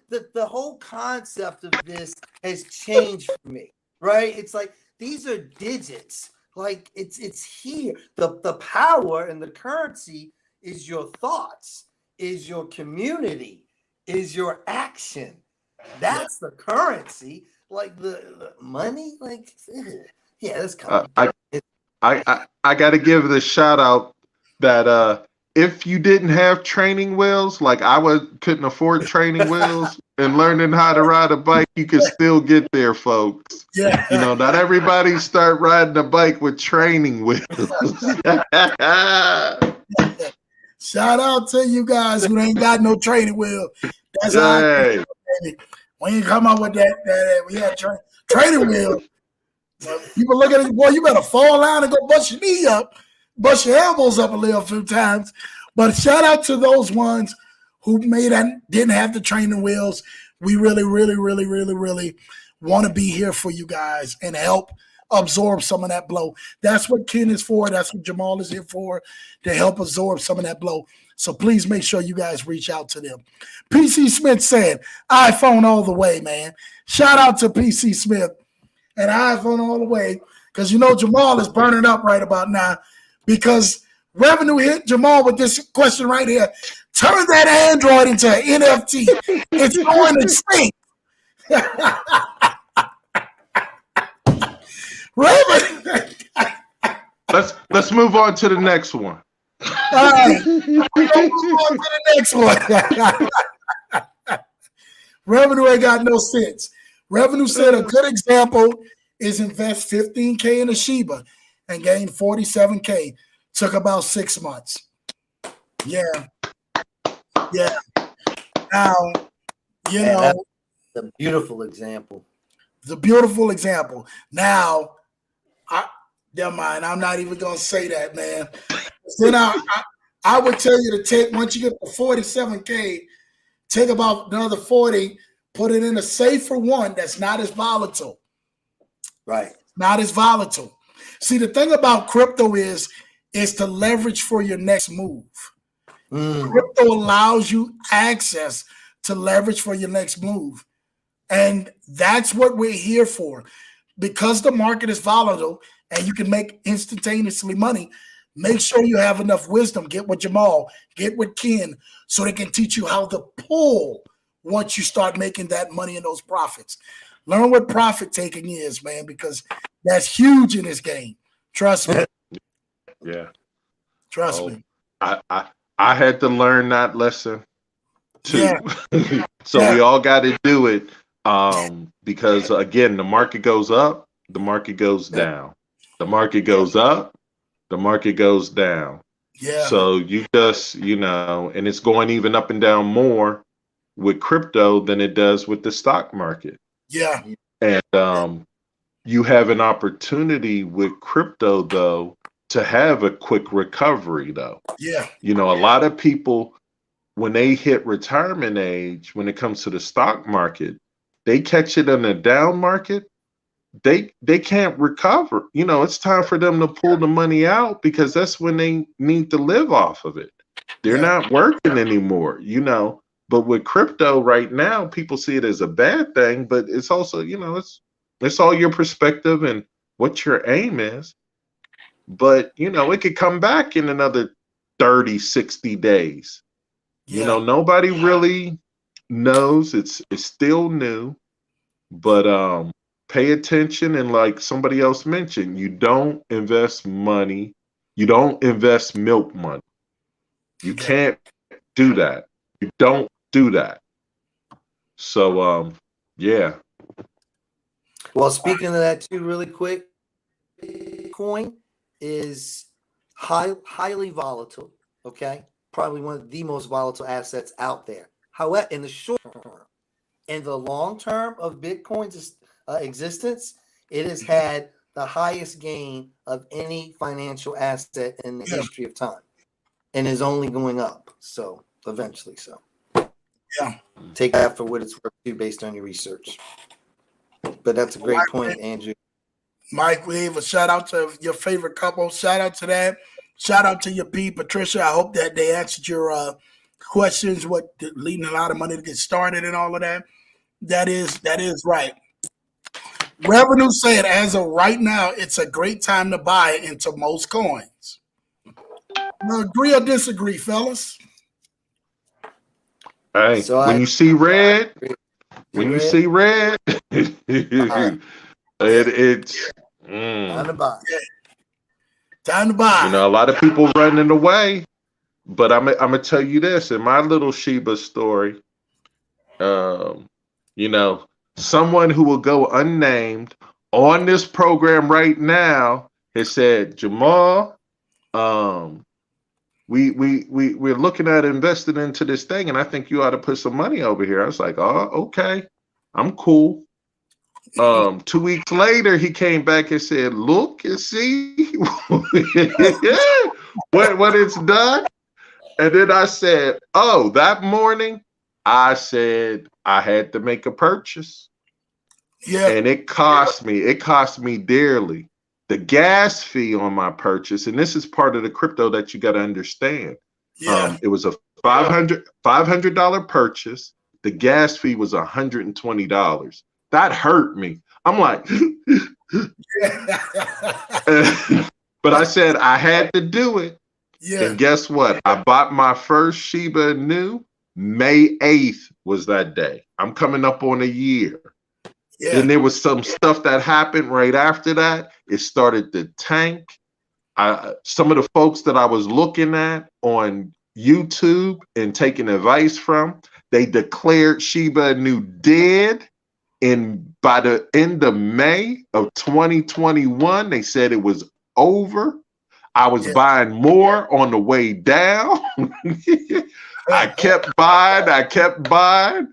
the whole concept of this has changed for me, right? It's like these are digits. Like it's here. The power and the currency is your thoughts, is your community, is your action. That's the currency. Like the money, like yeah, that's coming. I got to give the shout out that if you didn't have training wheels, like couldn't afford training wheels and learning how to ride a bike, you could still get there, folks. Yeah. You know, not everybody start riding a bike with training wheels. Shout out to you guys who ain't got no training wheel. That's hey. how we ain't come up with that we had training wheel. People look at it, boy, you better fall down and go bust your knee up, bust your elbows up a few times. But shout out to those ones who didn't have the training wheels. We really, really, really, really, really want to be here for you guys and help absorb some of that blow. That's what Ken is for. That's what Jamal is here for, to help absorb some of that blow. So please make sure you guys reach out to them. PC Smith said, iPhone all the way, man. Shout out to PC Smith and iPhone all the way, because you know Jamal is burning up right about now because revenue hit Jamal with this question right here. Turn that Android into an NFT. It's going extinct. Let's move on to the next one. All right, we're gonna move on to the next one. Revenue ain't got no sense. Revenue said a good example is invest $15K in a Shiba and gain $47K. Took about 6 months. Yeah. Now, you know, that's the beautiful example. The beautiful example. Now, never mind. I'm not even gonna say that, man. Then I would tell you to take, once you get the 47K, take about another 40, put it in a safer one that's not as volatile. Right. Not as volatile. See, the thing about crypto is to leverage for your next move. Crypto allows you access to leverage for your next move. And that's what we're here for. Because the market is volatile and you can make instantaneously money, make sure you have enough wisdom. Get with Jamal, get with Ken, so they can teach you how to pull once you start making that money and those profits. Learn what profit taking is, man, because that's huge in this game. Trust me. Yeah. Trust me. I had to learn that lesson too. Yeah. So we all got to do it. Because again, the market goes up, the market goes down. The market goes up, the market goes down. Yeah. So you just, and it's going even up and down more with crypto than it does with the stock market. Yeah. And you have an opportunity with crypto, though, to have a quick recovery, though. Yeah. A lot of people, when they hit retirement age, when it comes to the stock market, they catch it in a down market, they can't recover. It's time for them to pull the money out because that's when they need to live off of it. They're not working anymore, But with crypto right now, people see it as a bad thing, but it's also, it's all your perspective and what your aim is. But, it could come back in another 30, 60 days. Nobody really knows. It's still new, but pay attention. And like somebody else mentioned, you don't invest money. You don't invest milk money. You can't do that. You don't do that. So, yeah. Well, speaking of that too, really quick, Bitcoin is highly volatile. Okay. Probably one of the most volatile assets out there. However, in the short term, in the long term of Bitcoin's existence, it has had the highest gain of any financial asset in the history of time, and is only going up. So eventually, take that for what it's worth too, based on your research. But that's a great point, Andrew. Mike Weave, a shout out to your favorite couple. Shout out to that. Shout out to your P, Patricia. I hope that they answered your questions, what leading a lot of money to get started and all of that. That is right. Revenue said, as of right now, it's a great time to buy into most coins. Now, agree or disagree, fellas? Hey, So when you see red, it's time to buy. Time to buy. You know, a lot of people running away, but I'm gonna tell you this in my little Sheba story. You know, someone who will go unnamed on this program right now has said, Jamal, we're looking at investing into this thing, and I think you ought to put some money over here. I was like, oh, okay, I'm cool. 2 weeks later, he came back and said, look and see what it's done. And then I said, oh, that morning, I said I had to make a purchase. Yeah. And it cost me dearly. The gas fee on my purchase, and this is part of the crypto that you got to understand. Yeah. It was a $500 purchase. The gas fee was $120. That hurt me. I'm like, but I said I had to do it. Yeah. And guess what? I bought my first Shiba Inu. May 8th was that day. I'm coming up on a year. Yeah. And there was some stuff that happened right after that. It started to tank. Some of the folks that I was looking at on YouTube and taking advice from, they declared Shiba Inu dead. And by the end of May of 2021, they said it was over. I was buying more on the way down. I kept buying,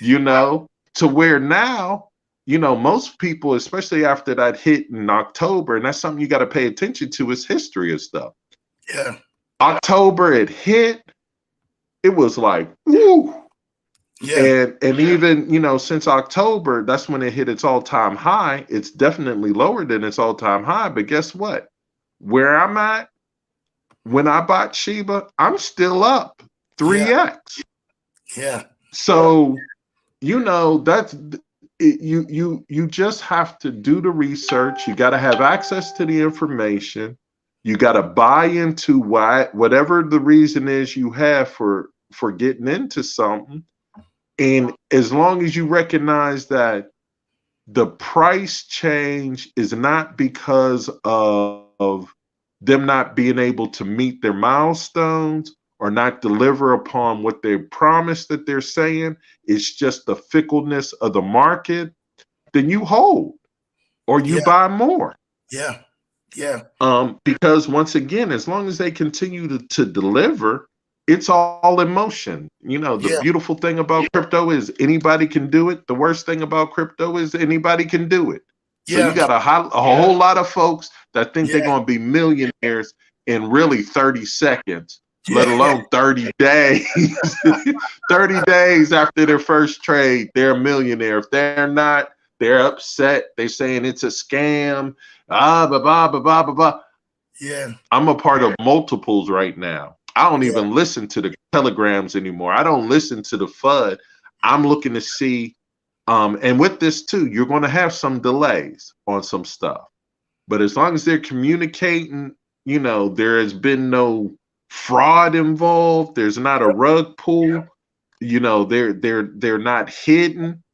you know, to where now, you know, most people, especially after that hit in October, and that's something you got to pay attention to, is history of stuff. Yeah. October, it hit. It was like, woo. Yeah. And even, you know, since October, that's when it hit its all-time high. It's definitely lower than its all-time high. But guess what? Where I'm at, when I bought Shiba, I'm still up 3x. Yeah. So, you know, that's you just have to do the research. You got to have access to the information. You got to buy into whatever the reason is you have for getting into something. And as long as you recognize that the price change is not because of them not being able to meet their milestones or not deliver upon what they promised that they're saying, it's just the fickleness of the market, then you hold or you buy more. Yeah. Yeah. Because once again, as long as they continue to deliver, it's all in motion. You know, the beautiful thing about crypto is anybody can do it. The worst thing about crypto is anybody can do it. So you got a whole lot of folks that think they're going to be millionaires in really 30 seconds, let alone 30 days. 30 days after their first trade, they're a millionaire. If they're not, they're upset. They're saying it's a scam. Blah, blah, blah, blah, blah, blah. Yeah. I'm a part of multiples right now. I don't even listen to the telegrams anymore. I don't listen to the FUD. I'm looking to see, and with this too, you're going to have some delays on some stuff. But as long as they're communicating, you know, there has been no fraud involved. There's not a rug pull. You know, they're not hidden.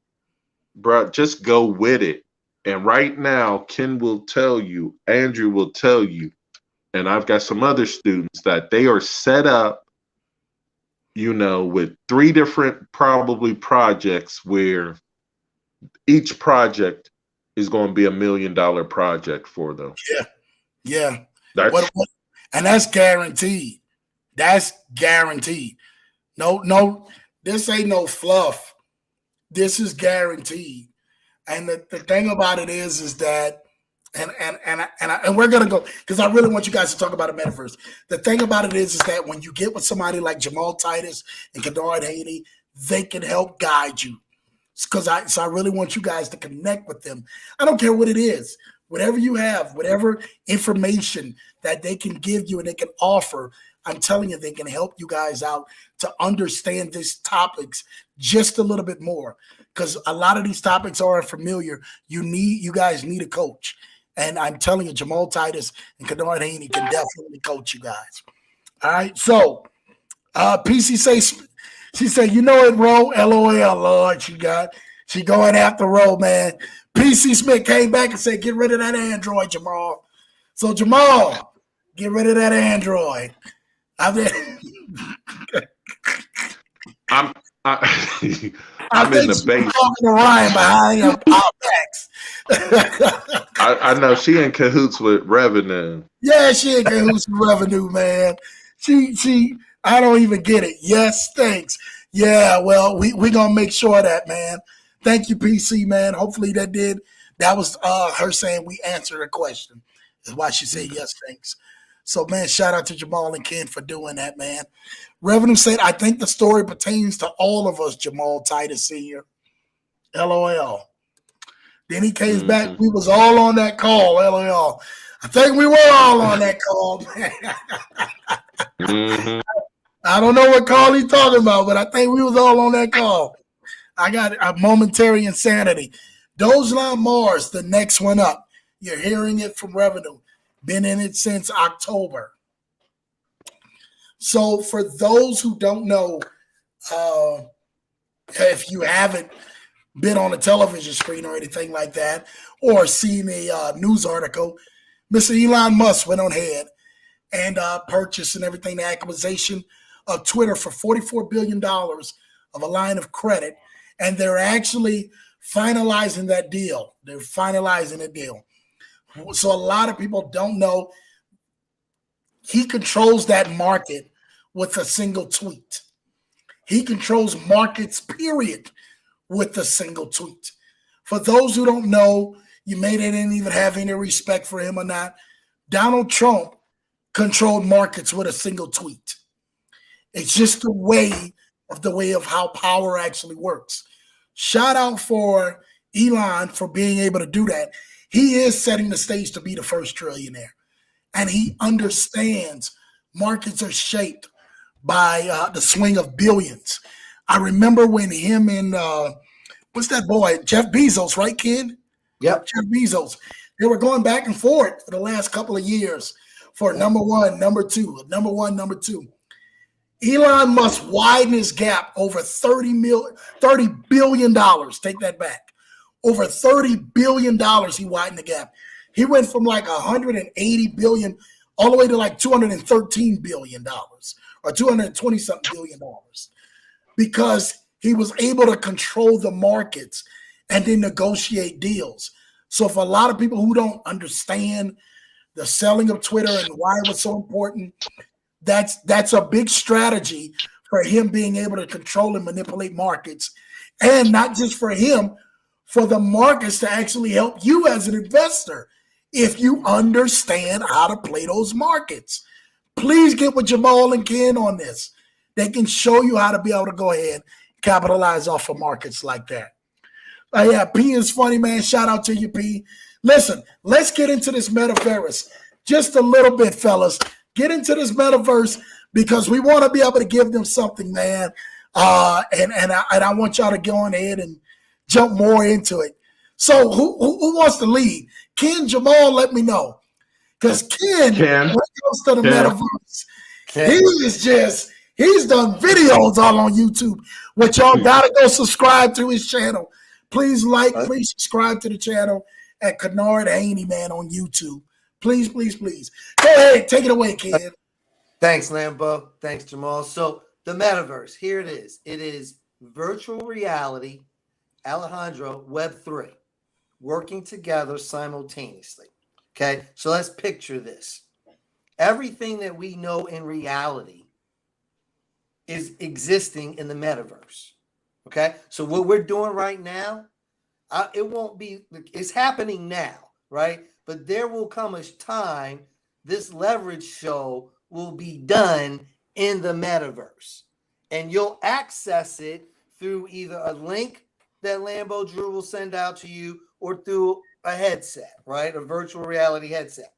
Bro, just go with it. And right now, Ken will tell you, Andrew will tell you, and I've got some other students that they are set up, you know, with 3 different probably projects where each project is going to be $1 million project for them. Yeah. And that's guaranteed. That's guaranteed. No, this ain't no fluff. This is guaranteed. And the thing about it is that, and we're gonna go, because I really want you guys to talk about the metaverse. The thing about it is that when you get with somebody like Jamal Titus and Kennard Haynie, they can help guide you. So I really want you guys to connect with them. I don't care what it is, whatever you have, whatever information that they can give you and they can offer, I'm telling you, they can help you guys out to understand these topics just a little bit more. Because a lot of these topics are unfamiliar. You guys need a coach. And I'm telling you, Jamal Titus and Kennard Haynie can definitely coach you guys. All right. So PC says, she said, you know it, Ro, LOL, Lord. She going after Ro, man. PC Smith came back and said, get rid of that Android, Jamal. So Jamal, get rid of that Android. I'm in the base. Talking to Ryan behind our backs. I know she in cahoots with revenue. Yeah, she in cahoots with revenue, man. She. I don't even get it. Yes, thanks. Yeah, well, we gonna make sure of that, man. Thank you, PC, man. Hopefully that was her saying we answered her question. Is why she said yes, thanks. So, man, shout out to Jamal and Ken for doing that, man. Revenue said, I think the story pertains to all of us, Jamal Titus Sr. LOL. Then he came back. We was all on that call, LOL. I think we were all on that call, man. I don't know what call he's talking about, but I think we was all on that call. I got a momentary insanity. Dogeline Mars, the next one up. You're hearing it from Revenue. Been in it since October. So for those who don't know, if you haven't been on a television screen or anything like that, or seen a news article, Mr. Elon Musk went on ahead and purchased and everything, the acquisition of Twitter for $44 billion of a line of credit. And they're actually finalizing that deal. They're finalizing the deal. So a lot of people don't know he controls that market with a single tweet. He controls markets, period, with a single tweet. For those who don't know, you may didn't even have any respect for him or not, Donald Trump controlled markets with a single tweet. It's just the way of how power actually works. Shout out for Elon for being able to do that. He is setting the stage to be the first trillionaire. And he understands markets are shaped by the swing of billions. I remember when him and, what's that boy, Jeff Bezos, right, Ken? Yep. Jeff Bezos. They were going back and forth for the last couple of years for number one, number two, number one, number two. Elon must widen his gap over $30 billion. Take that back. Over $30 billion he widened the gap. He went from like $180 billion all the way to like $213 billion or $220-something billion because he was able to control the markets and then negotiate deals. So for a lot of people who don't understand the selling of Twitter and why it was so important, that's a big strategy for him being able to control and manipulate markets. And not just for him, for the markets to actually help you as an investor if you understand how to play those markets. Please get with Jamal and Ken on this. They can show you how to be able to go ahead and capitalize off of markets like that. Yeah, P is funny, man. Shout out to you, P. Listen, let's get into this metaverse just a little bit, fellas. Get into this metaverse because we want to be able to give them something, man. And I want y'all to go on ahead and jump more into it. So who wants to lead? Ken, Jamal, let me know. Because Ken, when it comes to the metaverse, he's done videos all on YouTube, which y'all gotta go subscribe to his channel. Please please subscribe to the channel at Kennard Haynie, man, on YouTube. Please, please, please. Go ahead, take it away, Ken. Thanks, Lambo. Thanks, Jamal. So the metaverse, here it is. It is virtual reality, Alejandro, Web3, working together simultaneously. Okay, so let's picture this. Everything that we know in reality is existing in the metaverse. Okay, so what we're doing right now, it won't be, it's happening now, right? But there will come a time this leverage show will be done in the metaverse. And you'll access it through either a link that Lambo Drew will send out to you, or through a headset, right? A virtual reality headset.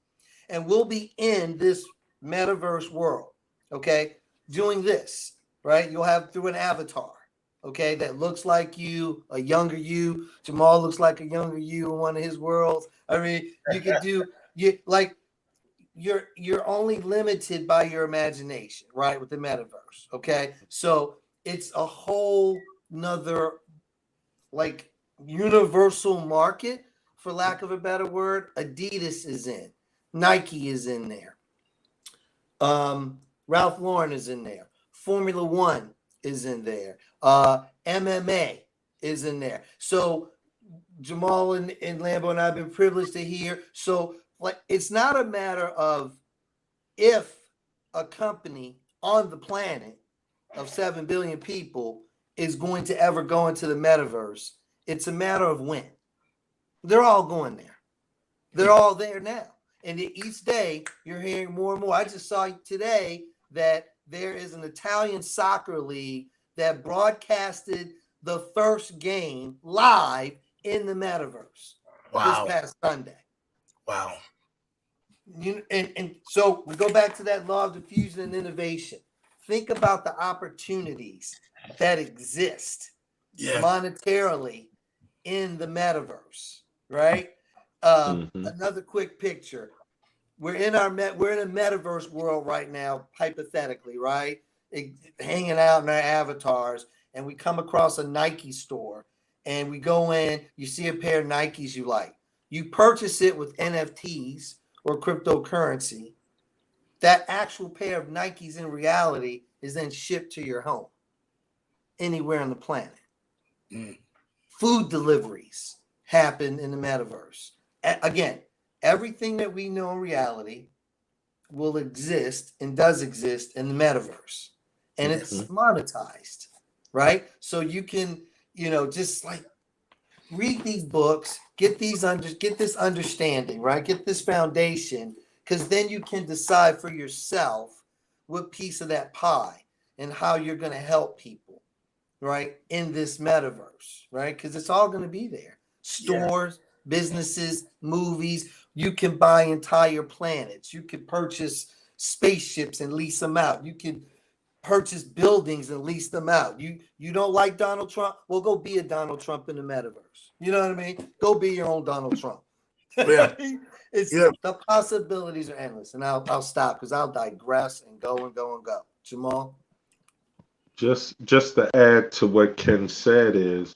And we'll be in this metaverse world, okay, doing this, right? You'll have through an avatar, okay, that looks like you, a younger you. Jamal looks like a younger you in one of his worlds. I mean, you could do you're only limited by your imagination, right? With the metaverse, okay? So it's a whole nother like universal market, for lack of a better word. Adidas is in, Nike is in there, Ralph Lauren is in there, Formula One is in there, MMA is in there. So Jamal and Lambo and I have been privileged to hear. So like, it's not a matter of if a company on the planet of 7 billion people is going to ever go into the metaverse. It's a matter of when. They're all going there. They're all there now. And each day you're hearing more and more. I just saw today that there is an Italian soccer league that broadcasted the first game live in the metaverse this past Sunday. Wow. And so we go back to that law of diffusion and innovation. Think about the opportunities that exist monetarily in the metaverse, right? Another quick picture. We're in a metaverse world right now, hypothetically, right? Hanging out in our avatars, and we come across a Nike store, and we go in, you see a pair of Nikes you like. You purchase it with NFTs or cryptocurrency. That actual pair of Nikes in reality is then shipped to your home anywhere on the planet. Food deliveries happen in the metaverse. Again, everything that we know in reality will exist and does exist in the metaverse. And it's monetized, right? So you can, just like read these books, get this understanding, right? Get this foundation, because then you can decide for yourself what piece of that pie and how you're going to help people, right? In this metaverse, right? Because it's all going to be there. Stores, businesses, movies. You can buy entire planets. You can purchase spaceships and lease them out. You can purchase buildings and lease them out. You don't like Donald Trump? Well, go be a Donald Trump in the metaverse. You know what I mean? Go be your own Donald Trump. The possibilities are endless. And I'll stop because I'll digress and go and go and go. Jamal? Just to add to what Ken said is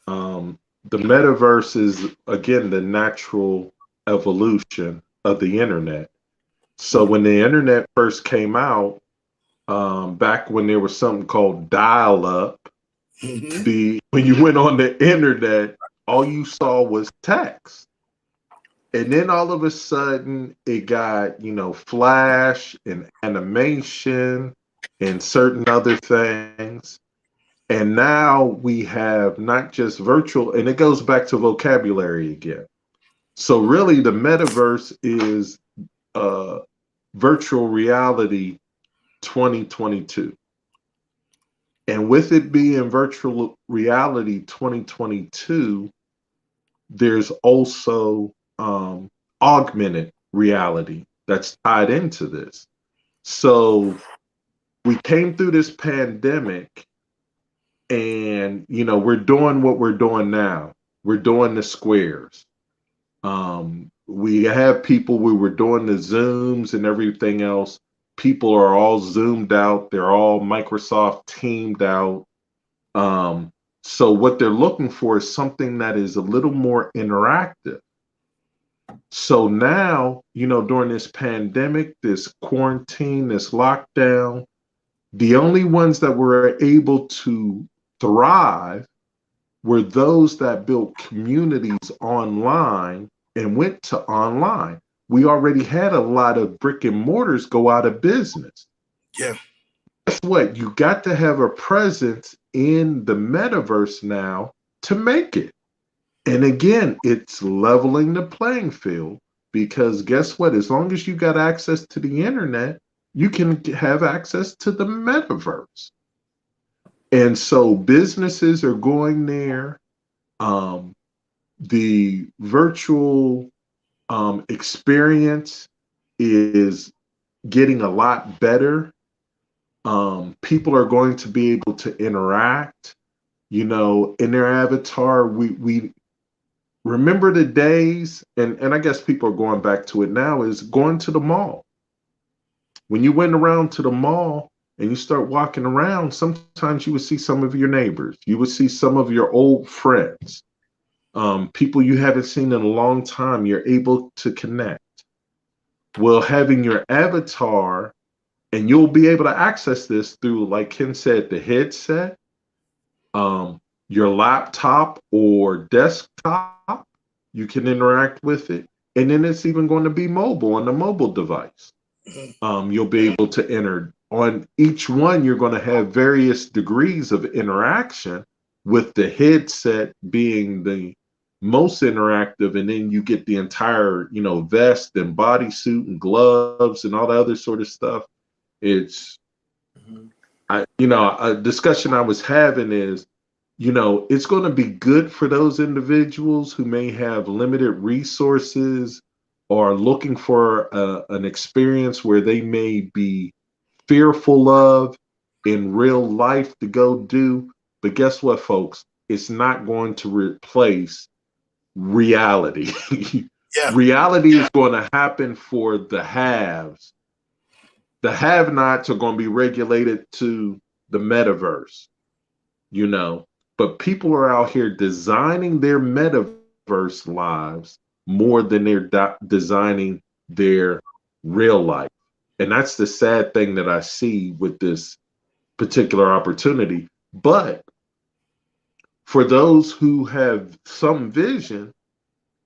the metaverse is, again, the natural evolution of the internet. So when the internet first came out, back when there was something called dial-up, when you went on the internet, all you saw was text. And then all of a sudden it got, flash and animation and certain other things. And now we have not just virtual, and it goes back to vocabulary again. So really the metaverse is virtual reality 2022. And with it being virtual reality 2022, there's also augmented reality that's tied into this. So we came through this pandemic and, we're doing what we're doing now. We're doing the squares. We have people, we were doing the Zooms and everything else. People are all Zoomed out. They're all Microsoft teamed out. So what they're looking for is something that is a little more interactive. So now, during this pandemic, this quarantine, this lockdown, the only ones that were able to thrive were those that built communities online and went to online. We already had a lot of brick and mortars go out of business. Yeah. Guess what? You got to have a presence in the metaverse now to make it. And again, it's leveling the playing field, because guess what? As long as you got access to the internet, you can have access to the metaverse. And so businesses are going there. the virtual experience is getting a lot better. People are going to be able to interact, you know, in their avatar. We remember the days, and I guess people are going back to it now, is going to the mall. When you went around to the mall and you start walking around, sometimes you would see some of your neighbors. You would see some of your old friends, people you haven't seen in a long time. You're able to connect. Well, having your avatar, and you'll be able to access this through, like Ken said, the headset, your laptop or desktop. You can interact with it. And then it's even going to be mobile on the mobile device. You'll be able to enter. On each one, you're going to have various degrees of interaction, with the headset being the most interactive, and then you get the entire, you know, vest and bodysuit and gloves and all the other sort of stuff. It's, a discussion I was having is, you know, it's going to be good for those individuals who may have limited resources or looking for an experience where they may be fearful of in real life to go do. But guess what, folks? It's not going to replace reality. Reality is going to happen for the haves. The have-nots are going to be regulated to the metaverse, you know. But people are out here designing their metaverse lives more than they're designing their real life. And that's the sad thing that I see with this particular opportunity. But for those who have some vision,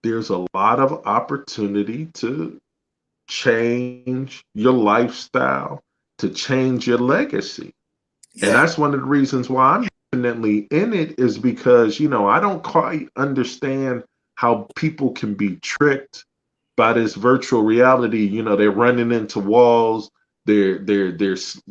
there's a lot of opportunity to change your lifestyle, to change your legacy. And that's one of the reasons why I'm definitely in it, is because, you know, I don't quite understand how people can be tricked by this virtual reality. You know, they're running into walls, they're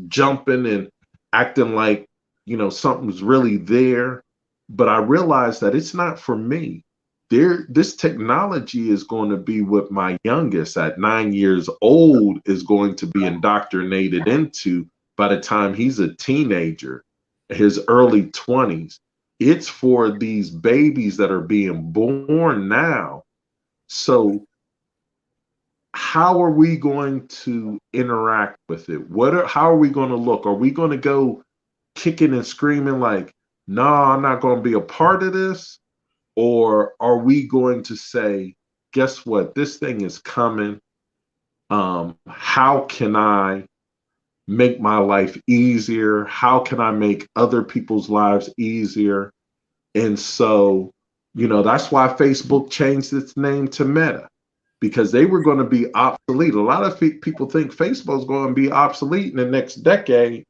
jumping and acting like, you know, something's really there. But I realize that it's not for me. This technology is going to be what my youngest at 9 years old is going to be indoctrinated into by the time he's a teenager, his early 20s. It's for these babies that are being born now. So how are we going to interact with it? How are we going to look? Are we going to go kicking and screaming like, no, I'm not going to be a part of this? Or are we going to say, guess what? This thing is coming. How can I make my life easier? How can I make other people's lives easier? And so, you know, that's why Facebook changed its name to Meta, because they were going to be obsolete. A lot of people think Facebook's going to be obsolete in the next decade.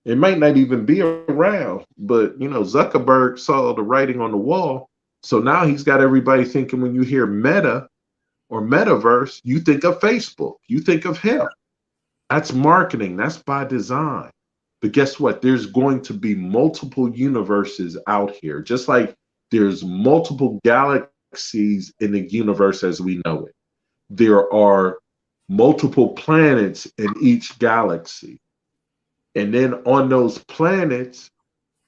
It might not even be around, but, you know, Zuckerberg saw the writing on the wall. So now he's got everybody thinking, when you hear Meta or Metaverse, you think of Facebook, you think of him. That's marketing, that's by design. But guess what? There's going to be multiple universes out here, just like there's multiple galaxies in the universe as we know it. There are multiple planets in each galaxy. And then on those planets,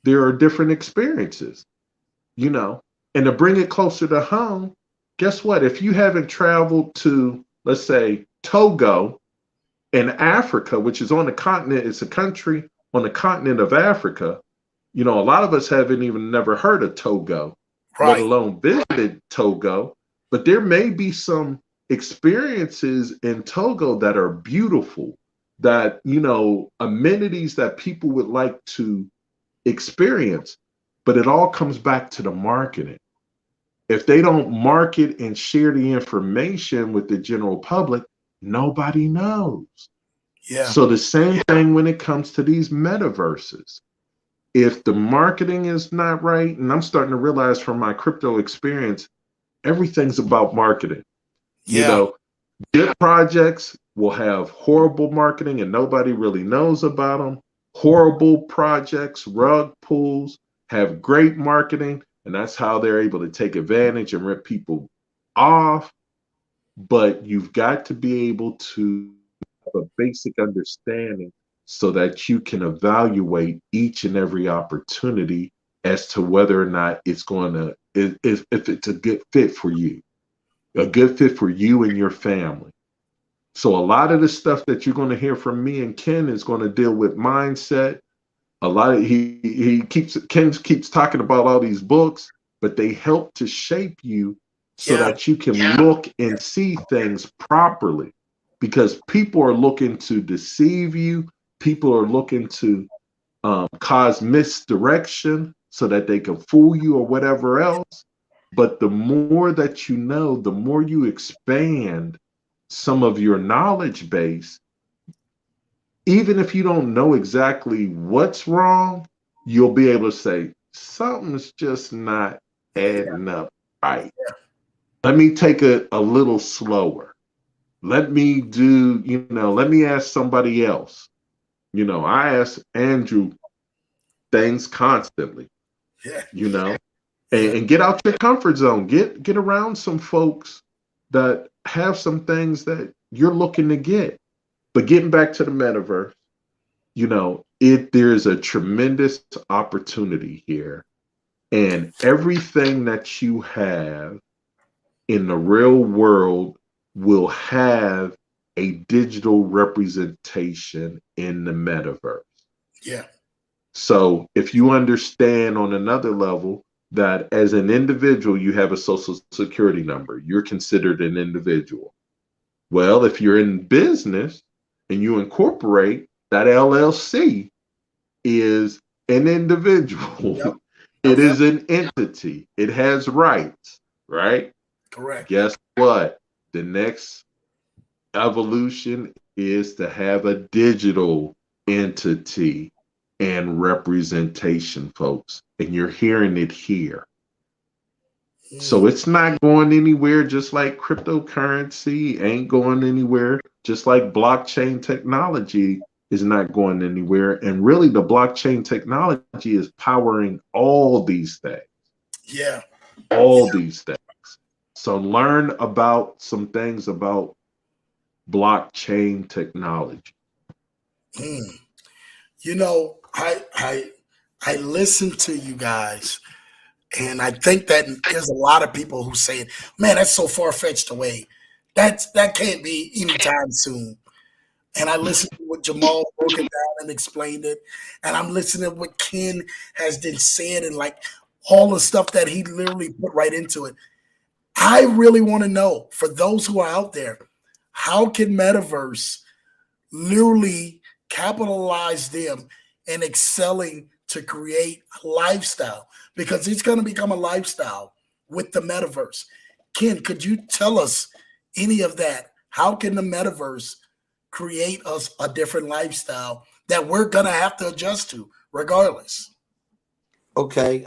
there are different experiences, you know. And to bring it closer to home, guess what? If you haven't traveled to, let's say, Togo in Africa, which is on the continent, it's a country on the continent of Africa. You know, a lot of us haven't even never heard of Togo, let alone visited Togo. But there may be some experiences in Togo that are beautiful, that, you know, amenities that people would like to experience. But it all comes back to the marketing. If they don't market and share the information with the general public, nobody knows. So the same thing when it comes to these metaverses. If the marketing is not right, and I'm starting to realize from my crypto experience, everything's about marketing. You know, good projects will have horrible marketing and nobody really knows about them. Horrible projects, rug pulls, have great marketing, and that's how they're able to take advantage and rip people off. But you've got to be able to have a basic understanding so that you can evaluate each and every opportunity as to whether or not it's going to, if it's a good fit for you, and your family. So a lot of the stuff that you're going to hear from me and Ken is going to deal with mindset. A lot of Ken keeps talking about all these books, but they help to shape you so that you can look and see things properly, because people are looking to deceive you. People are looking to cause misdirection so that they can fool you or whatever else. But the more that you know, the more you expand some of your knowledge base. Even if you don't know exactly what's wrong, you'll be able to say, something's just not adding up right. Let me take it a little slower. Let me let me ask somebody else. I ask Andrew things constantly, and get out your comfort zone. Get around some folks that have some things that you're looking to get. But getting back to the metaverse, there's a tremendous opportunity here, and everything that you have in the real world will have a digital representation in the metaverse. Yeah. So if you understand on another level that as an individual, you have a social security number, you're considered an individual. Well, if you're in business and you incorporate, that LLC is an individual. Yep. It is an entity. It has rights, right? Correct. Guess what? The next evolution is to have a digital entity and representation, folks. And you're hearing it here. So it's not going anywhere, just like cryptocurrency ain't going anywhere, just like blockchain technology is not going anywhere. And really, the blockchain technology is powering all these things. Yeah. All these things. So learn about some things about blockchain technology. I listen to you guys, and I think that there's a lot of people who say, man, that's so far-fetched away. That can't be anytime soon. And I listened to what Jamal broke it down and explained it. And I'm listening to what Ken has been said and like all the stuff that he literally put right into it. I really want to know, for those who are out there, how can Metaverse literally capitalize them in excelling to create a lifestyle? Because it's going to become a lifestyle with the Metaverse. Ken, could you tell us any of that? How can the Metaverse create us a different lifestyle that we're going to have to adjust to regardless? Okay.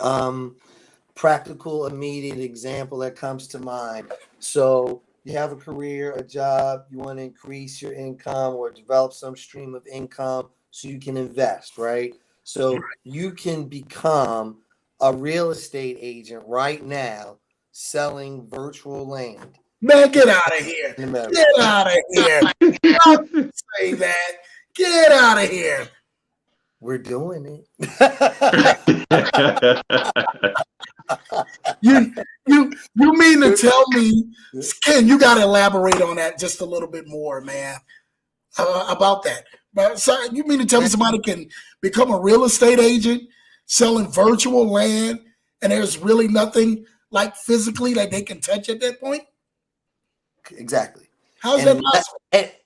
Practical, immediate example that comes to mind. So you have a career, a job, you want to increase your income or develop some stream of income so you can invest, right? So you can become a real estate agent right now selling virtual land. Man, get out of here. Get out of here. Don't say that. Get out of here. We're doing it. You mean to tell me, Ken, you got to elaborate on that just a little bit more, man, about that. But so you mean to tell me somebody can become a real estate agent selling virtual land and there's really nothing like physically that they can touch at that point? Exactly. How's that possible?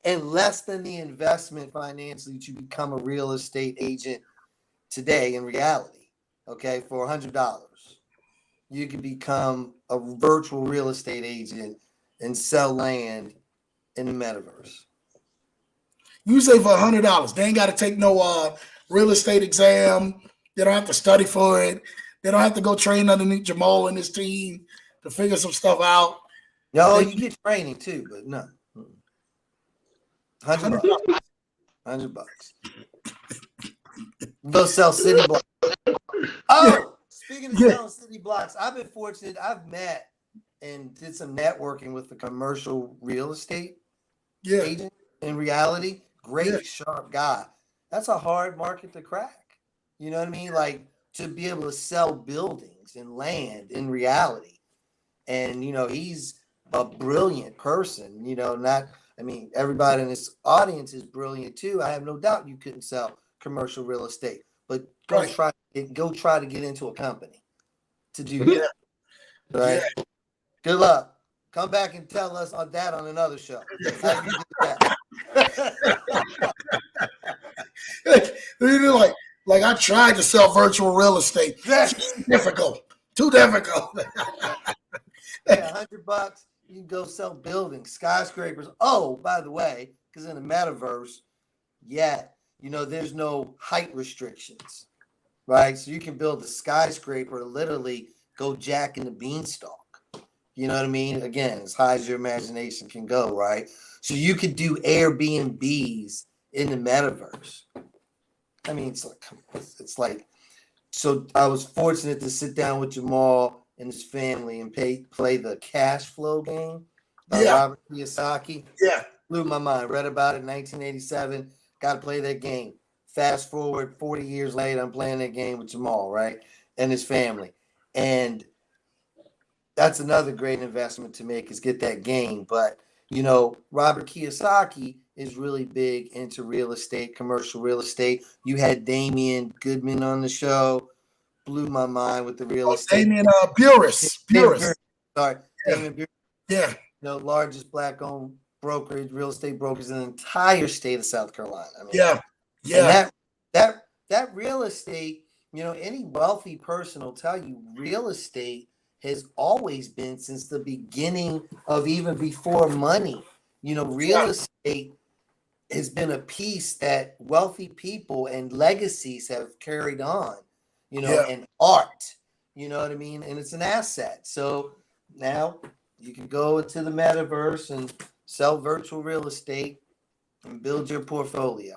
And less than the investment financially to become a real estate agent today in reality, okay, for $100. You can become a virtual real estate agent and sell land in the metaverse. You say for $100. They ain't got to take no real estate exam. They don't have to study for it. They don't have to go train underneath Jamal and his team to figure some stuff out. No, you get training too, but no. $100. $100. Go sell city blocks. Oh, speaking of selling city blocks, I've been fortunate. I've met and did some networking with the commercial real estate agent in reality. Great, sharp guy. That's a hard market to crack. You know what I mean? Like to be able to sell buildings and land in reality. And, he's a brilliant person, everybody in this audience is brilliant too. I have no doubt you couldn't sell commercial real estate, but go try to get into a company to do that. Right? Yeah. Good luck. Come back and tell us on that on another show. How you did that. like I tried to sell virtual real estate. Too difficult. Yeah, $100. You can go sell buildings, skyscrapers. Oh, by the way, because in the metaverse, there's no height restrictions, right? So you can build a skyscraper, literally go jack in the beanstalk. You know what I mean? Again, as high as your imagination can go, right? So you could do Airbnbs in the metaverse. I mean, it's like, so I was fortunate to sit down with Jamal and his family and play the cash flow game by Robert Kiyosaki. Yeah. Blew my mind. Read about it in 1987. Got to play that game. Fast forward 40 years later, I'm playing that game with Jamal, right? And his family. And that's another great investment to make is get that game. But, Robert Kiyosaki is really big into real estate, commercial real estate. You had Damian Goodman on the show. Blew my mind with the real estate. Damian Burris. Sorry, Damian Burris. Yeah. Largest black-owned brokerage, real estate brokers in the entire state of South Carolina. I mean, yeah. And that real estate, any wealthy person will tell you, real estate has always been since the beginning of even before money. Real estate has been a piece that wealthy people and legacies have carried on. And art, you know what I mean? And it's an asset. So now you can go into the metaverse and sell virtual real estate and build your portfolio.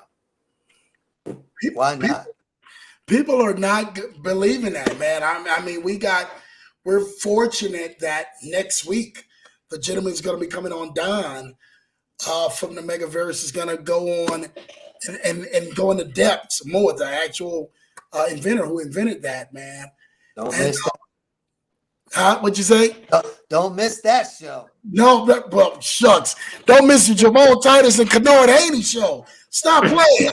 Why not? People are not believing that, man. I mean, we're fortunate that next week the gentleman's going to be coming on Don from the Megaverse is going to go on and go into depths more. The actual inventor who invented that, man. Don't miss that. What'd you say? Don't miss that show. No, well, shucks. Don't miss the Jamal Titus and Kennard Haynie show. Stop playing.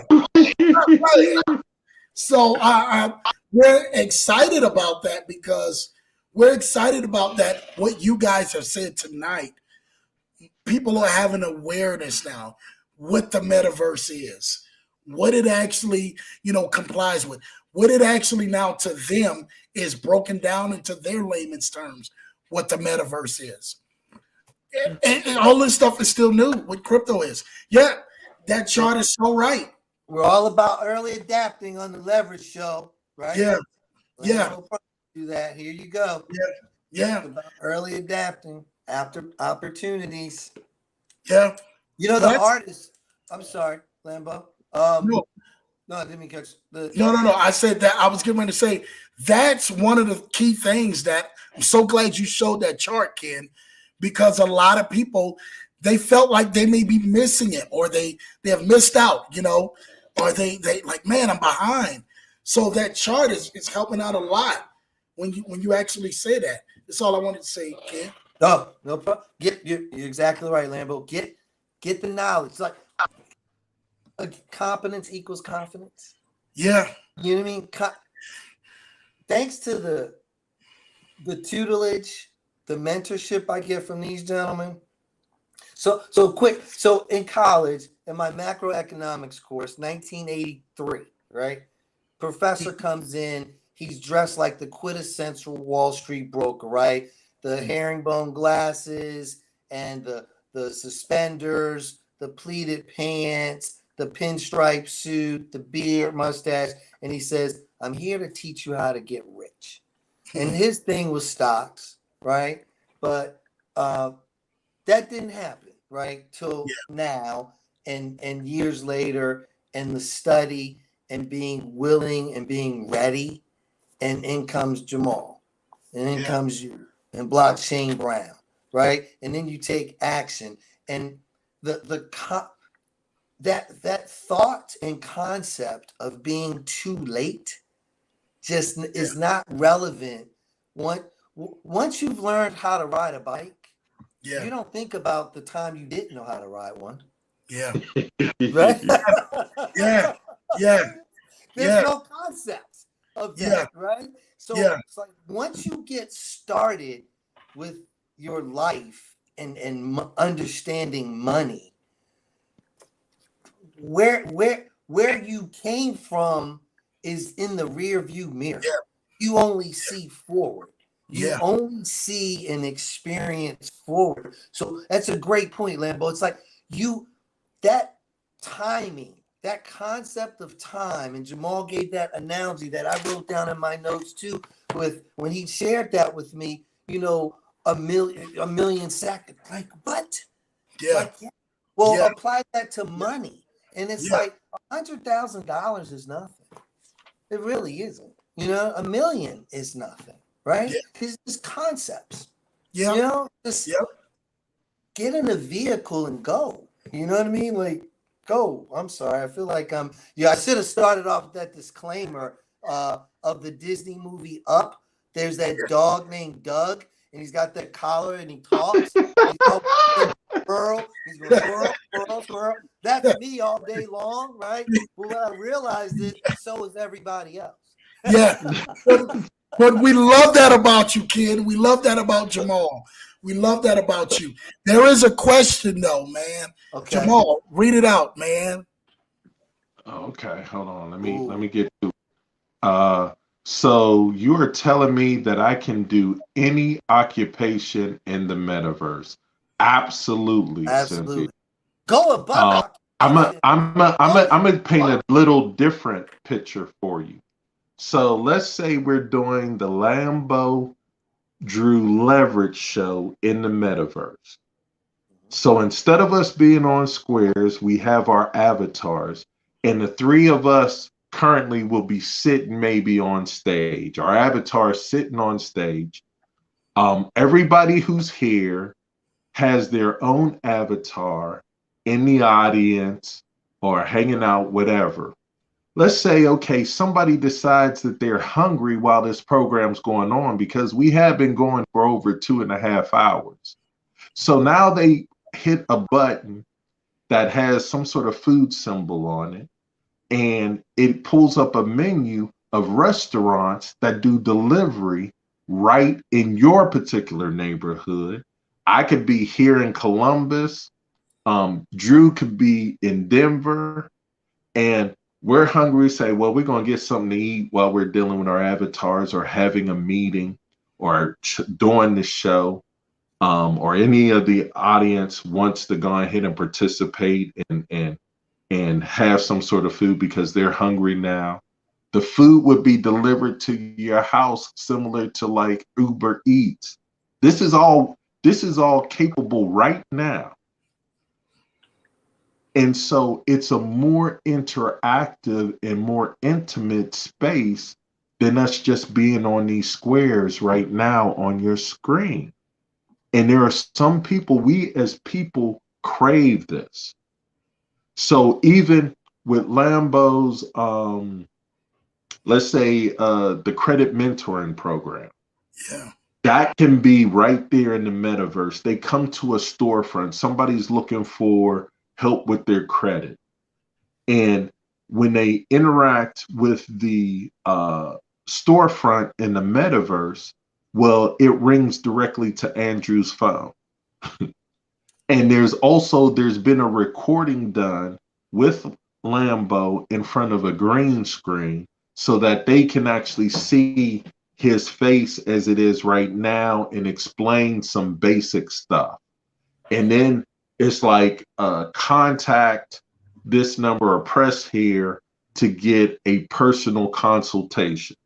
So we're excited about that because we're excited about that. What you guys have said tonight. People are having awareness now what the metaverse is, what it actually, complies with, what it actually now to them is broken down into their layman's terms, what the metaverse is. And all this stuff is still new, what crypto is. Yeah, that chart is so right. We're all about early adapting on the Leverage show, right? Yeah. Do that. Here you go. Yeah. It's about early adapting after opportunities. Yeah. The artist. I'm sorry, Lambo. No, I didn't mean catch the. No. I said that I was getting to say that's one of the key things that I'm so glad you showed that chart, Ken, because a lot of people they felt like they may be missing it or they have missed out, or they like, man, I'm behind. So that chart is helping out a lot when you actually say that. That's all I wanted to say, Ken. No problem. You're exactly right, Lambo. Get the knowledge. It's like competence equals confidence. Yeah. You know what I mean? Thanks to the tutelage, the mentorship I get from these gentlemen. So in college, in my macroeconomics course, 1983, right? Professor comes in, he's dressed like the quintessential Wall Street broker, right? The herringbone glasses and the suspenders, the pleated pants, the pinstripe suit, the beard, mustache. And he says, I'm here to teach you how to get rich. And his thing was stocks, right? But that didn't happen, right? Till now and years later, and the study and being willing and being ready and in comes Jamal, and in comes you, and Blockchain Brown, right? And then you take action, and that thought and concept of being too late just is not relevant. Once you've learned how to ride a bike, you don't think about the time you didn't know how to ride one. Yeah. Right? Yeah. There's no concept of that, right? So it's like once you get started with your life and understanding money, where you came from is in the rear view mirror. You only see forward. You only see and experience forward. So that's a great point, Lambo. It's like that timing, that concept of time, and Jamal gave that analogy that I wrote down in my notes too, with when he shared that with me, a million seconds. Like what? Well, apply that to money. And it's like $100,000 is nothing. It really isn't. $1 million is nothing, right? It's just concepts. Just get in a vehicle and go. You know what I mean? Like, go. I'm sorry. I feel like I should have started off with that disclaimer of the Disney movie Up. There's that dog named Doug, and he's got that collar and he talks. He's going swirl. That's me all day long, right? But when I realized it, so is everybody else. But we love that about you, kid. We love that about Jamal. We love that about you. There is a question though, man. Okay. Jamal, read it out, man. Okay, hold on. Let me get to it. So you are telling me that I can do any occupation in the metaverse? Absolutely. Cynthia. Go above. I'm gonna paint a little different picture for you. So let's say we're doing the Lambo Drew Leverage show in the metaverse. So instead of us being on squares, we have our avatars, and the three of us currently will be sitting maybe on stage. Our avatars sitting on stage. Everybody who's here has their own avatar in the audience or hanging out, whatever. Let's say, okay, somebody decides that they're hungry while this program's going on, because we have been going for over 2.5 hours. So now they hit a button that has some sort of food symbol on it, and it pulls up a menu of restaurants that do delivery right in your particular neighborhood. I could be here in Columbus. Drew could be in Denver, and we're hungry. Say, well, we're going to get something to eat while we're dealing with our avatars or having a meeting or doing the show, or any of the audience wants to go ahead and participate and have some sort of food because they're hungry now. The food would be delivered to your house, similar to like Uber Eats. This is all capable right now. And so it's a more interactive and more intimate space than us just being on these squares right now on your screen. And there are some people, we as people crave this. So even with Lambo's, let's say the credit mentoring program, that can be right there in the metaverse. They come to a storefront, somebody's looking for help with their credit. And when they interact with the storefront in the metaverse, well, it rings directly to Andrew's phone. And there's been a recording done with Lambo in front of a green screen so that they can actually see his face as it is right now and explain some basic stuff. And then it's like contact this number or press here to get a personal consultation.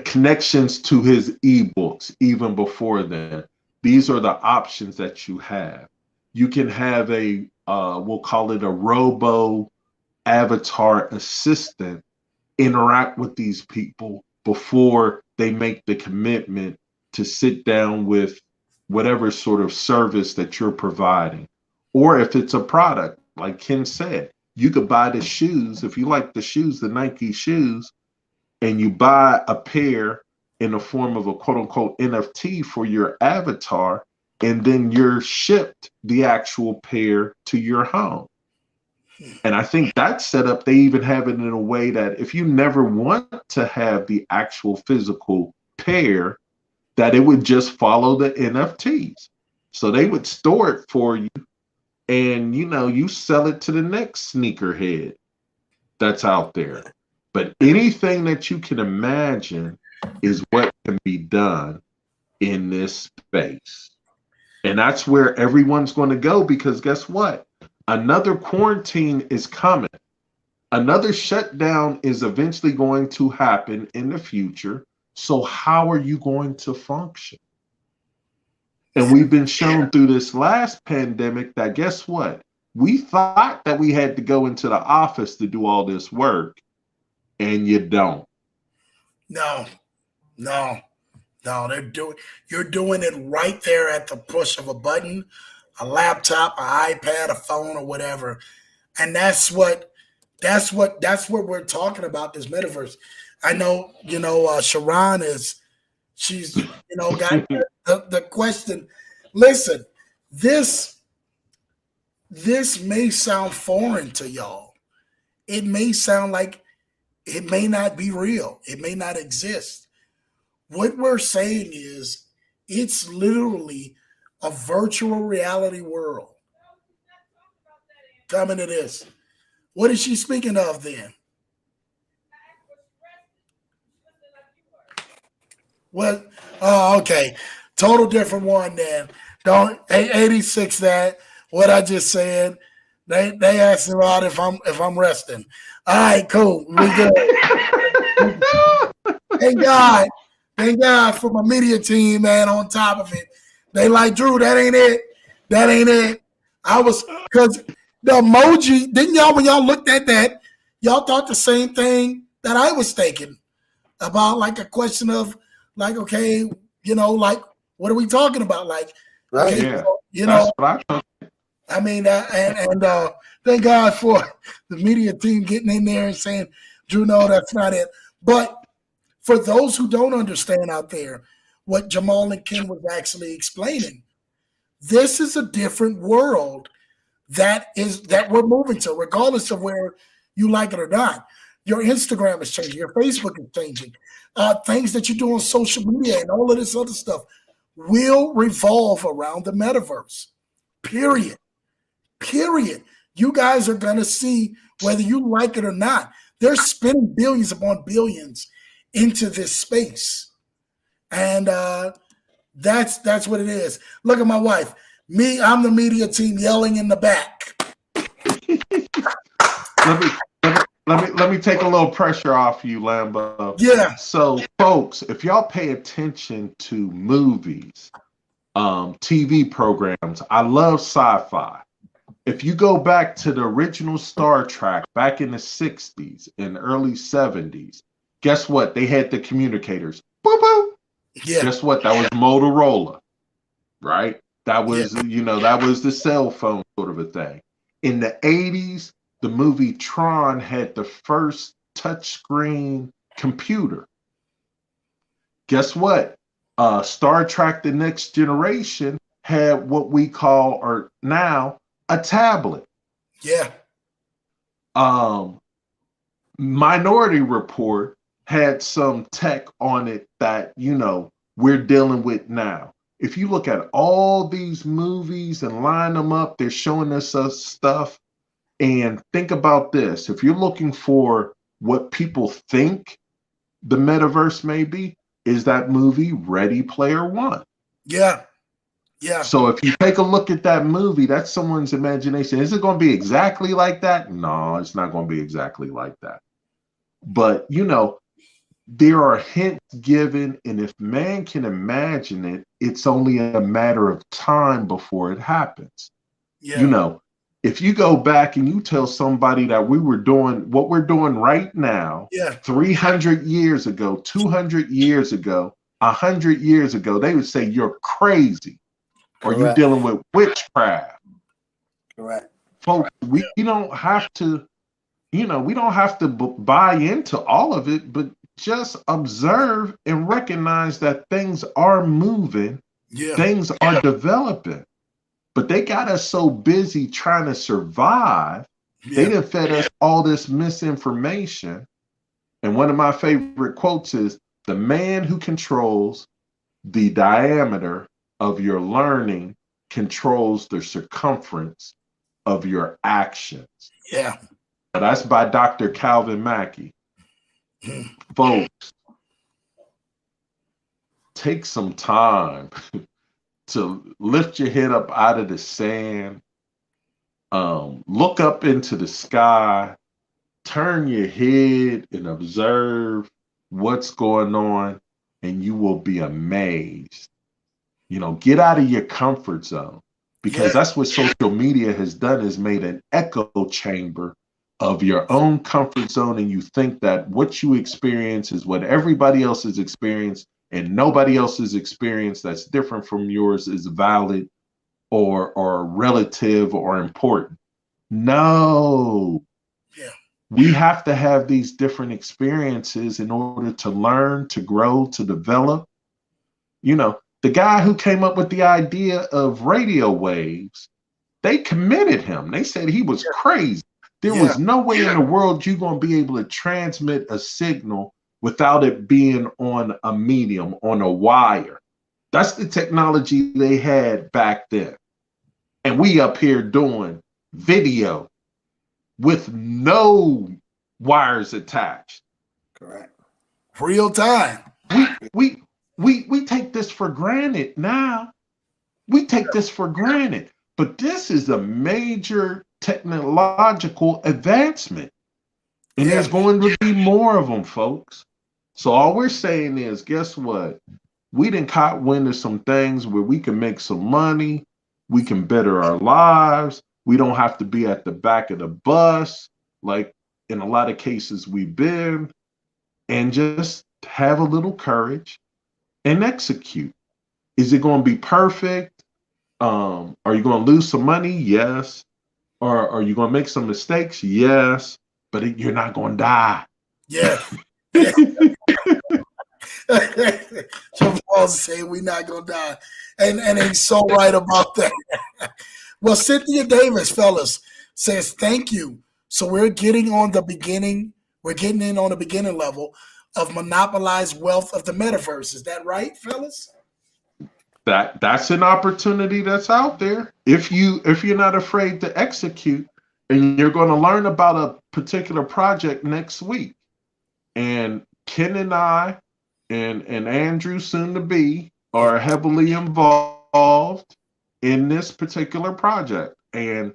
Connections to his ebooks even before then. These are the options that you have. You can have we'll call it a robo avatar assistant interact with these people before they make the commitment to sit down with whatever sort of service that you're providing. Or if it's a product, like Ken said, you could buy the shoes. If you like the shoes, the Nike shoes, and you buy a pair in the form of a quote unquote NFT for your avatar, and then you're shipped the actual pair to your home. And I think that setup, they even have it in a way that if you never want to have the actual physical pair, that it would just follow the NFTs. So they would store it for you, and you sell it to the next sneakerhead that's out there. But anything that you can imagine is what can be done in this space. And that's where everyone's going to go, because guess what? Another quarantine is coming. Another shutdown is eventually going to happen in the future. So how are you going to function? And we've been shown through this last pandemic that guess what? We thought that we had to go into the office to do all this work, and you don't. No. You're doing it right there at the push of a button, a laptop, an iPad, a phone, or whatever. And that's what we're talking about, this metaverse. I know, Sharon she's got the question. Listen, this may sound foreign to y'all. It may sound like it may not be real. It may not exist. What we're saying is it's literally a virtual reality world coming to this. What is she speaking of then? Well, okay. Total different one then. Don't 86 that. What I just said. They asked about if I'm resting. All right, cool. We good. Thank God for my media team, man, on top of it. They like, Drew, that ain't it. I was, because the emoji, didn't y'all, when y'all looked at that, y'all thought the same thing that I was thinking about, like a question of, like, okay, like, what are we talking about? Like, right. Okay, I mean, and thank God for the media team getting in there and saying, Drew, no, that's not it. But for those who don't understand out there, what Jamal and Ken was actually explaining, this is a different world that we're moving to, regardless of where you like it or not. Your Instagram is changing, your Facebook is changing. Things that you do on social media and all of this other stuff will revolve around the metaverse. Period. You guys are going to see, whether you like it or not, they're spending billions upon billions into this space. And that's what it is. Look at my wife. I'm the media team yelling in the back. Let me take a little pressure off you, Lambo. Yeah. So, folks, if y'all pay attention to movies, TV programs, I love sci-fi. If you go back to the original Star Trek back in the 60s and early 70s, guess what? They had the communicators. Boop, boop. Yeah. Guess what? That was Motorola, right? That was, that was the cell phone sort of a thing. In the 80s, the movie Tron had the first touchscreen computer. Guess what? Star Trek: The Next Generation had what we call, or now, a tablet. Yeah. Minority Report had some tech on it that, we're dealing with now. If you look at all these movies and line them up, they're showing us stuff. And think about this. If you're looking for what people think the metaverse may be, is that movie Ready Player One. Yeah. Yeah. So if you take a look at that movie, that's someone's imagination. Is it going to be exactly like that? No, it's not going to be exactly like that. But, there are hints given, and if man can imagine it, it's only a matter of time before it happens. Yeah. if you go back and you tell somebody that we were doing what we're doing right now, 300 years ago, 200 years ago, 100 years ago, they would say you're crazy. Correct. Or you're dealing with witchcraft. Correct. Folks, we don't have to, we don't have to buy into all of it, but just observe and recognize that things are moving, things are developing. But they got us so busy trying to survive. They done fed us all this misinformation. And one of my favorite quotes is, the man who controls the diameter of your learning controls the circumference of your actions. Yeah. That's by Dr. Calvin Mackey. Folks, take some time to lift your head up out of the sand, look up into the sky, turn your head and observe what's going on, and you will be amazed. Get out of your comfort zone, because that's what social media has done, is made an echo chamber of your own comfort zone, and you think that what you experience is what everybody else has experienced, and nobody else's experience that's different from yours is valid or relative or important. No. We have to have these different experiences in order to learn, to grow, to develop. The guy who came up with the idea of radio waves, they committed him. They said he was crazy. There was no way in the world you're going to be able to transmit a signal without it being on a medium, on a wire. That's the technology they had back then. And we up here doing video with no wires attached. Correct. Real time. We take this for granted now. We take this for granted. But this is a major technological advancement. And there's going to be more of them, folks. So all we're saying is, guess what? We done caught wind of some things where we can make some money. We can better our lives. We don't have to be at the back of the bus, like in a lot of cases we've been, and just have a little courage and execute. Is it going to be perfect? Are you going to lose some money? Yes. Or are you going to make some mistakes? Yes. But you're not going to die. Yeah. Jamal's saying we're not going to die. And he's so right about that. Well, Cynthia Davis, fellas, says thank you. So we're getting on the beginning. We're getting in on the beginning level of monopolized wealth of the metaverse. Is that right, fellas? That's an opportunity that's out there. If you're not afraid to execute, and you're going to learn about a particular project next week. And Ken and I and Andrew, soon to be, are heavily involved in this particular project. And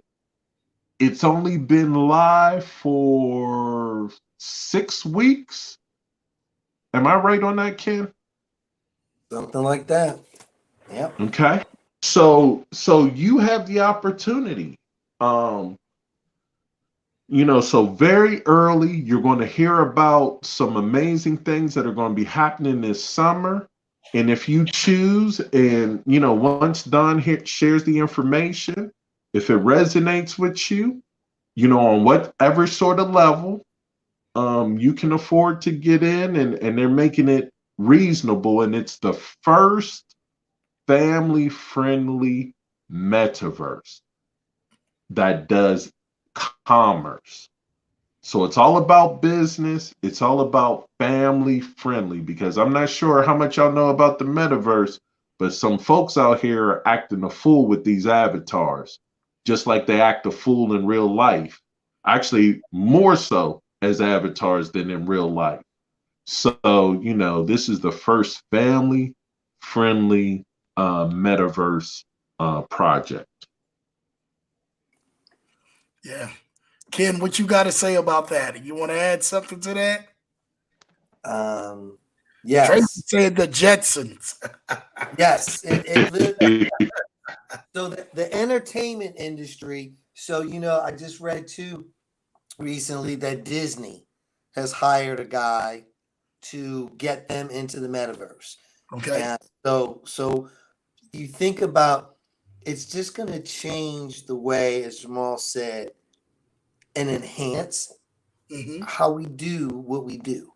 it's only been live for 6 weeks. Am I right on that, Ken? Something like that. Yep. Okay. So you have the opportunity. So very early, you're going to hear about some amazing things that are going to be happening this summer. And if you choose, and, once Don shares the information, if it resonates with you, on whatever sort of level, you can afford to get in, and they're making it reasonable. And it's the first family-friendly metaverse that does commerce. So it's all about business. It's all about family friendly, because I'm not sure how much y'all know about the metaverse, but some folks out here are acting a fool with these avatars, just like they act a fool in real life. Actually, more so as avatars than in real life. So, this is the first family friendly metaverse project. Yeah. Ken, what you got to say about that? You want to add something to that? Yes. Tracy said the Jetsons. Yes. So the entertainment industry So, I just read too recently that Disney has hired a guy to get them into the metaverse. Okay. And so you think about, it's just going to change the way, as Jamal said, and enhance how we do what we do,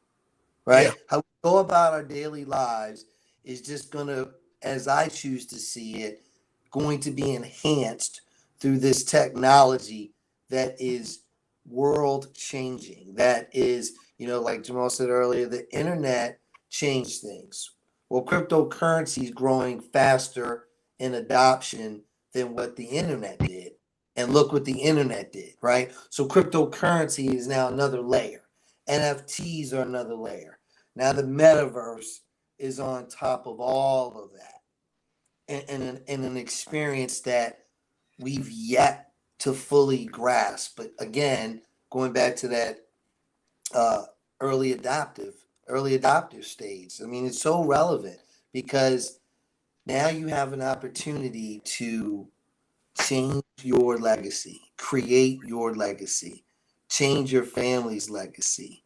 right? Yeah. How we go about our daily lives is just going to, as I choose to see it, going to be enhanced through this technology that is world changing. That is, like Jamal said earlier, the internet changed things. Well, cryptocurrency is growing faster in adoption than what the internet did. And look what the internet did, right? So cryptocurrency is now another layer. NFTs are another layer. Now the metaverse is on top of all of that. And an experience that we've yet to fully grasp. But again, going back to that early adopter stage, I mean, it's so relevant because now you have an opportunity to change your legacy, create your legacy, change your family's legacy,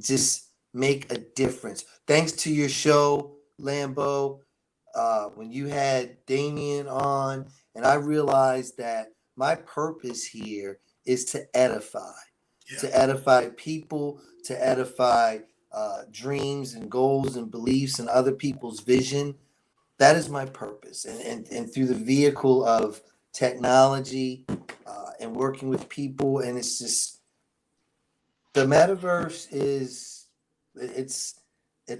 just make a difference. Thanks to your show, Lambo, when you had Damien on, and I realized that my purpose here is to edify people, to edify dreams and goals and beliefs and other people's vision. That is my purpose. And through the vehicle of technology and working with people, and it's just, the metaverse is, it's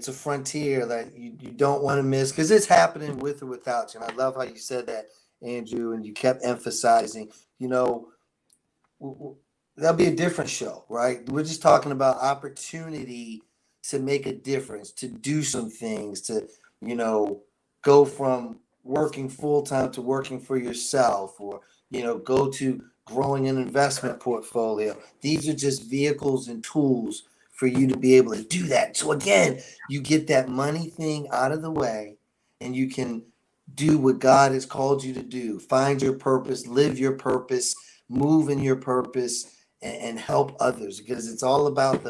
a frontier that you don't want to miss, because it's happening with or without you. And I love how you said that, Andrew, and you kept emphasizing, there'll be a different show, right? We're just talking about opportunity to make a difference, to do some things, to, go from working full-time to working for yourself, or, go to growing an investment portfolio. These are just vehicles and tools for you to be able to do that. So again, you get that money thing out of the way, and you can do what God has called you to do. Find your purpose, live your purpose, move in your purpose, and help others, because it's all about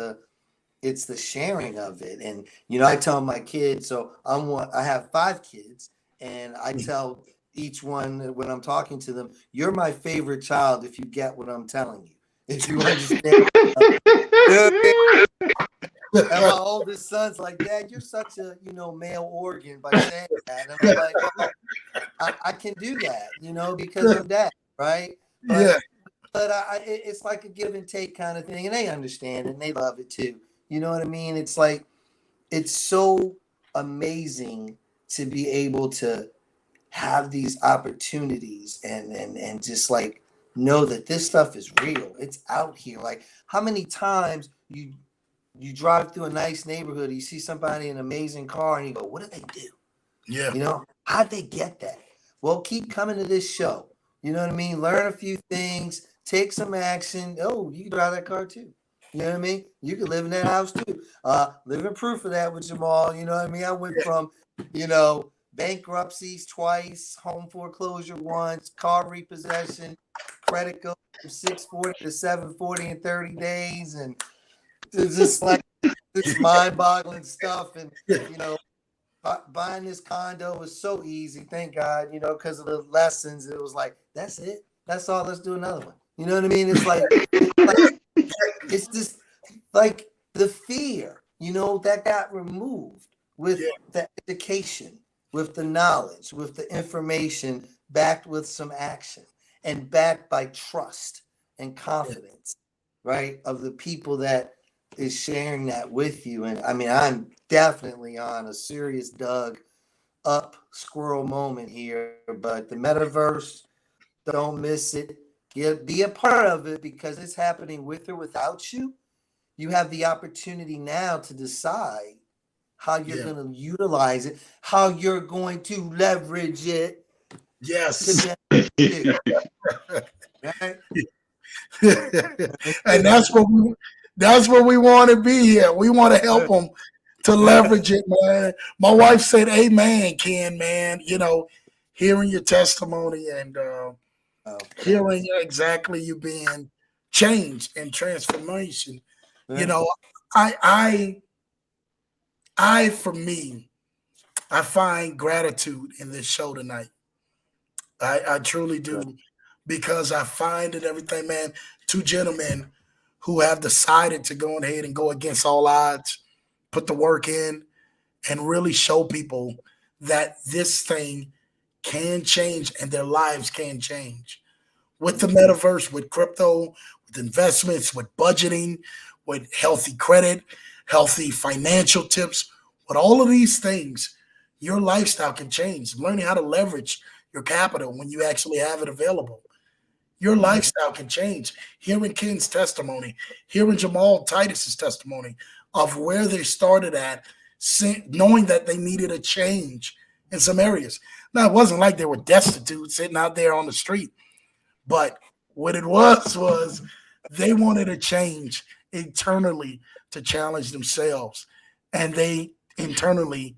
it's the sharing of it. And, I tell my kids, so I have 5 kids, and I tell each one when I'm talking to them, you're my favorite child if you get what I'm telling you. If you understand. And my oldest son's like, Dad, you're such a, male organ by saying that. And I'm like, well, I can do that, because of that, right? But it's like a give and take kind of thing, and they understand it and they love it too. You know what I mean? It's like, it's so amazing to be able to have these opportunities and just like know that this stuff is real. It's out here. Like, how many times you drive through a nice neighborhood, you see somebody in an amazing car, and you go, what did they do? Yeah. How'd they get that? Well, keep coming to this show. You know what I mean? Learn a few things, take some action. Oh, you can drive that car too. You know what I mean? You can live in that house too. Living proof of that with Jamal. You know what I mean? I went from, bankruptcies twice, home foreclosure once, car repossession, credit goes from 640 to 740 in 30 days. And it's just like this mind-boggling stuff. And, buying this condo was so easy. Thank God, because of the lessons. It was like, that's it. That's all. Let's do another one. You know what I mean? It's like it's just like the fear, that got removed with the education, with the knowledge, with the information, backed with some action, and backed by trust and confidence, right, of the people that is sharing that with you. And I mean, I'm definitely on a serious Doug up squirrel moment here, but the metaverse, don't miss it. Be a part of it, because it's happening with or without you. You have the opportunity now to decide how you're going to utilize it, how you're going to leverage it. Yes. Right? And that's what we want to be here. We want to help them to leverage it, man. My wife said, amen, Ken, man, hearing your testimony, and hearing exactly you being changed and transformation. Yeah. You know, for me, I find gratitude in this show tonight. I truly do, because I find that everything, man, two gentlemen who have decided to go ahead and go against all odds, put the work in, and really show people that this thing can change and their lives can change. With the metaverse, with crypto, with investments, with budgeting, with healthy credit, healthy financial tips, with all of these things, your lifestyle can change. Learning how to leverage your capital when you actually have it available. Your lifestyle can change. Hearing Ken's testimony, hearing Jamal Titus's testimony of where they started at, knowing that they needed a change in some areas. Now, it wasn't like they were destitute sitting out there on the street, but what it was they wanted a change internally to challenge themselves. And they internally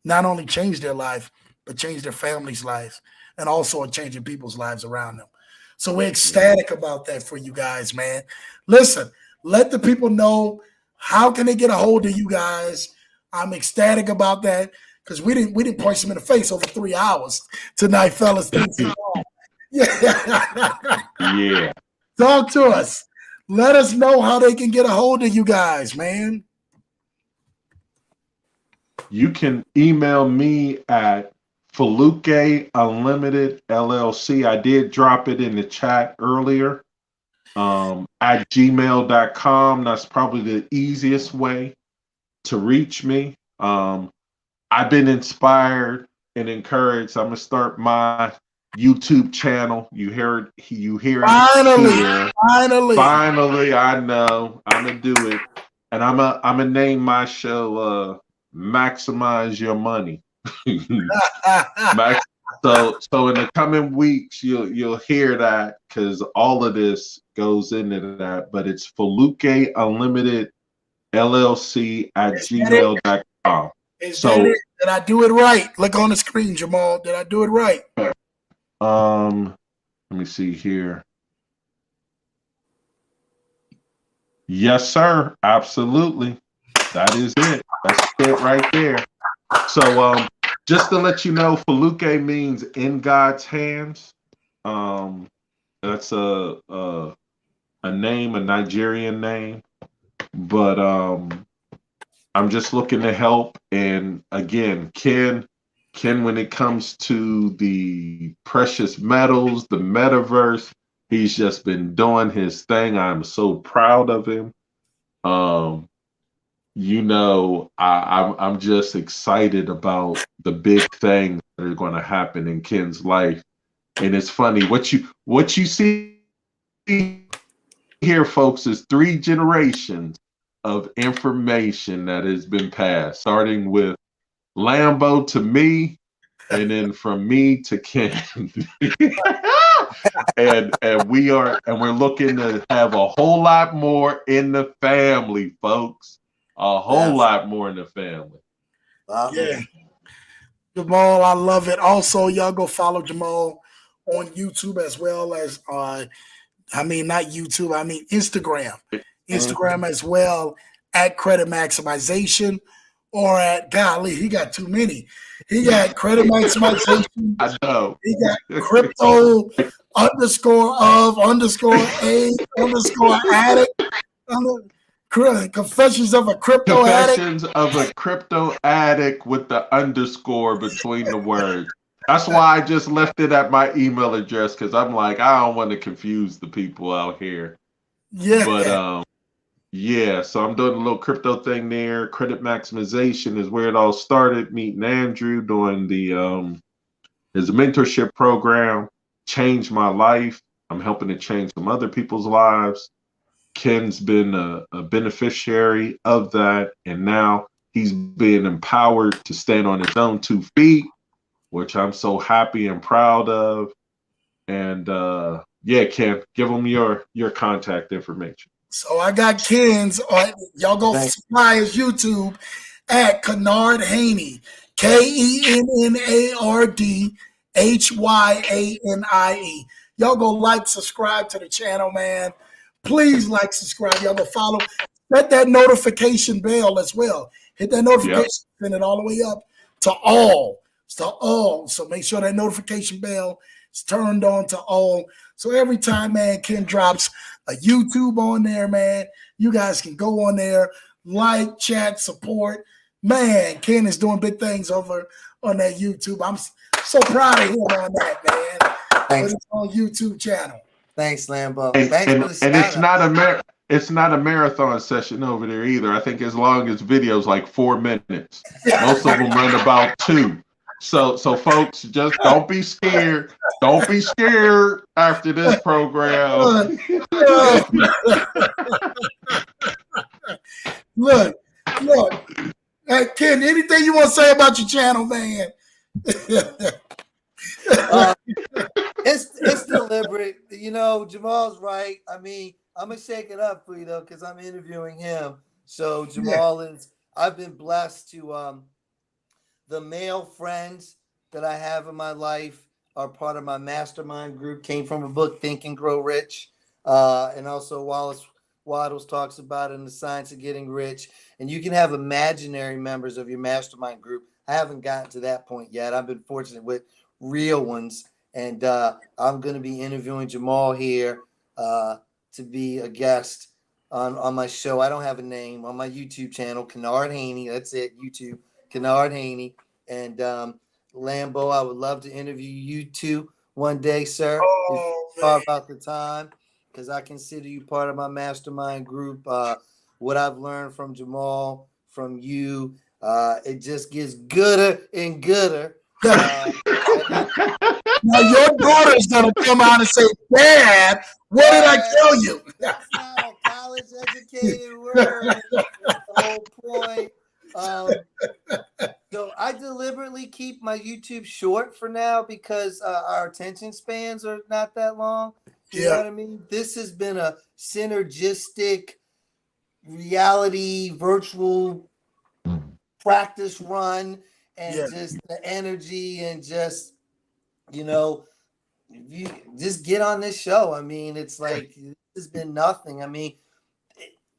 not only changed their life, but changed their family's life, and also are changing people's lives around them. So we're ecstatic about that for you guys, man. Listen, let the people know how can they get a hold of you guys. I'm ecstatic about that because we didn't punch them in the face over 3 hours tonight, fellas. Yeah. Talk to us. Let us know how they can get a hold of you guys, man. You can email me at Faluque Unlimited LLC. I did drop it in the chat earlier. At gmail.com. That's probably the easiest way to reach me. I've been inspired and encouraged. I'm gonna start my YouTube channel. You hear it here. Finally, I know I'm gonna do it, and I'm gonna name my show "Maximize Your Money." So in the coming weeks, you'll hear that because all of this goes into that. But it's Faluque Unlimited LLC at gmail.com. Did I do it right? Look on the screen, Jamal. Did I do it right? Let me see here. Yes, sir. Absolutely. That is it. That's it right there. So just to let you know, Faluque means in God's hands. That's a name, a Nigerian name. But I'm just looking to help. And again, Ken, when it comes to the precious metals, the metaverse, he's just been doing his thing. I'm so proud of him. I'm just excited about the big things that are going to happen in Ken's life. And it's funny, what you see here, folks, is 3 generations of information that has been passed, starting with Lambo to me, and then from me to Ken. and we're looking to have a whole lot more in the family, folks. A whole lot more in the family. Yeah. Jamal, I love it. Also, y'all go follow Jamal on YouTube as well as not YouTube, Instagram. Instagram as well at Credit Maximization, or at he got too many. He got Credit Maximization. I know. He got crypto _of_a_addict. Confessions of a Crypto Addict. Confessions of a Crypto Addict with the underscore between the words. That's why I just left it at my email address, because I'm like, I don't want to confuse the people out here. Yeah. But so I'm doing a little crypto thing there. Credit Maximization is where it all started. Meeting Andrew, doing the his mentorship program, changed my life. I'm helping to change some other people's lives. Ken's been a beneficiary of that, and now he's being empowered to stand on his own 2 feet, which I'm so happy and proud of. And Ken, give them your contact information. So I got Ken's. Y'all go supply his YouTube at Kennard Haynie, KENNARD HYANIE. Y'all go like, subscribe to the channel, man. Please like, subscribe. Y'all go follow. Hit that notification bell as well. Hit that notification, send it all the way up to all. To all. So make sure that notification bell is turned on to all. So every time, man, Ken drops a YouTube on there, man, you guys can go on there, like, chat, support. Man, Ken is doing big things over on that YouTube. I'm so proud of him on that, man. Thanks. On YouTube channel. Thanks, Lambo. And, Thanks and, for the and it's shout-out. it's not a marathon session over there either. I think as long as videos like 4 minutes. Most of them run about 2. So folks, just don't be scared. Don't be scared after this program. Look. Hey, Ken, anything you want to say about your channel, man? It's deliberate. You know, Jamal's right. I mean, I'm going to shake it up for you, though, because I'm interviewing him. So Jamal is, I've been blessed to, the male friends that I have in my life are part of my mastermind group, came from a book, Think and Grow Rich. And also Wallace Waddles talks about it in The Science of Getting Rich. And you can have imaginary members of your mastermind group. I haven't gotten to that point yet. I've been fortunate with real ones. And I'm going to be interviewing Jamal here to be a guest on my show. I don't have a name on my YouTube channel, Kennard Haynie. That's it, YouTube, Kennard Haynie. And Lambo, I would love to interview you two one day, sir. If far about the time, because I consider you part of my mastermind group. What I've learned from Jamal, from you, it just gets gooder and gooder. Now your daughter's gonna come out and say, "Dad, what did I tell you?" That's not a college educated word. That's the whole point. So I deliberately keep my YouTube short for now because our attention spans are not that long. You know what I mean? This has been a synergistic reality virtual practice run, and just the energy and just, you know, you just get on this show. I mean, it's like, this has been nothing. I mean,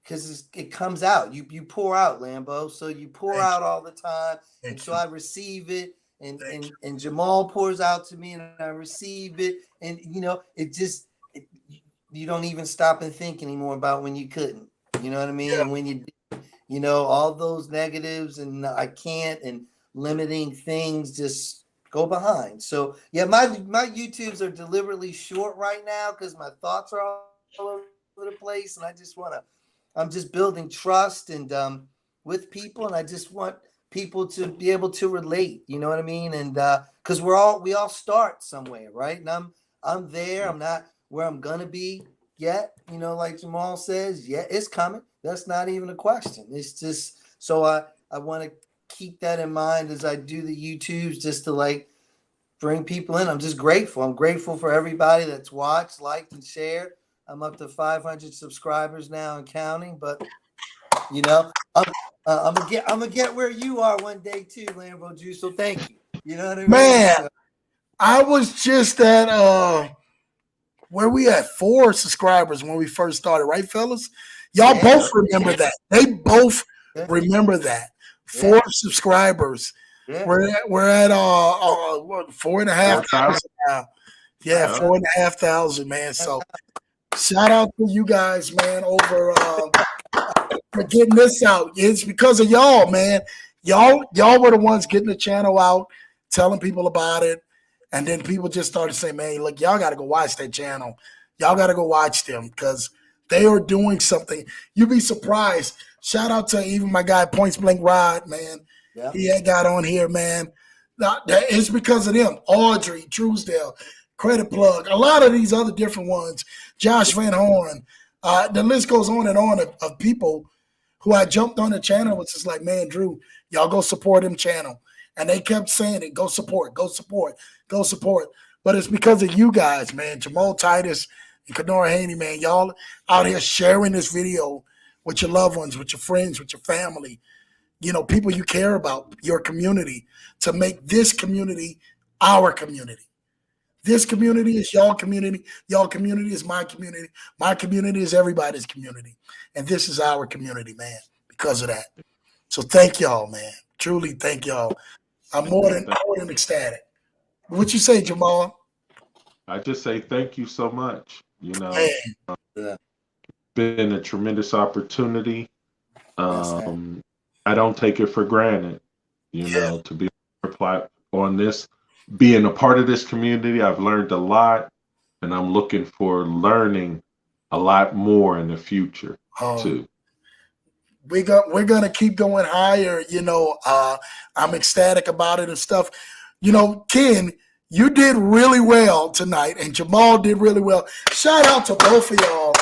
because it comes out. You pour out, Lambo. So you pour out all the time. And so I receive it. And Jamal pours out to me and I receive it. And, you know, it just, you don't even stop and think anymore about when you couldn't. You know what I mean? And when you, you know, all those negatives and I can't and limiting things just go behind. So, yeah, my YouTubes are deliberately short right now because my thoughts are all over the place. And I just want to, I'm just building trust and with people, and I just want people to be able to relate. You know what I mean? And because we all start somewhere, right? And I'm there. I'm not where I'm gonna be yet. You know, like Jamal says, it's coming. That's not even a question. It's just so I want to keep that in mind as I do the YouTubes, just to like bring people in. I'm just grateful. I'm grateful for everybody that's watched, liked, and shared. I'm up to 500 subscribers now and counting, but you know, I'm gonna get where you are one day too, Lambo Juice. So thank you. You know what I mean? Man, so, I was just at where we had 4 subscribers when we first started, right, fellas? Y'all both remember that. They both remember that. 4 subscribers. Yeah. We're at 4,500 now. Yeah, 4,500, man. So shout out to you guys, man, over for getting this out. It's because of y'all, man. Y'all were the ones getting the channel out, telling people about it. And then people just started saying, man, look, y'all got to go watch that channel. Y'all got to go watch them because they are doing something. You'd be surprised. Shout out to even my guy, Points Blank Rod, man. Yeah. He had got on here, man. It's because of them. Audrey, Truesdale, Credit Plug, a lot of these other different ones. Josh Van Horn. The list goes on and on of people who I jumped on the channel. Was just like, man, Drew, y'all go support him channel. And they kept saying it, go support, go support, go support. But it's because of you guys, man. Jamal Titus and Kennard Haynie, man. Y'all out here sharing this video with your loved ones, with your friends, with your family. You know, people you care about, your community, to make this community our community. This community is y'all community. Y'all community is my community. My community is everybody's community. And this is our community, man, because of that. So thank y'all, man. Truly thank y'all. I'm more than ecstatic. What you say, Jamal? I just say thank you so much. You know, Yeah. been a tremendous opportunity. I don't take it for granted, you know, to be on this, being a part of this community. I've learned a lot, and I'm looking for learning a lot more in the future too. We're gonna keep going higher. You know, I'm ecstatic about it and stuff. You know, Ken, you did really well tonight, and Jamal did really well. Shout out to both of y'all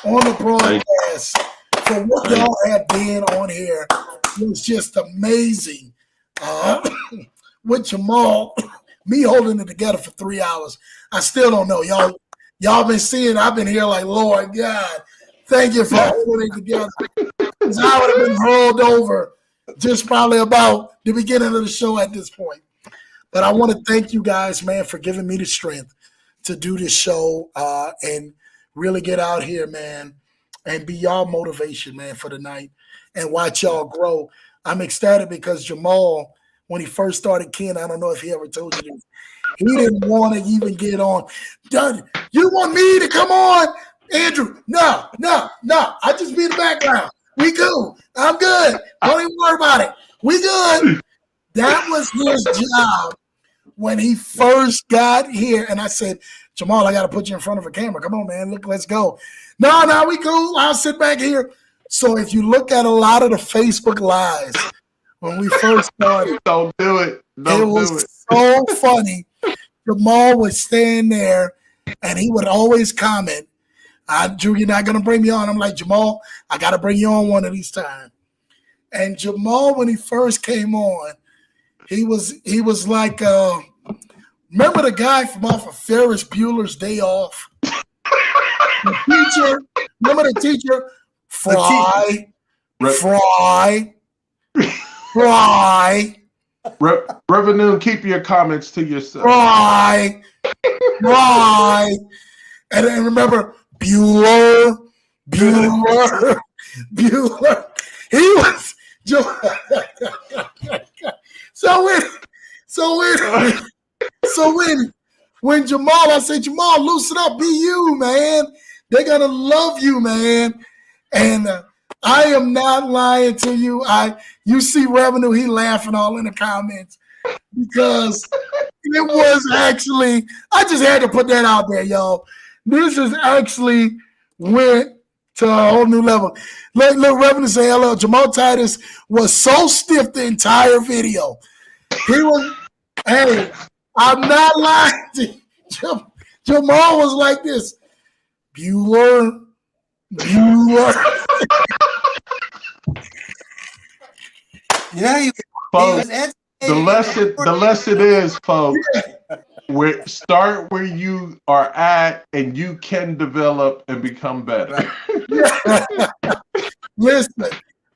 on the broadcast for what y'all have been on here. It was just amazing. With Jamal, me holding it together for 3 hours. I still don't know. Y'all been seeing, I've been here like, Lord God, thank you for holding it together. Because I would have been rolled over just probably about the beginning of the show at this point. But I want to thank you guys, man, for giving me the strength to do this show and really get out here, man, and be y'all motivation, man, for the night and watch y'all grow. I'm ecstatic because Jamal, when he first started Ken, I don't know if he ever told you this, he didn't want to even get on. Done. You want me to come on, Andrew? No. I just be in the background. We good. I'm good. Don't even worry about it. We good. That was his job when he first got here. And I said, Jamal, I got to put you in front of a camera. Come on, man. Look, let's go. No, we cool. I'll sit back here. So if you look at a lot of the Facebook lives when we first started, don't do it. It was so funny. Jamal would stand there and he would always comment, Drew, you're not going to bring me on. I'm like, Jamal, I got to bring you on one of these times. And Jamal, when he first came on, he was like, remember the guy from off of Ferris Bueller's Day Off? The teacher, remember the teacher? Fry. Revenue, keep your comments to yourself. Fry. And then remember Bueller. He was so when Jamal, I said, Jamal, loosen up, be you, man. They're gonna love you, man. And I am not lying to you. You see Revenue, he laughing all in the comments because it was actually, I just had to put that out there, y'all. This is actually went to a whole new level. Let Revenue say hello. Jamal Titus was so stiff the entire video. He was, hey, I'm not lying to you. Jamal was like this. Bueller. Yeah, folks, the lesson is, folks, start where you are at and you can develop and become better.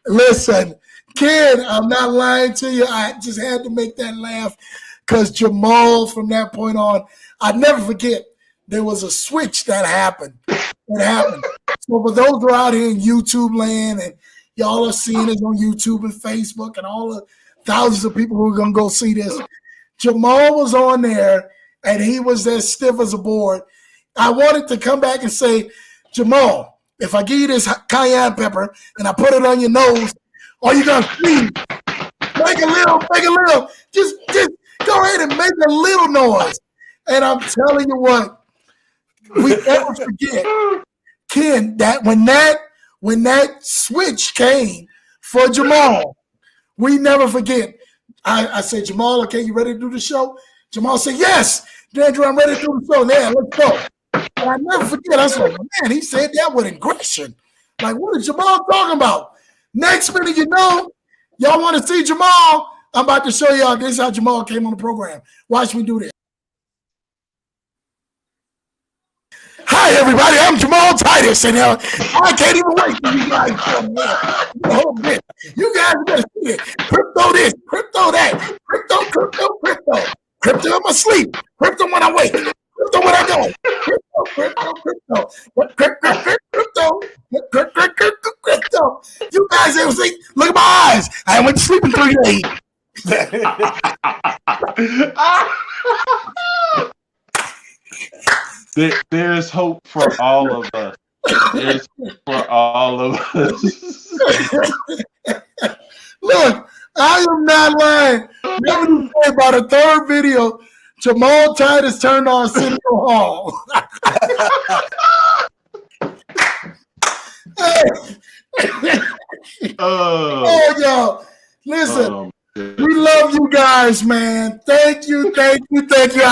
Listen, Ken, I'm not lying to you. I just had to make that laugh because Jamal, from that point on, I'd never forget, there was a switch that happened. So for those who are out here in YouTube land and y'all are seeing this on YouTube and Facebook and all the thousands of people who are going to go see this, Jamal was on there and he was as stiff as a board. I wanted to come back and say, Jamal, if I give you this cayenne pepper and I put it on your nose, are you going to scream? Make a little. Just go ahead and make a little noise. And I'm telling you what, we never forget, Ken, that when that switch came for Jamal, we never forget. I said, Jamal, okay, you ready to do the show? Jamal said, yes, Andrew, I'm ready to do the show. Yeah, let's go. And I never forget, I said, man, he said that with aggression. Like, what is Jamal talking about? Next minute, you know, y'all want to see Jamal? I'm about to show y'all this is how Jamal came on the program. Watch me do this. Hi, everybody. I'm Jamal Titus, and I can't even wait for you guys to come here. You guys better see it. Crypto this, crypto that, crypto. Crypto in my sleep, crypto when I wake, Crypto, where I go? Crypto. You guys ever see? Look at my eyes. I went to sleep in 3 days. There's hope for all of us. There's hope for all of us. Look, I am not lying. Let me say about the third video, Jamal Titus turned on Central Hall. Oh, y'all. Listen, we love you guys, man. Thank you. I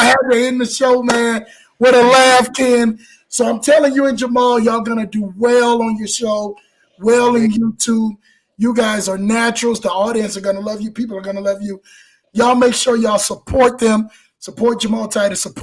had to end the show, man, with a laugh, Ken. So I'm telling you and Jamal, y'all going to do well on your show, well in YouTube. You guys are naturals. The audience are going to love you. People are going to love you. Y'all make sure y'all support them. Support Jamal Titus. I'm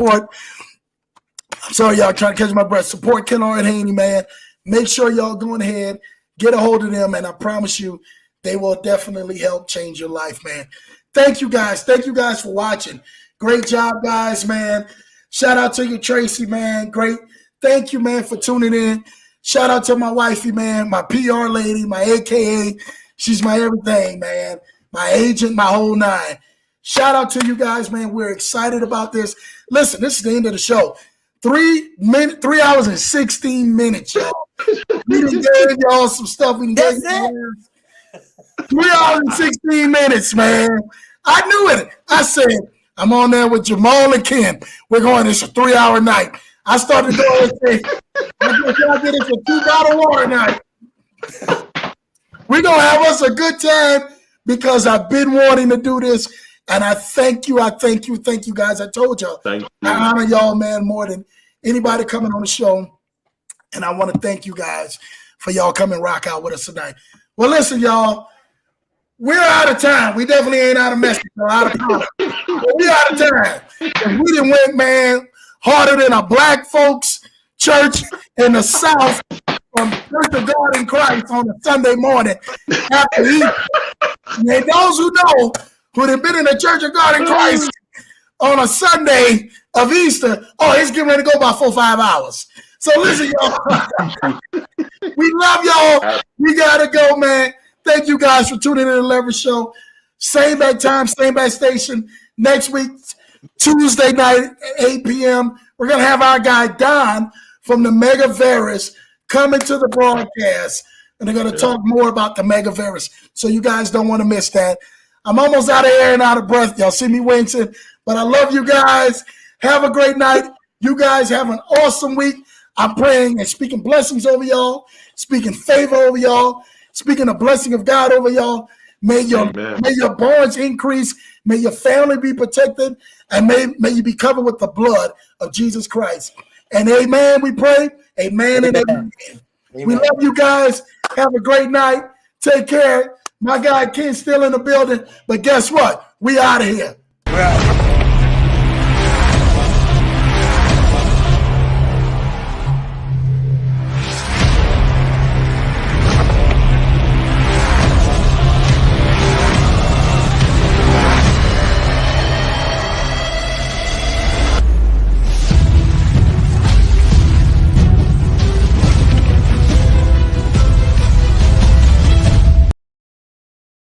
sorry, y'all trying to catch my breath. Support Kennard Haynie, man. Make sure y'all going ahead, get a hold of them, and I promise you, they will definitely help change your life, man. Thank you guys. Thank you guys for watching. Great job, guys, man. Shout out to you, Tracy, man. Great. Thank you, man, for tuning in. Shout out to my wifey, man, my PR lady, my AKA. She's my everything, man. My agent, my whole nine. Shout out to you guys, man. We're excited about this. Listen, this is the end of the show. 3 hours and 16 minutes, y'all. We done gave y'all some stuff. We done gave 3 hours and 16 minutes, man. I knew it. I said, I'm on there with Jamal and Ken. We're going, it's a 3-hour night. I started going and saying, I guess y'all get us a 2-bottle water night. We're going to have us a good time because I've been wanting to do this. And I thank you. Thank you, guys. I told y'all. I honor y'all, man, more than anybody coming on the show. And I want to thank you guys for y'all coming rock out with us tonight. Well, listen, y'all. We're out of time. We definitely ain't out of Mexico, out of product. But we out of time. And we done went, man, harder than a black folks church in the South from Church of God in Christ on a Sunday morning after Easter. And those who know who have been in the Church of God in Christ on a Sunday of Easter, it's getting ready to go about 4 or 5 hours. So listen, y'all. We love y'all. We got to go, man. Thank you guys for tuning in to the Leverage Show. Same bad time, same bad station. Next week, Tuesday night at 8 p.m., we're going to have our guy Don from the Metaverse coming to the broadcast. And they're going to talk more about the Metaverse. So you guys don't want to miss that. I'm almost out of air and out of breath. Y'all see me wincing. But I love you guys. Have a great night. You guys have an awesome week. I'm praying and speaking blessings over y'all, speaking favor over y'all, speaking the blessing of God over y'all. May your barns increase. May your family be protected. And may you be covered with the blood of Jesus Christ. And amen, we pray. Amen and amen. We love you guys. Have a great night. Take care. My guy Ken's still in the building. But guess what? We out of here.